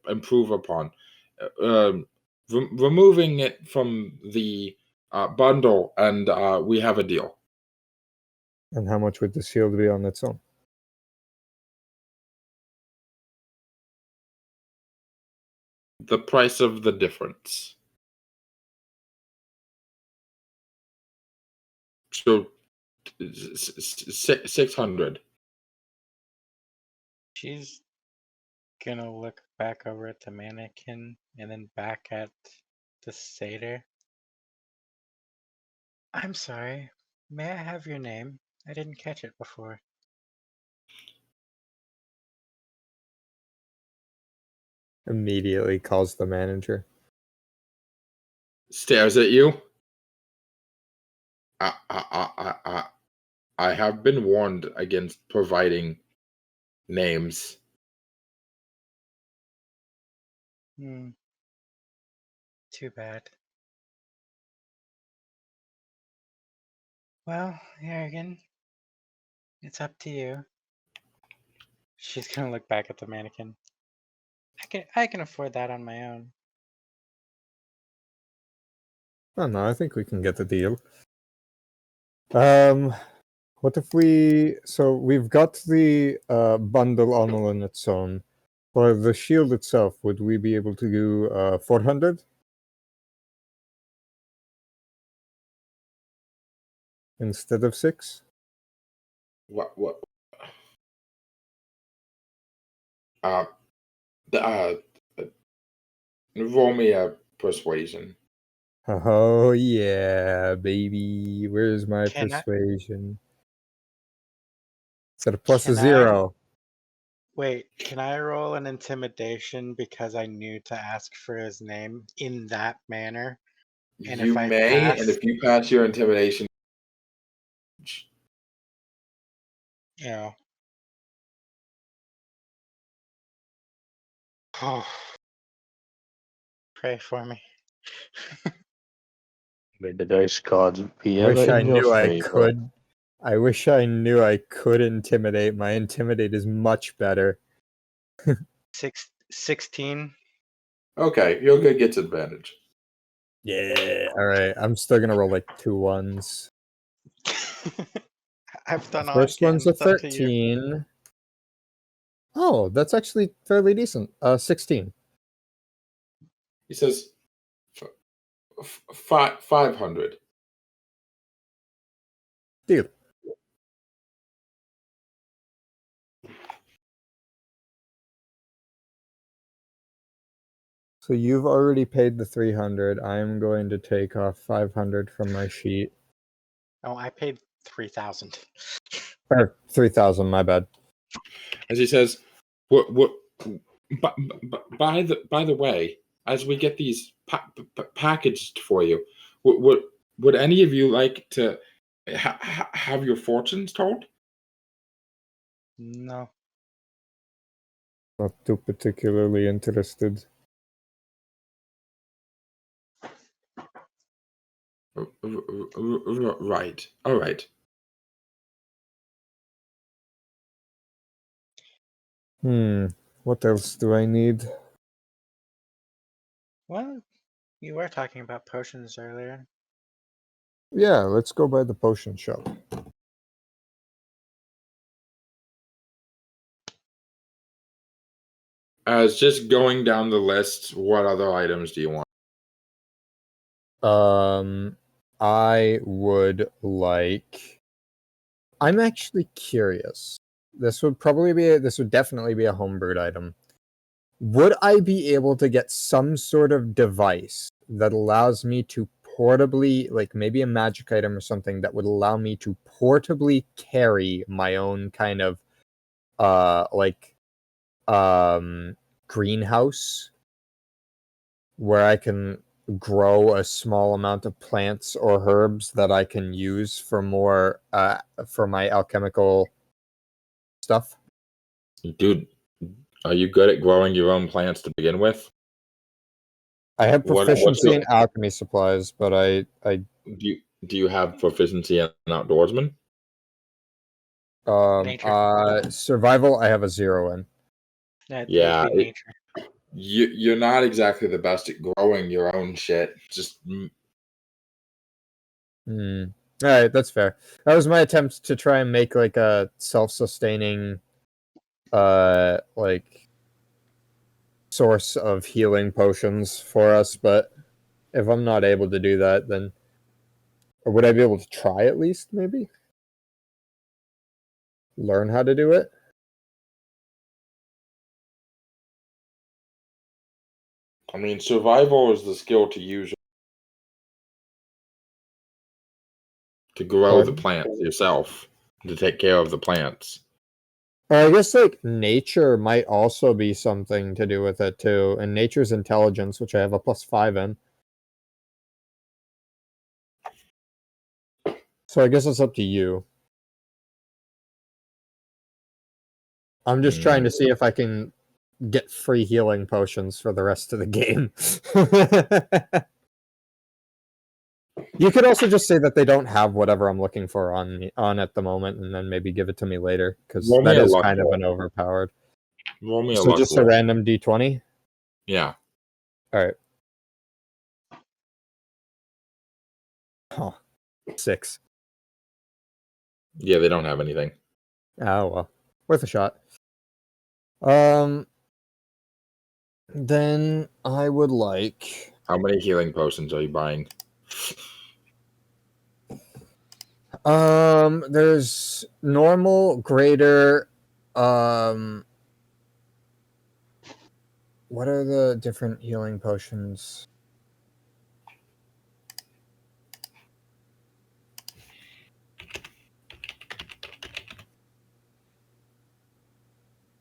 improve upon. Removing it from the bundle, and we have a deal. And how much would the shield be on its own? The price of the difference. So 600. She's gonna look back over at the mannequin and then back at the satyr. I'm sorry. May I have your name? I didn't catch it before. Immediately calls the manager. Stares at you. I have been warned against providing names. Too bad. Well, Jurgen, it's up to you. She's gonna look back at the mannequin. I can afford that on my own. Oh no, I think we can get a deal. What if so we've got the bundle on its own. For the shield itself, would we be able to do 400? Instead of 6? What? Roll me a persuasion. Oh yeah, baby. Where's my Can persuasion? Is that a plus Can a 0? Wait, can I roll an intimidation because I knew to ask for his name in that manner? And You if I may, pass, and if you pass your intimidation, yeah. Oh, pray for me. May the dice gods be I ever wish I in your knew I favor. could. I wish I knew I could intimidate. My intimidate is much better. 16. okay, you'll get advantage. Yeah. All right. I'm still gonna roll like 2 1s. I've done The all I first can. one's a It's up to you. 13. Oh, that's actually fairly decent. 16. He says 500. Deal. So you've already paid the 300. I'm going to take off 500 from my sheet. Oh, I paid 3,000. Or 3,000, my bad. As he says, what by the way, as we get these packaged for you, would any of you like to have your fortunes told? No. Not too particularly interested. Right. All right. What else do I need? Well, you were talking about potions earlier. Yeah, let's go by the potion shop. As just going down the list, what other items do you want? I would like. I'm actually curious. This would definitely be a homebrewed item. Would I be able to get some sort of device that allows me to portably, like maybe a magic item or something that would allow me to portably carry my own kind of greenhouse where I can grow a small amount of plants or herbs that I can use for more for my alchemical stuff? Dude, are you good at growing your own plants to begin with? I have proficiency in What alchemy supplies, but I do you have proficiency in outdoorsman? Survival I have a 0 in. Yeah, you're not exactly the best at growing your own shit. Just All right, that's fair. That was my attempt to try and make like a self-sustaining like source of healing potions for us, but if I'm not able to do that, then or would I be able to try at least maybe? Learn how to do it? I mean, survival is the skill to use to grow the plants yourself, to take care of the plants. I guess like nature might also be something to do with it too, and nature's intelligence, which I have a +5 in. So I guess it's up to you. I'm just trying to see if I can get free healing potions for the rest of the game. You could also just say that they don't have whatever I'm looking for on at the moment, and then maybe give it to me later, because that is kind of an overpowered. Roll me a So luck just roll. a random d20? Yeah. Alright. Oh, 6. Yeah, they don't have anything. Oh, well. Worth a shot. Then I would like... How many healing potions are you buying? There's normal, greater, what are the different healing potions?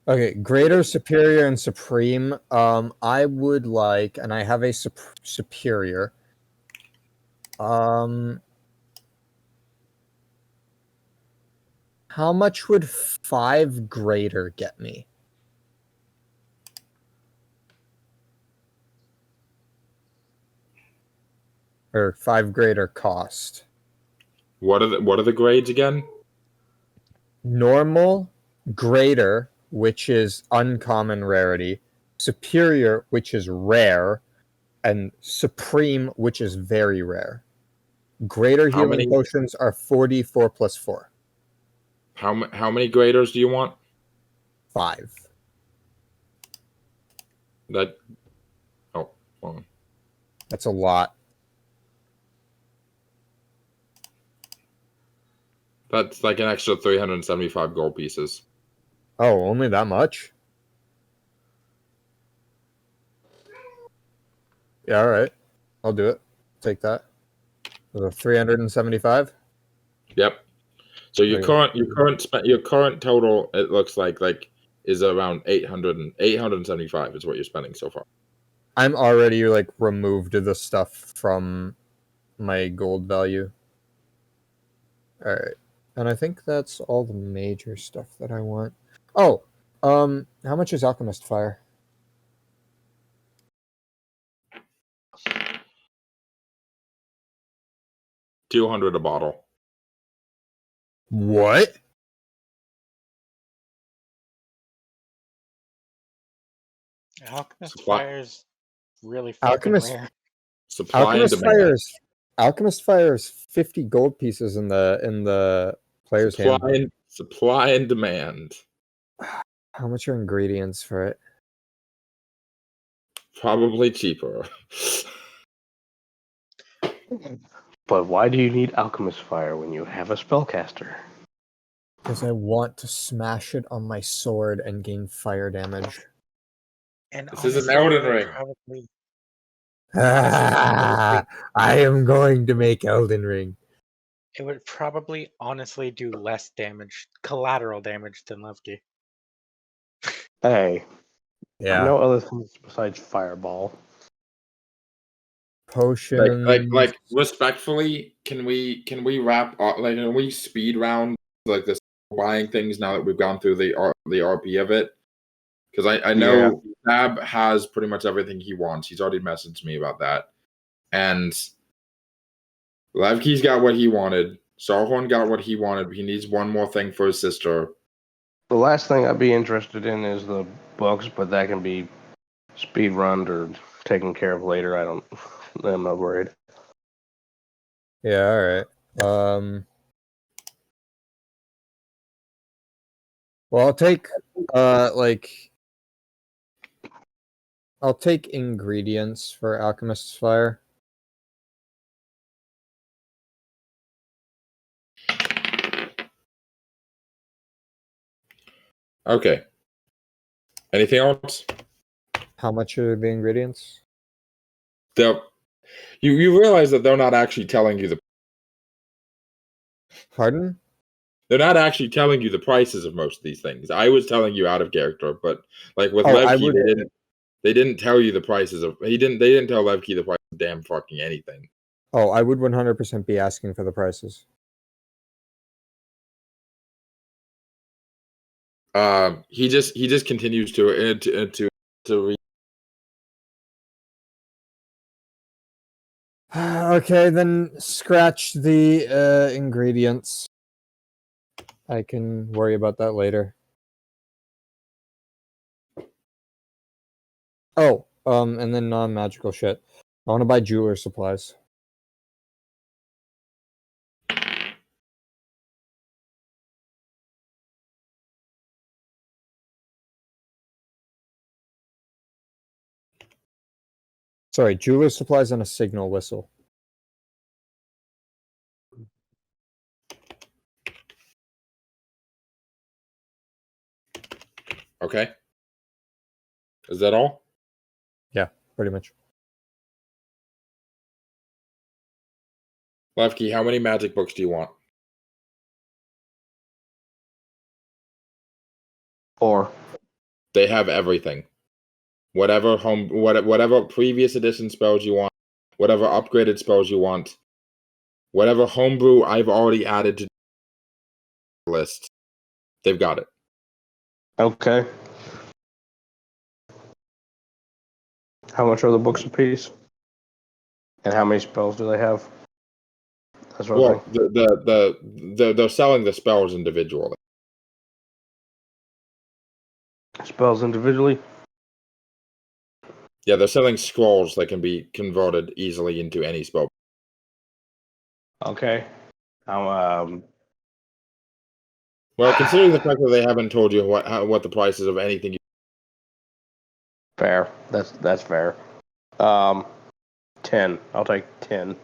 Okay, greater, superior, and supreme. I would like, and I have a superior. How much would 5 greater get me? Or 5 greater cost? What are the grades again? Normal, greater, which is uncommon rarity, superior, which is rare, and supreme, which is very rare. Greater healing potions are 44 + 4. How many graders do you want? 5. That. Oh, hold on. That's a lot. That's like an extra 375 gold pieces. Oh, only that much? Yeah, all right. I'll do it. Take that. The 375. Yep. So your Okay. your current total, it looks like is around 875 is what you're spending so far. I'm already like removed the stuff from my gold value. All right. And I think that's all the major stuff that I want. Oh, how much is Alchemist Fire? $200 a bottle. What? Alchemist Fire is really fucking Alchemist rare. Supply and demand. Alchemist Fire is 50 gold pieces in the player's handbook. Supply and demand. How much are ingredients for it? Probably cheaper. But why do you need Alchemist Fire when you have a spellcaster? Because I want to smash it on my sword and gain fire damage. And this is an Elden Ring. I am going to make Elden Ring. It would probably honestly do less damage, collateral damage, than Levki. Hey. Yeah. No other things besides Fireball. Potions. Like respectfully, can we wrap can we speed round like this buying things now that we've gone through the RP of it? Because I know Tab has pretty much everything he wants. He's already messaged me about that. And Levki's got what he wanted. Sarhorn got what he wanted. He needs one more thing for his sister. The last thing I'd be interested in is the books, but that can be speed run or taken care of later. I'm not worried. Yeah, all right. Well, I'll take I'll take ingredients for Alchemist's Fire. Okay. Anything else? How much are the ingredients? You realize that they're not actually telling you the. Pardon? They're not actually telling you the prices of most of these things. I was telling you out of character, but like with Levki, they didn't tell you the prices of. They didn't tell Levki the price of damn fucking anything. Oh, I would 100% be asking for the prices. He just continues to read. Okay, then scratch the ingredients. I can worry about that later. Oh, and then non-magical shit. I want to buy jeweler supplies. Sorry, jeweler supplies and a signal whistle. Okay. Is that all? Yeah, pretty much. Levki, how many magic books do you want? 4. They have everything. Whatever previous edition spells you want, whatever upgraded spells you want, whatever homebrew I've already added to the list, they've got it. Okay. How much are the books a piece? And how many spells do they have? That's what they're selling the spells individually. Spells individually? Yeah, they're selling scrolls that can be converted easily into any spell. Okay. Well, considering the fact that they haven't told you what the prices of anything. Fair. That's fair. 10. I'll take 10.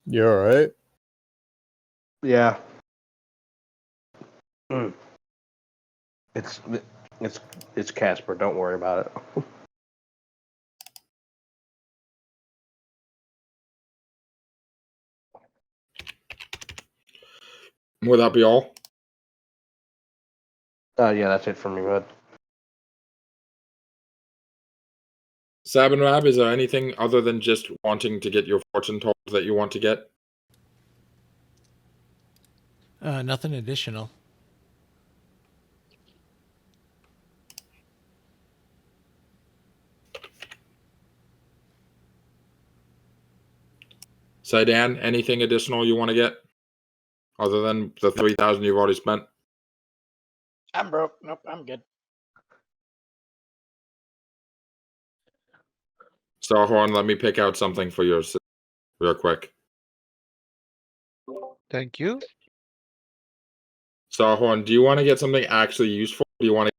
You alright? Yeah. It's Casper. Don't worry about it. Would that be all? Yeah, that's it for me, bud. Sabanrab, is there anything other than just wanting to get your fortune told that you want to get? Nothing additional. Sydaan, anything additional you want to get? Other than the 3,000 you've already spent? I'm broke. Nope, I'm good. Sarhorn, let me pick out something for yours real quick. Thank you. Sarhorn, do you want to get something actually useful? Do you want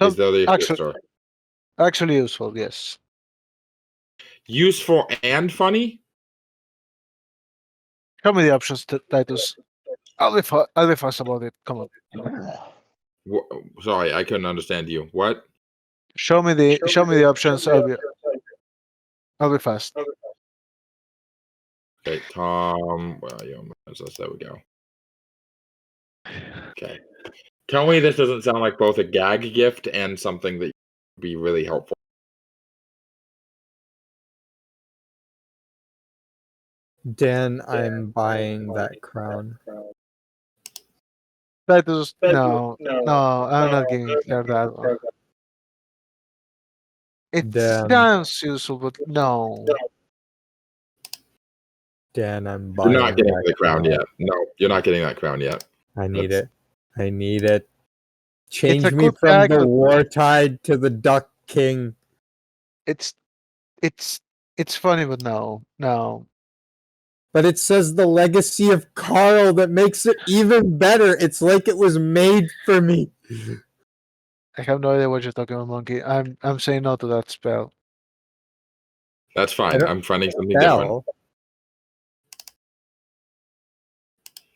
to... Is there the sister? Actually useful, yes. Useful and funny? Show me the options, Titus. I'll be fast about it. Come on. Sorry, I couldn't understand you. What? Show me the options. I'll be fast. Okay, Tom. Where are you? There we go. Okay. Tell me this doesn't sound like both a gag gift and something that would be really helpful. Dan, I'm buying that crown. Titus, no, I'm not giving her that one. It Dan. sounds useful, but no. Dan, I'm buying You're not getting that the crown yet. No, you're not getting that crown yet. I need it. I need it. Change a me good from gag, the but- Wartide to the Duck King. It's funny, but no. But it says the legacy of Carl that makes it even better. It's like it was made for me. I have no idea what you're talking about, Monkey. I'm saying no to that spell. That's fine. I'm finding something different.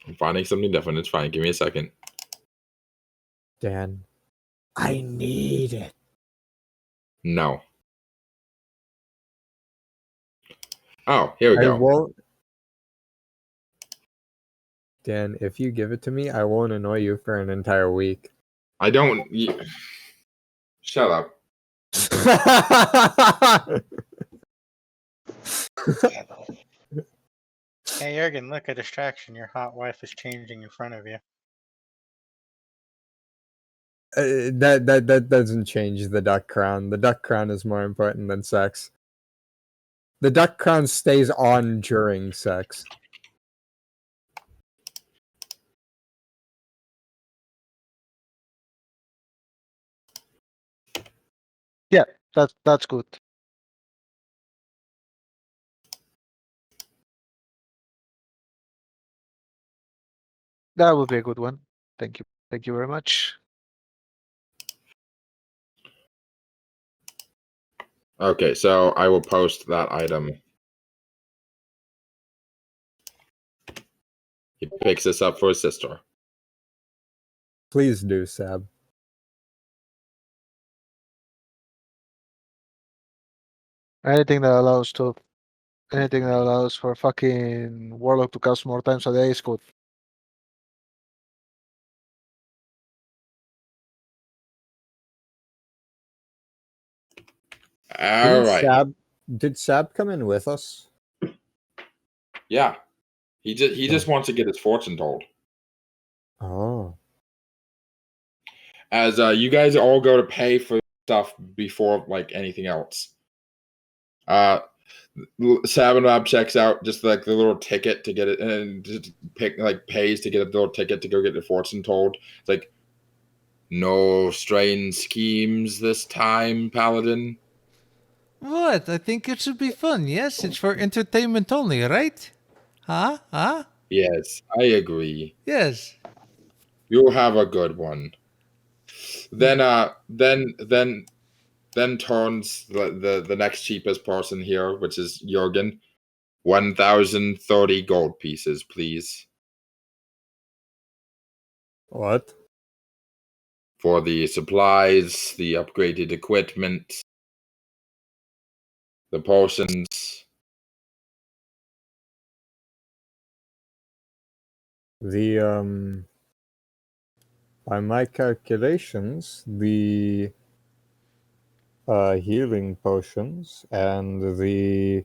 I'm finding something different. It's fine. Give me a second. Dan, I need it. No. Oh, here we go. I won't. Dan, if you give it to me, I won't annoy you for an entire week. I don't. Shut up. Hey, Jurgen, look, a distraction. Your hot wife is changing in front of you. That doesn't change the duck crown. The duck crown is more important than sex. The duck crown stays on during sex. Yeah, that's good. That would be a good one. Thank you. Thank you very much. Okay, so I will post that item. He picks this up for his sister. Please do, Sab. Anything that allows for fucking Warlock to cast more times a day is good. All right. Did Sab come in with us? Yeah. He just wants to get his fortune told. Oh. As you guys all go to pay for stuff before like anything else. Sabanrab checks out just like the little ticket to get it, and just pays to get a little ticket to go get the fortune told. It's like, no strange schemes this time, Paladin. What? I think it should be fun. Yes, it's for entertainment only, right? Huh? Yes, I agree. Yes. You have a good one. Then turns the next cheapest person here, which is Jurgen. 1,030 gold pieces, please. What? For the supplies, the upgraded equipment, the potions. The by my calculations, the healing potions and the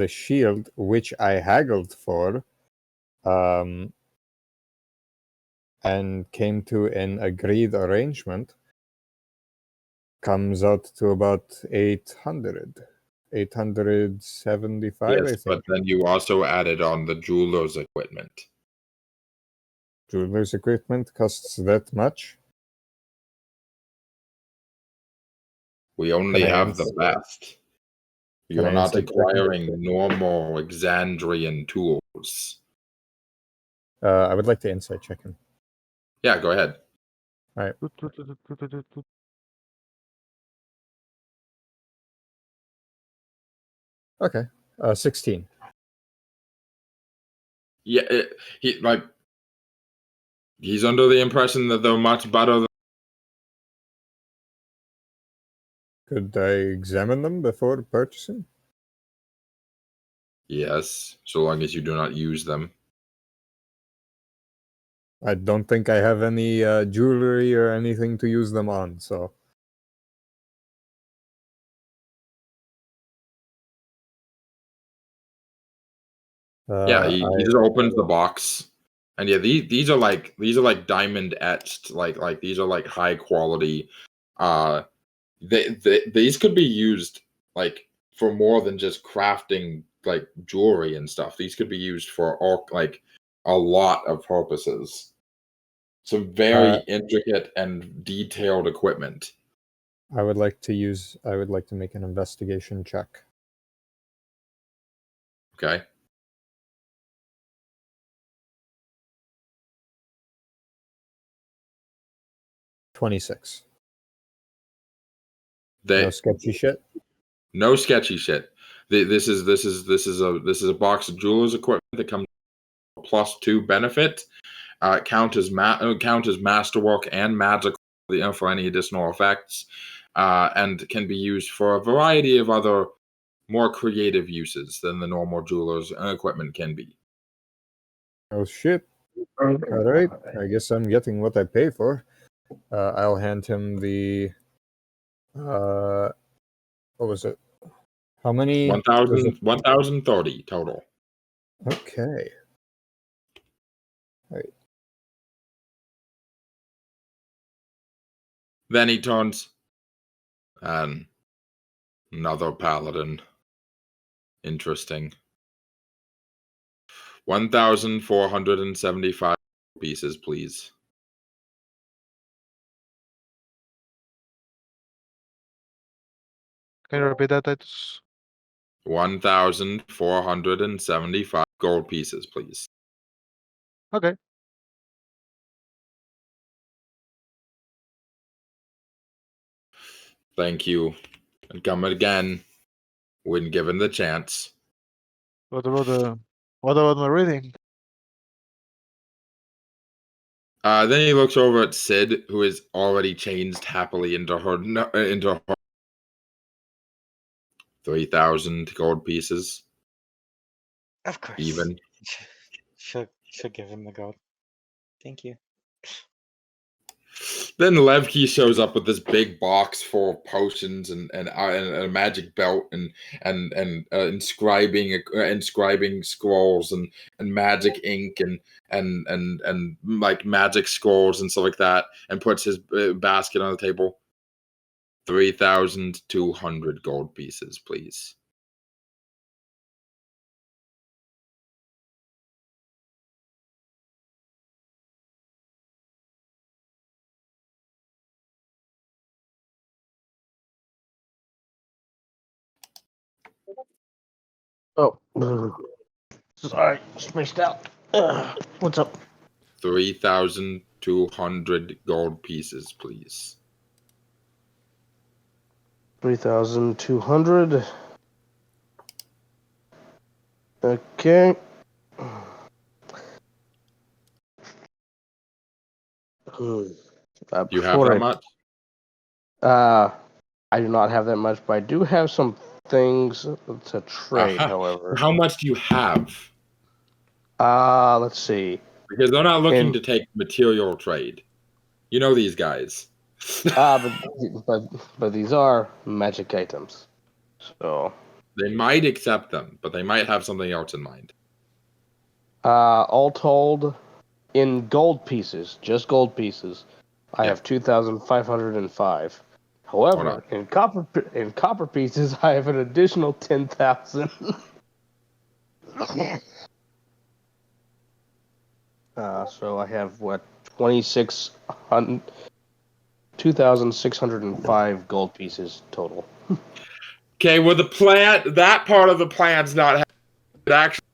shield, which I haggled for, and came to an agreed arrangement, comes out to about 875, I Yes, think. but then you also added on the jeweler's equipment. Jeweler's equipment costs that much? We only Can I have answer- the best. Can You're I not answer acquiring normal Exandrian tools. I would like to insight check him. Yeah, go ahead. All right. Okay. 16. Yeah, he's under the impression that they're much better than. Could I examine them before purchasing? Yes, so long as you do not use them. I don't think I have any jewelry or anything to use them on, so. Yeah, he just opens the box, and yeah, these are like diamond etched, like these are like high quality. These could be used like for more than just crafting like jewelry and stuff. These could be used for all like a lot of purposes. Some very intricate and detailed equipment. I would like to make an investigation check. Okay. $26. No sketchy shit. No sketchy shit. This is a box of jewelers equipment that comes with a +2 benefit. Count as masterwork and magic for any additional effects, and can be used for a variety of other more creative uses than the normal jewelers equipment can be. Oh shit. Alright, I guess I'm getting what I pay for. I'll hand him the what was it? How many? 1,030 total. Okay. Right. Then he turns and another paladin. Interesting. 1,475 pieces, please. Can you repeat that, Titus? 1,475 gold pieces, please. Okay. Thank you. And come again when given the chance. What about my reading? Then he looks over at Sid, who is already changed happily into her 3,000 gold pieces. Of course. Even. She'll give him the gold. Thank you. Then Levki shows up with this big box full of potions and a magic belt and inscribing scrolls and magic ink and like magic scrolls and stuff like that, and puts his basket on the table. 3,200 gold pieces, please. Oh, sorry, spaced out. What's up? 3,200 gold pieces, please. 3,200. Okay. Do you have that much? I do not have that much, but I do have some things to trade, however. How much do you have? Let's see. Because they're not looking to take material trade. You know these guys. but these are magic items. So they might accept them, but they might have something else in mind. All told, in gold pieces, just gold pieces, I have 2,505. However, in copper pieces, I have an additional 10,000. So I have 2,605 gold pieces total. Okay, well that part of the plan's not actually.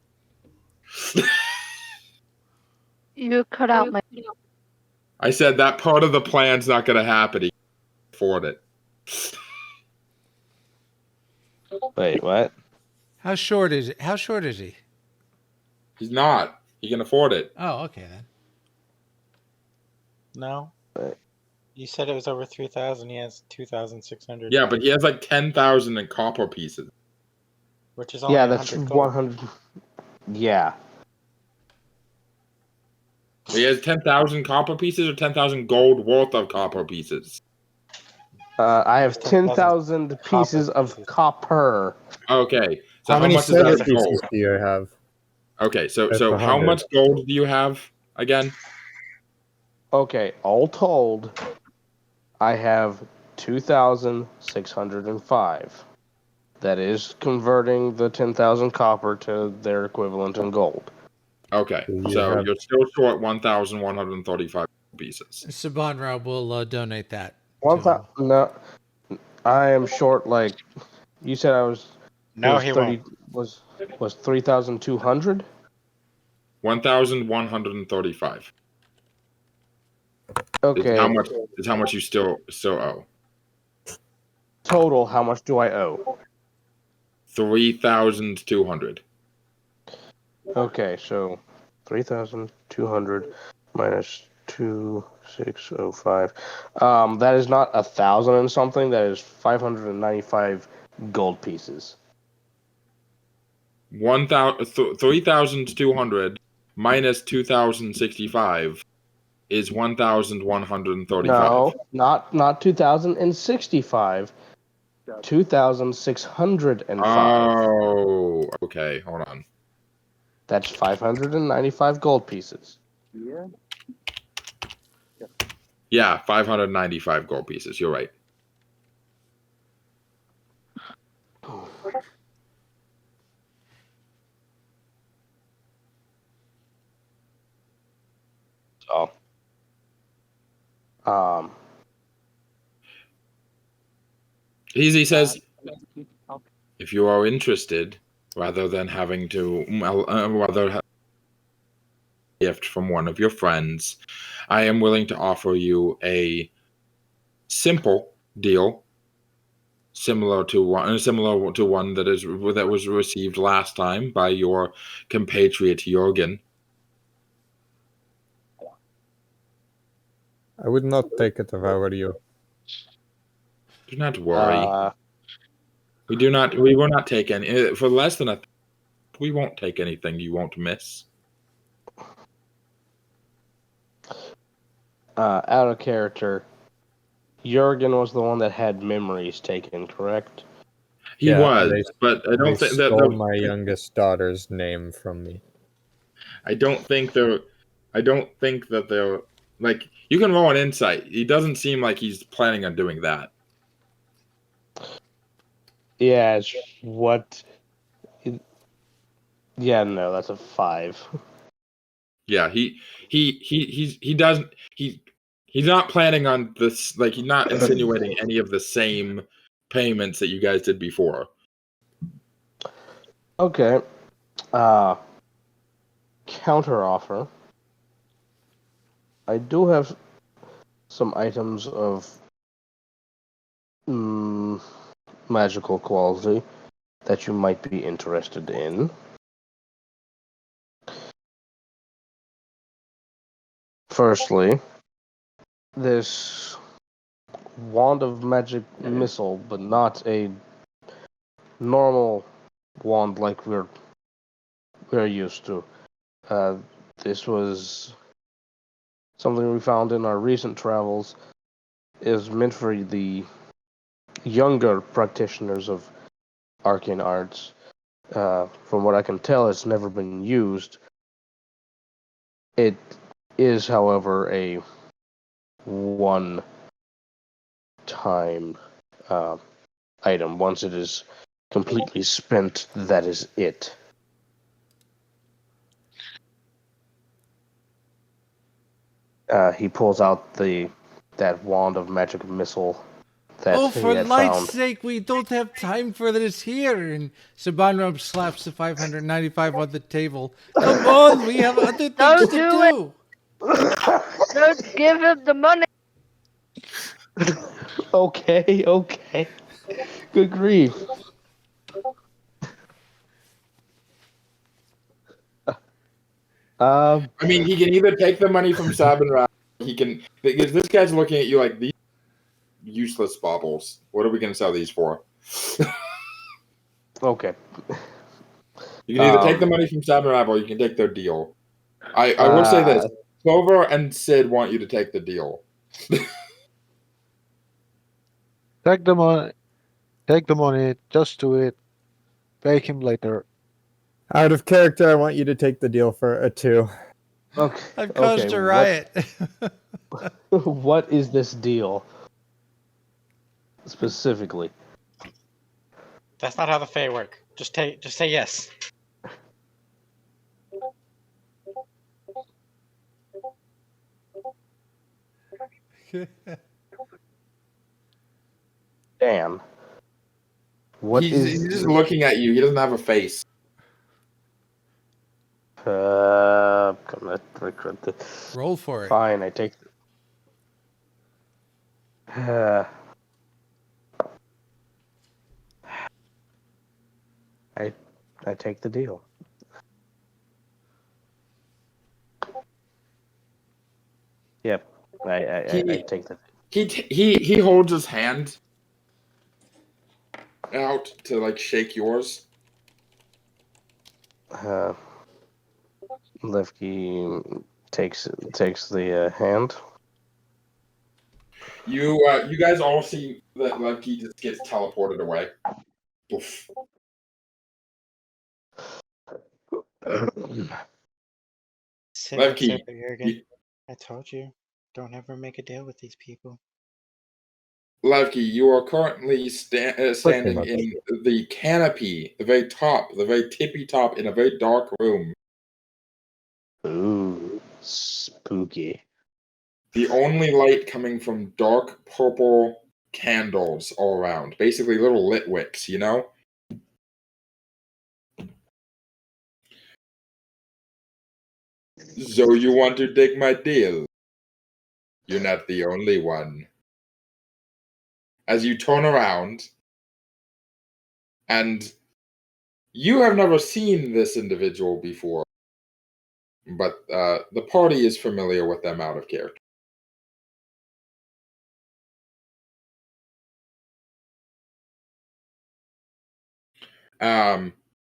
You cut out my. I said that part of the plan's not going to happen. He can't afford it. Wait, what? How short is he? He's not. He can afford it. Oh, okay then. No. You said it was over 3,000. He has 2,600. Yeah, but he has like 10,000 in copper pieces. Which is only 100 gold. 100. Yeah. He has 10,000 copper pieces or 10,000 gold worth of copper pieces? I have 10,000 pieces of copper. Okay. So how many much silver is that pieces gold? do you have? Okay, so That's how 100. much gold do you have again? Okay, all told, I have 2,605. That is converting the 10,000 copper to their equivalent in gold. Okay, so you're still short 1,135 pieces. Sabanrab will donate that. No, I am short. Like you said, I was. No, was he 30, was 3,200. 1,135. Okay. Is how much you still owe. Total, how much do I owe? 3,200. Okay, so 3,200 minus 2,605. That is not 1,000 and something. That is 595 gold pieces. 3,200 minus 2,065 is 1,135. No, not 2,065. 2,605. Oh, okay. Hold on. That's 595 gold pieces. Yeah, 595 gold pieces. You're right. So, Easy says, if you are interested, rather than having to rather have a gift from one of your friends, I am willing to offer you a simple deal, similar to one that was received last time by your compatriot Jurgen. I would not take it if I were you. Do not worry. We will not take any for less than we won't take anything you won't miss. Out of character, Jurgen was the one that had memories taken, correct? He was, but I don't think that stole my youngest daughter's name from me. I don't think that they're like, you can roll an insight. He doesn't seem like he's planning on doing that. Yeah, yeah, no, that's a 5. Yeah, he's not planning on this, like, he's not insinuating any of the same payments that you guys did before. Okay. counter offer, I do have some items of magical quality that you might be interested in. Firstly, this wand of magic missile, but not a normal wand like we're used to. This was something we found in our recent travels. Is meant for the younger practitioners of arcane arts. From what I can tell, it's never been used. It is, however, a one-time item. Once it is completely spent, that is it. He pulls out that wand of magic missile that Oh, he for had light's found. sake, we don't have time for this here. And Sabanrab slaps the 595 on the table. Come on, we have other things Don't to do do. Don't give him the money. Okay. Good grief. I mean, he can either take the money from Sabanrab, he can, because this guy's looking at you like, these useless baubles. What are we going to sell these for? Okay. You can either take the money from Sabanrab or you can take their deal. I will say this. Clover and Sid want you to take the deal. Take the money. Take the money. Just do it. Pay him later. Out of character, I want you to take the deal for a 2. Okay. I've caused a riot. What is this deal? Specifically. That's not how the Fae work. Just say yes. Dan. He's just looking at you. He doesn't have a face. Roll for it. Fine, I take. I take the deal. Yep, I take the. He holds his hand out to like shake yours. Levki takes the hand. You guys all see that Levki just gets teleported away. Oof. Levki, Jurgen. I told you, don't ever make a deal with these people. Levki, you are currently standing much. in the canopy, the very top, the very tippy top, in a very dark room. Ooh, spooky. The only light coming from dark purple candles all around. Basically little lit wicks, you know? So you want to take my deal? You're not the only one. As you turn around, and you have never seen this individual before, but the party is familiar with them out of character.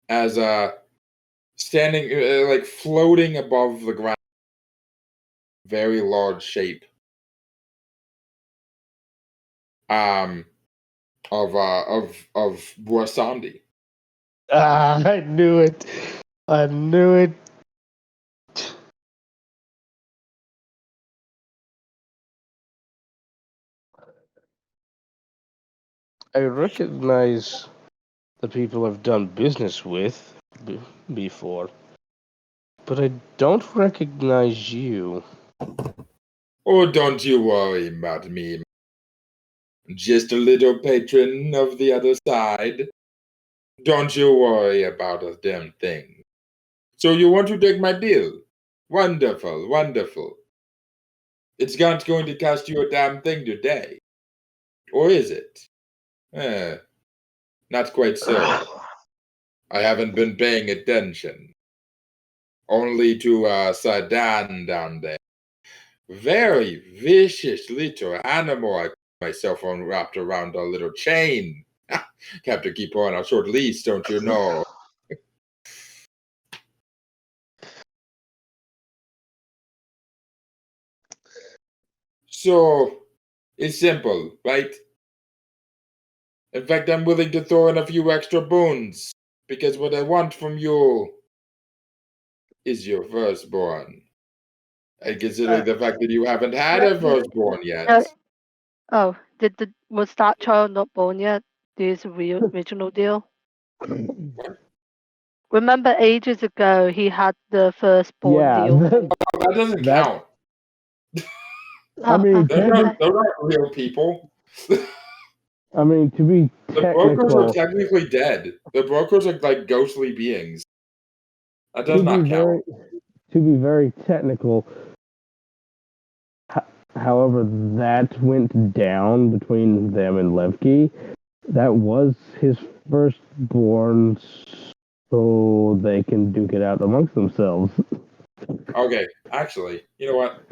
As standing, like floating above the ground, very large shape. Of Buasandi. I knew it. I knew it. I recognize the people I've done business with before, but I don't recognize you. Oh, don't you worry about me. Just a little patron of the other side. Don't you worry about a damn thing. So you want to take my deal? Wonderful, wonderful. It's not going to cost you a damn thing today. Or is it? Not quite so. I haven't been paying attention. Only to Sydaan down there. Very vicious little animal. I my cell phone wrapped around a little chain. Have to keep her on a short leash, don't you know? So, it's simple, right? In fact, I'm willing to throw in a few extra boons, because what I want from you is your firstborn. And considering the fact that you haven't had a firstborn yet. Oh, was that child not born yet? This original deal. Remember, ages ago he had the firstborn deal. That doesn't count. I mean, they're not real people. I mean, to be The brokers are technical, technically dead. The brokers are like ghostly beings. That does to not be count. very technical. However, that went down between them and Levki. That was his firstborn, so they can duke it out amongst themselves. Okay, actually, you know what?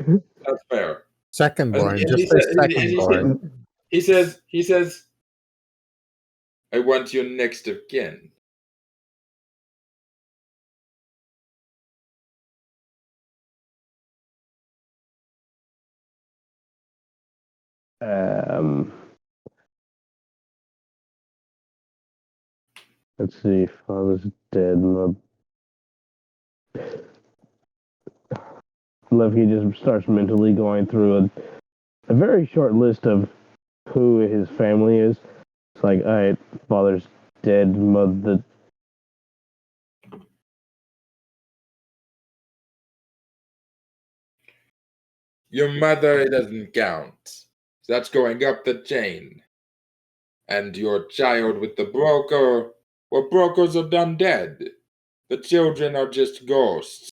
That's fair. Secondborn, And just say secondborn. he says, I want your next of kin. Let's see. Father's dead. Levki just starts mentally going through a very short list of who his family is. It's like, all right, father's dead, mother. Your mother doesn't count. That's going up the chain. And your child with the broker, well, brokers are done dead. The children are just ghosts.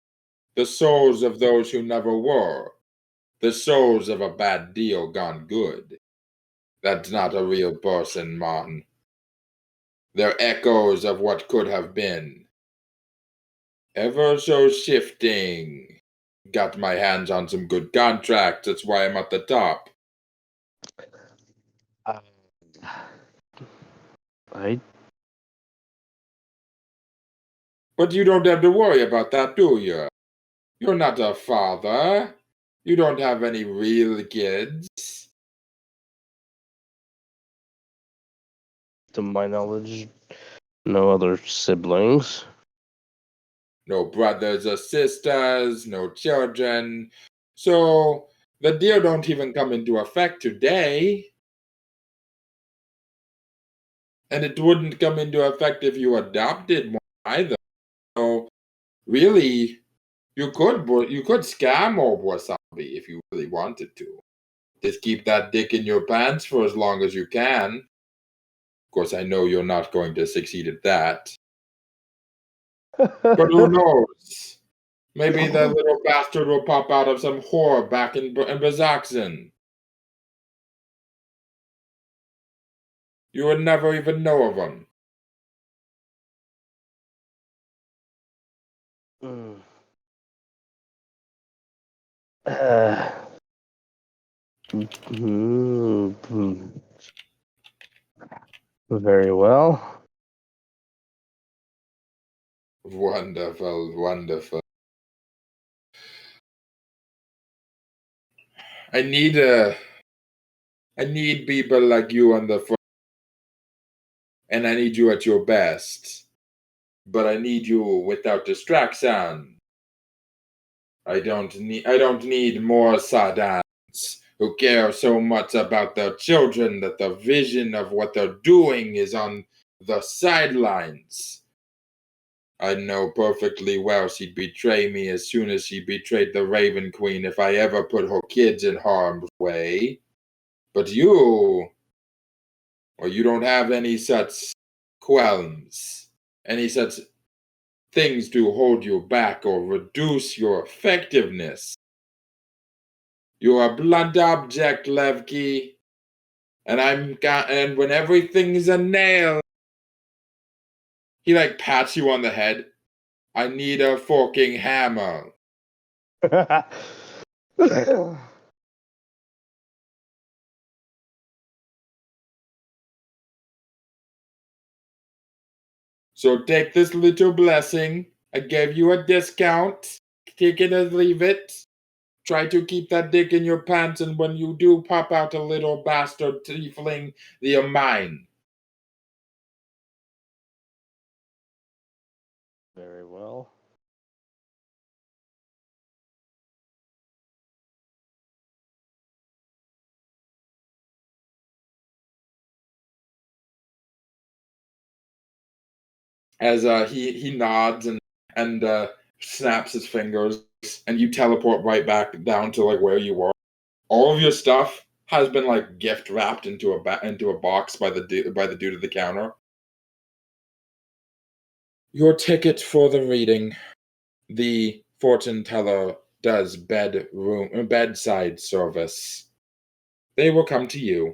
The souls of those who never were. The souls of a bad deal gone good. That's not a real person, man. They're echoes of what could have been. Ever so shifting. Got my hands on some good contracts. That's why I'm at the top. But you don't have to worry about that, do you? You're not a father. You don't have any real kids. To my knowledge, no other siblings. No brothers or sisters, no children. So the deal don't even come into effect today. And it wouldn't come into effect if you adopted one either. So really, you could scam old Wasabi if you really wanted to. Just keep that dick in your pants for as long as you can. Of course, I know you're not going to succeed at that. But who knows? Maybe that little bastard will pop out of some whore back in Bazaxan. You would never even know of him. Very well. Wonderful, wonderful. I need people like you on the front, and I need you at your best. But I need you without distraction. I don't need more Sydans who care so much about their children that the vision of what they're doing is on the sidelines. I know perfectly well she'd betray me as soon as she betrayed the Raven Queen if I ever put her kids in harm's way. But you, well, you don't have any such qualms, any such things to hold you back or reduce your effectiveness. You are a blunt object, Levki, and when everything is a nail, he like pats you on the head. I need a fucking hammer. So take this little blessing. I gave you a discount. Take it or leave it. Try to keep that dick in your pants, and when you do pop out a little bastard tiefling, they are mine. Very well. As he nods and snaps his fingers, and you teleport right back down to like where you were. All of your stuff has been like gift wrapped into a box by the dude at the counter. Your ticket for the reading. The fortune teller does bedside service. They will come to you.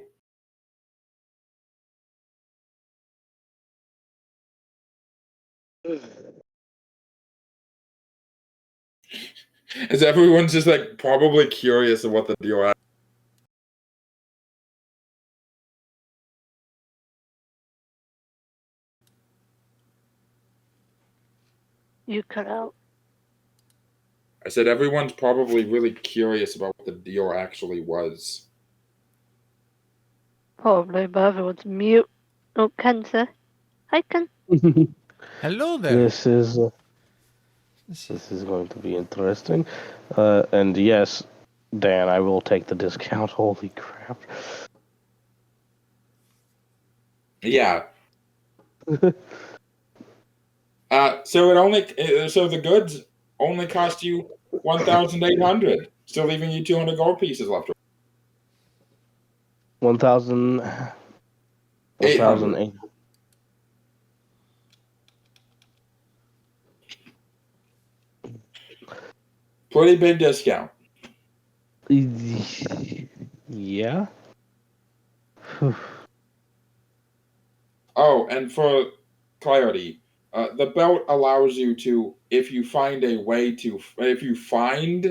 As everyone's just like probably curious of what the deal is. You cut out. I said everyone's probably really curious about what the deal actually was. Probably, but everyone's mute. Oh, Ken, sir. Hi, Ken. Hello there. This is going to be interesting. And yes, Dan, I will take the discount. Holy crap. Yeah. So the goods only cost you 1,800, still leaving you 200 gold pieces left. 1,800. Pretty big discount. Yeah. Oh, and for clarity, the belt allows you to, if you find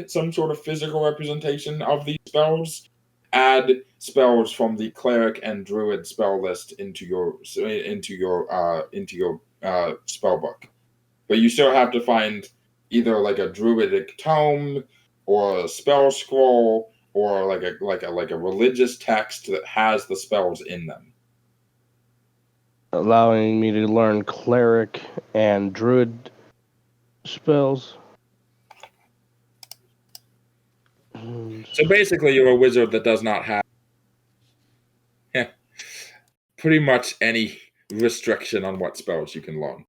some sort of physical representation of these spells, add spells from the cleric and druid spell list into your spell book. But you still have to find either like a druidic tome or a spell scroll or like a religious text that has the spells in them. Allowing me to learn cleric and druid spells. So basically, you're a wizard that does not have pretty much any restriction on what spells you can learn.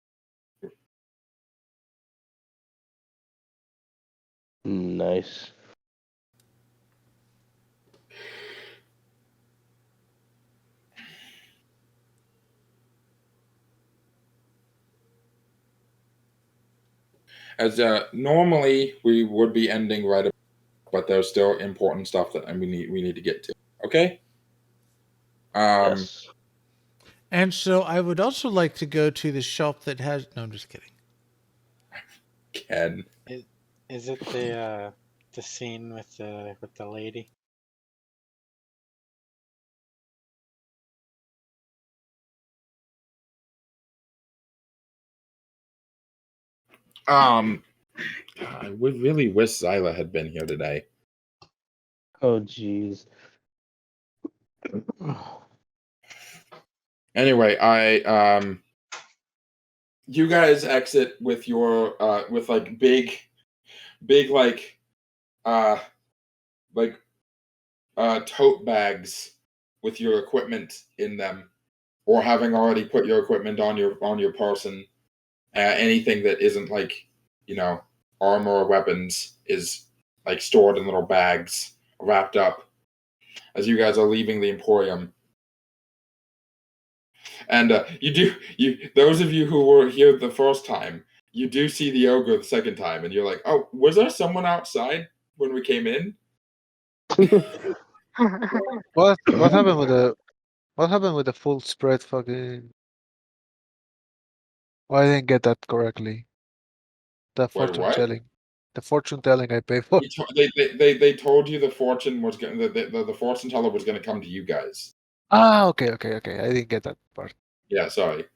Nice. As normally we would be ending right about, but there's still important stuff that we need to get to. Okay. Yes. And so I would also like to go to the shop that has. No, I'm just kidding. Ken. Is it the scene with the lady? I would really wish Xila had been here today. Oh, jeez. Anyway, you guys exit with your with like big tote bags with your equipment in them, or having already put your equipment on your person. Anything that isn't like, armor or weapons is like stored in little bags, wrapped up, as you guys are leaving the Emporium. And those of you who were here the first time, you do see the ogre the second time, and you're like, "Oh, was there someone outside when we came in?" What happened with the full spread fucking? Oh, I didn't get that correctly. The Wait, fortune what? telling. The fortune telling I pay for. They told you the fortune was going the fortune teller was going to come to you guys. Ah, okay. I didn't get that part. Yeah, sorry.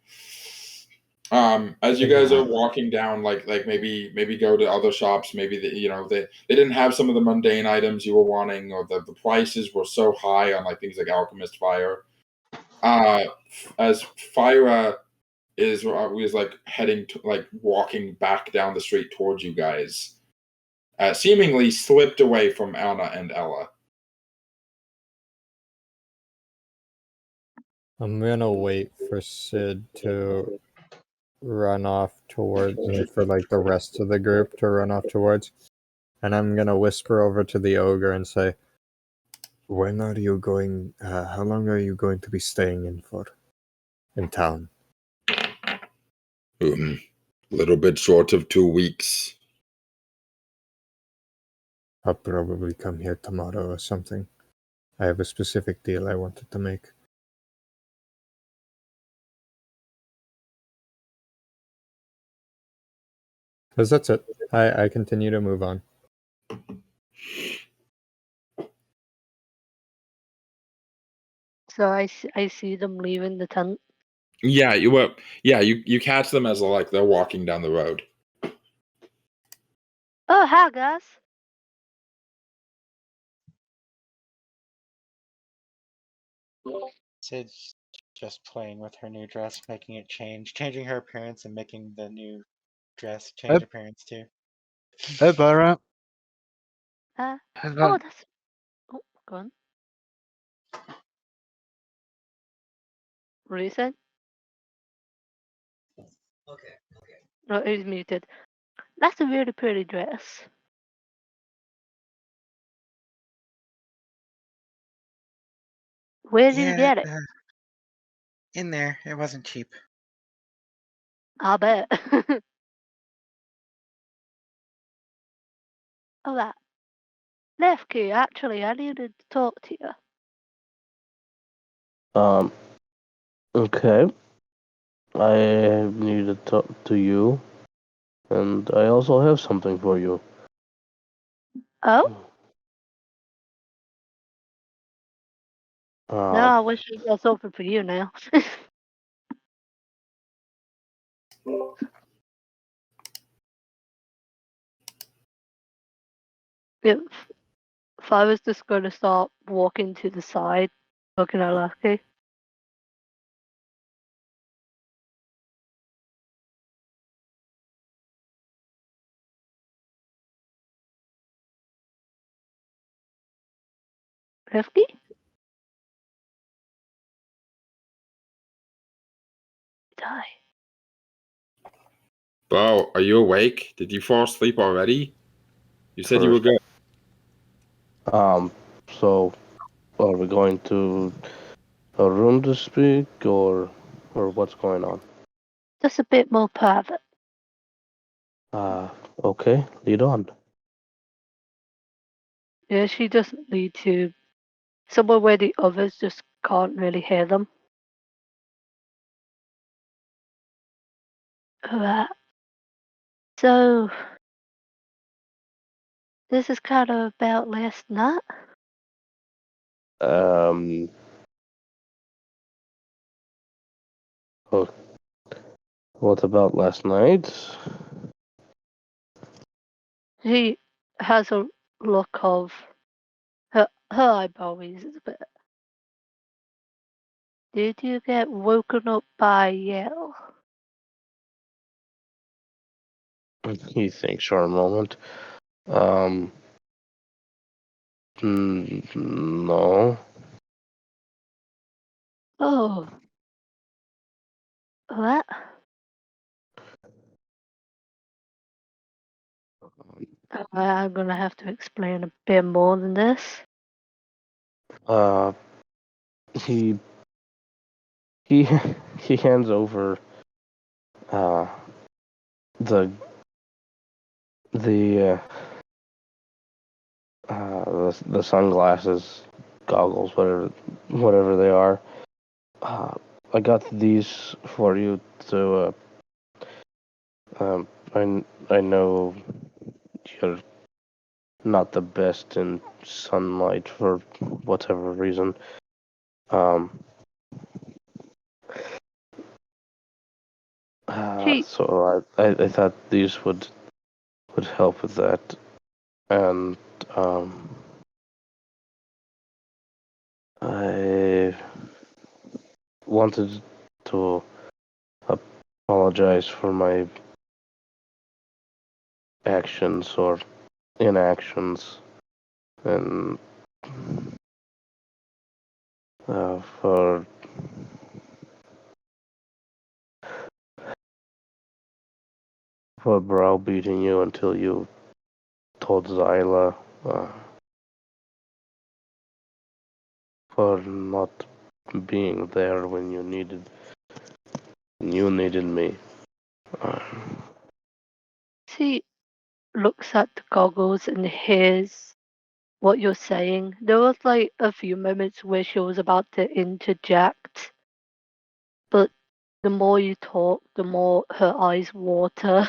As you guys are walking down, like maybe go to other shops, maybe they didn't have some of the mundane items you were wanting, or the prices were so high on like things like alchemist fire. As Phyra was like heading to, like walking back down the street towards you guys, seemingly slipped away from Anna and Ella. I'm gonna wait for Sid to run off towards, and for like the rest of the group to run off towards, and I'm gonna whisper over to the ogre and say, "When are you going? How long are you going to be staying in town?" Little bit short of 2 weeks. I'll probably come here tomorrow or something. I have a specific deal I wanted to make. Because that's it. I continue to move on. So I see them leaving the tent. Yeah, you catch them as like they're walking down the road. Oh, hi guys. Sid's just playing with her new dress, making it changing her appearance and making the new dress change appearance too. Hey, Bara. Oh, that's. Oh, go on. What you said? Okay. No, he's muted. That's a really pretty dress. Where did you get it? In there. It wasn't cheap. I bet. Oh, that. Levki, actually, I needed to talk to you. Okay. I need to talk to you, and I also have something for you. Oh? No, I wish I got something for you now. If I was just going to start walking to the side, looking at Levki. Levki? Die. Bo, are you awake? Did you fall asleep already? You said you were good. So are we going to a room to speak, or what's going on? Just a bit more private. Okay, lead on. Yeah, she doesn't lead to somewhere where the others just can't really hear them. Alright. So, this is kind of about last night. What about last night? She has a look of her eyebrow raises a bit. Did you get woken up by a yell? He thinks for a moment. No. Oh. What? I'm gonna have to explain a bit more than this. He he hands over the the the sunglasses, goggles, whatever they are. I got these for you to. I know you're not the best in sunlight for whatever reason. So I thought these would help with that, and I wanted to apologize for my actions or inactions, and for browbeating you until you told Xila, for not being there when you needed me. She looks at the goggles and hears what you're saying. There was like a few moments where she was about to interject, but the more you talk, the more her eyes water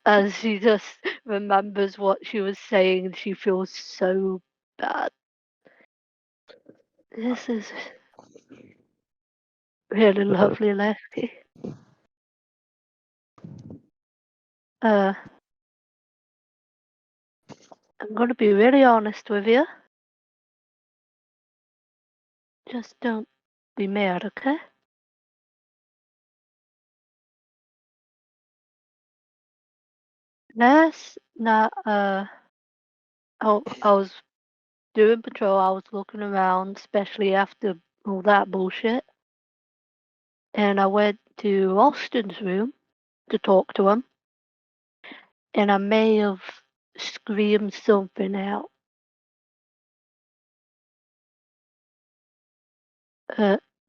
as she just remembers what she was saying and she feels so bad. This is really lovely, Lefty. I'm gonna be really honest with you. Just don't be mad, okay? Last night, I was doing patrol. I was looking around, especially after all that bullshit, and I went to Austin's room to talk to him, and I may have screamed something out.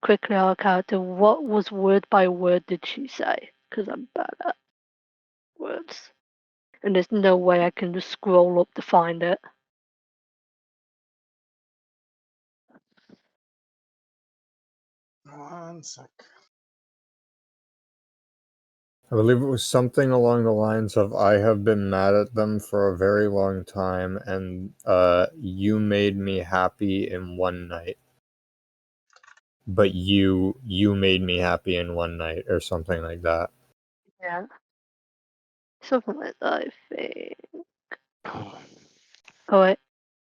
Quickly, our character, what was word by word did she say? Because I'm bad at words. And there's no way I can just scroll up to find it. One sec. I believe it was something along the lines of, I have been mad at them for a very long time, and you made me happy in one night. But you made me happy in one night, or something like that. Yeah. Something like that, I think. Oh, wait.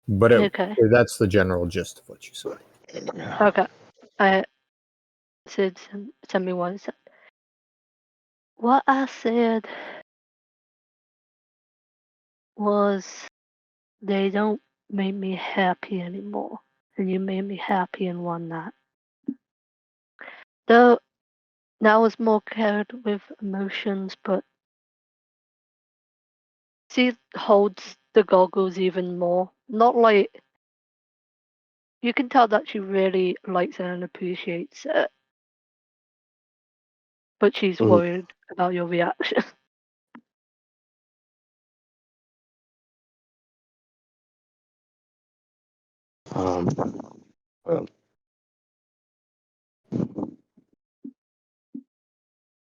But Okay. that's the general gist of what you said. Okay. I said, send me one sec. What I said was, they don't make me happy anymore. And you made me happy in one night. Though, that was more carried with emotions, but she holds the goggles even more. Not like, you can tell that she really likes it and appreciates it. But she's worried about your reaction. Well,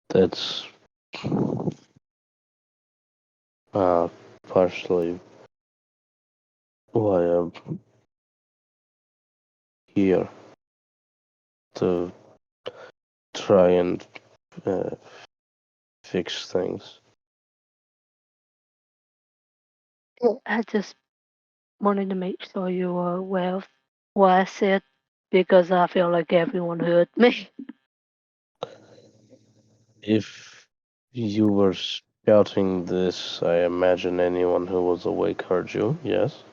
that's partially why I'm here, to try and fix things. I just wanted to make sure you were aware of what I said because I feel like everyone heard me. If you were shouting this, I imagine anyone who was awake heard you, yes?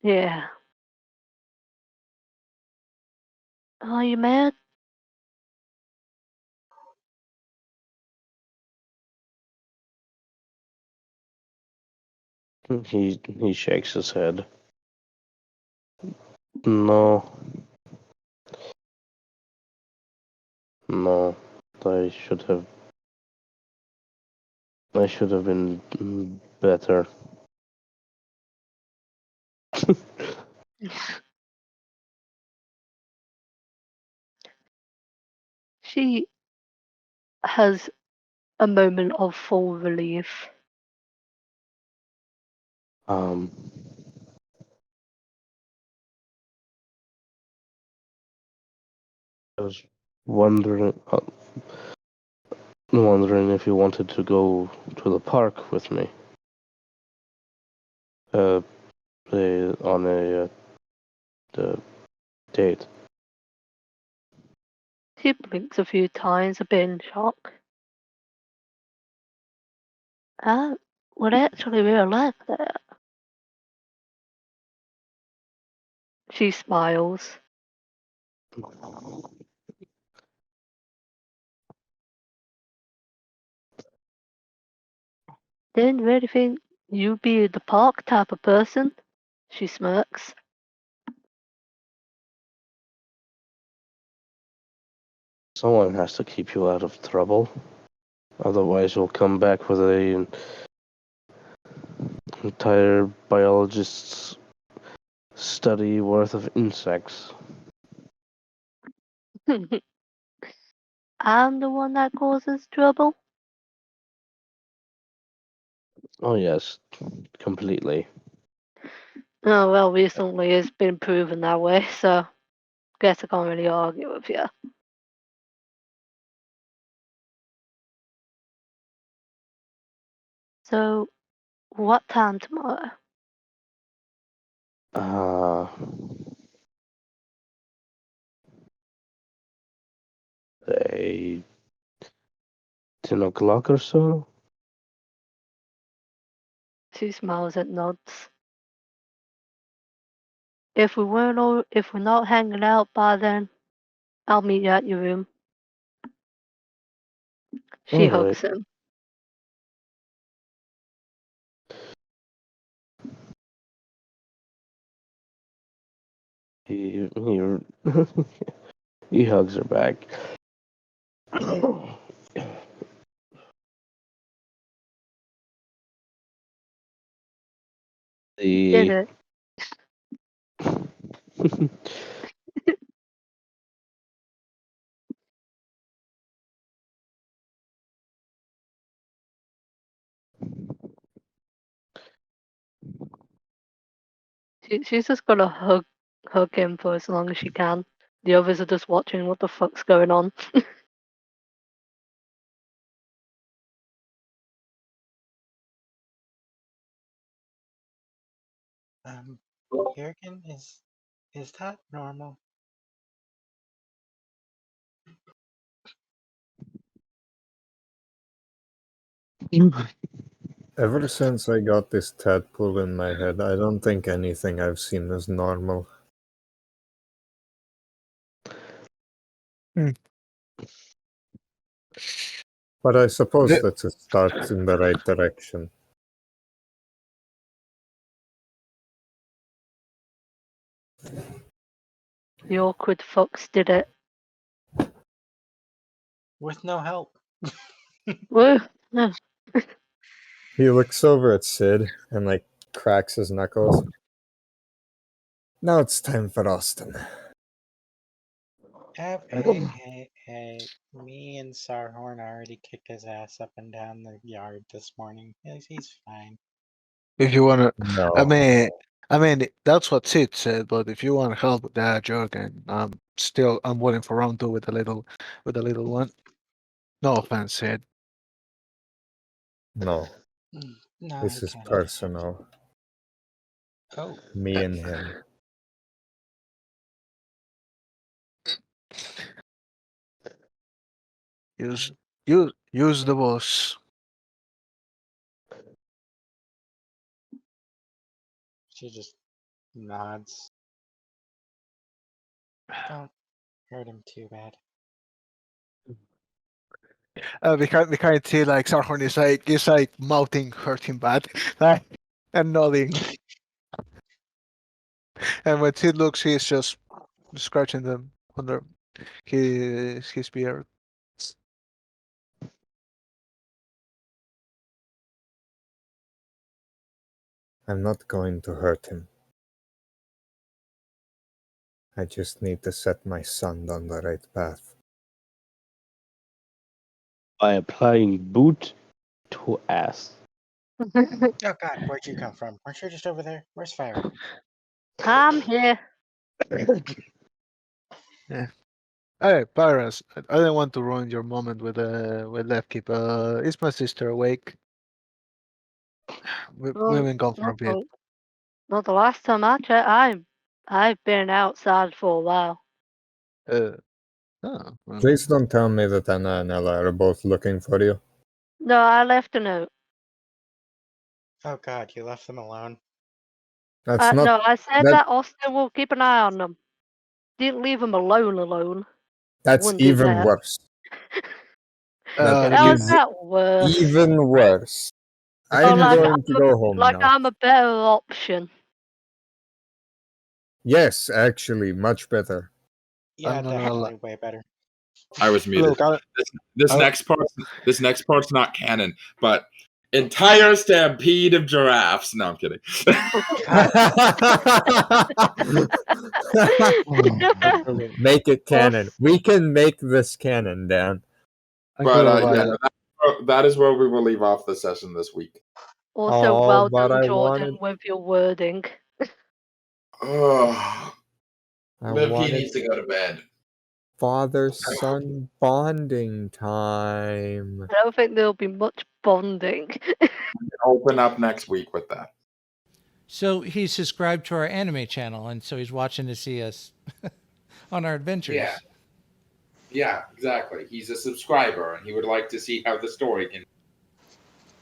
Yeah. Are you mad? He shakes his head. No. No. I should have I should have been better. She has a moment of full relief. Um, I was wondering if you wanted to go to the park with me. On a date. She blinks a few times, a bit in shock. Would I actually really like that? She smiles. Didn't really think you'd be the park type of person. She smirks. Someone has to keep you out of trouble. Otherwise, you'll come back with an entire biologist's study worth of insects. I'm the one that causes trouble. Oh yes, completely. Oh, well, recently it's been proven that way, so guess I can't really argue with you. So, what time tomorrow? Say 10 o'clock or so? She smiles and nods. If we're not hanging out by then, I'll meet you at your room. She Alright. hugs him. He he hugs her back. Did it? She's just gonna hug him for as long as she can. The others are just watching what the fuck's going on. Jurgen, is that normal? Ever since I got this tadpole in my head, I don't think anything I've seen is normal. But I suppose that's a start in the right direction. The awkward fox did it. With no help. Woo! No. He looks over at Sid and like cracks his knuckles. Now it's time for Austin. Hey, me and Sarhorn already kicked his ass up and down the yard this morning. He's fine. If you wanna, No. I mean that's what Sid said. But if you want help with that, Jurgen, I'm willing for round 2 with the little one. No offense, Sid. No. No, This I is can't. personal. Oh. Me and him. Use the boss. She just nods. Don't hurt him too bad. We can't see like Sarhorn is like mouthing hurting bad, like, and nodding. And when Sid looks, he's just scratching them under his beard. I'm not going to hurt him. I just need to set my son on the right path. By applying boot to ass. Oh God, where'd you come from? Weren't you just over there? Where's Phyra? I'm here. Yeah. Hey, Pyrus, I didn't want to ruin your moment with Levki, but is my sister awake? We've been gone for a bit. Not the last time I checked. I've been outside for a while. Well. Please don't tell me that Anna and Ella are both looking for you. No, I left a note. Oh God, you left them alone. That's not. No, I said that Austin will keep an eye on them. Didn't leave them alone. That's Wouldn't do even that. worse. Uh, How is is that worse? even worse. I'm going to go home like now. I'm a better option. Yes, actually, much better. Yeah, definitely way better. I was muted. Look, this next part's not canon, but entire stampede of giraffes. No, I'm kidding. Make it canon. We can make this canon, Dan. But that is where we will leave off the session this week. Also, well done, Jordan, with your wording. Oh, Levki needs to go to bed. Father-son bonding time. I don't think there'll be much bonding. Open up next week with that. So he's subscribed to our anime channel, and so he's watching to see us on our adventures. Yeah, exactly. He's a subscriber, and he would like to see how the story can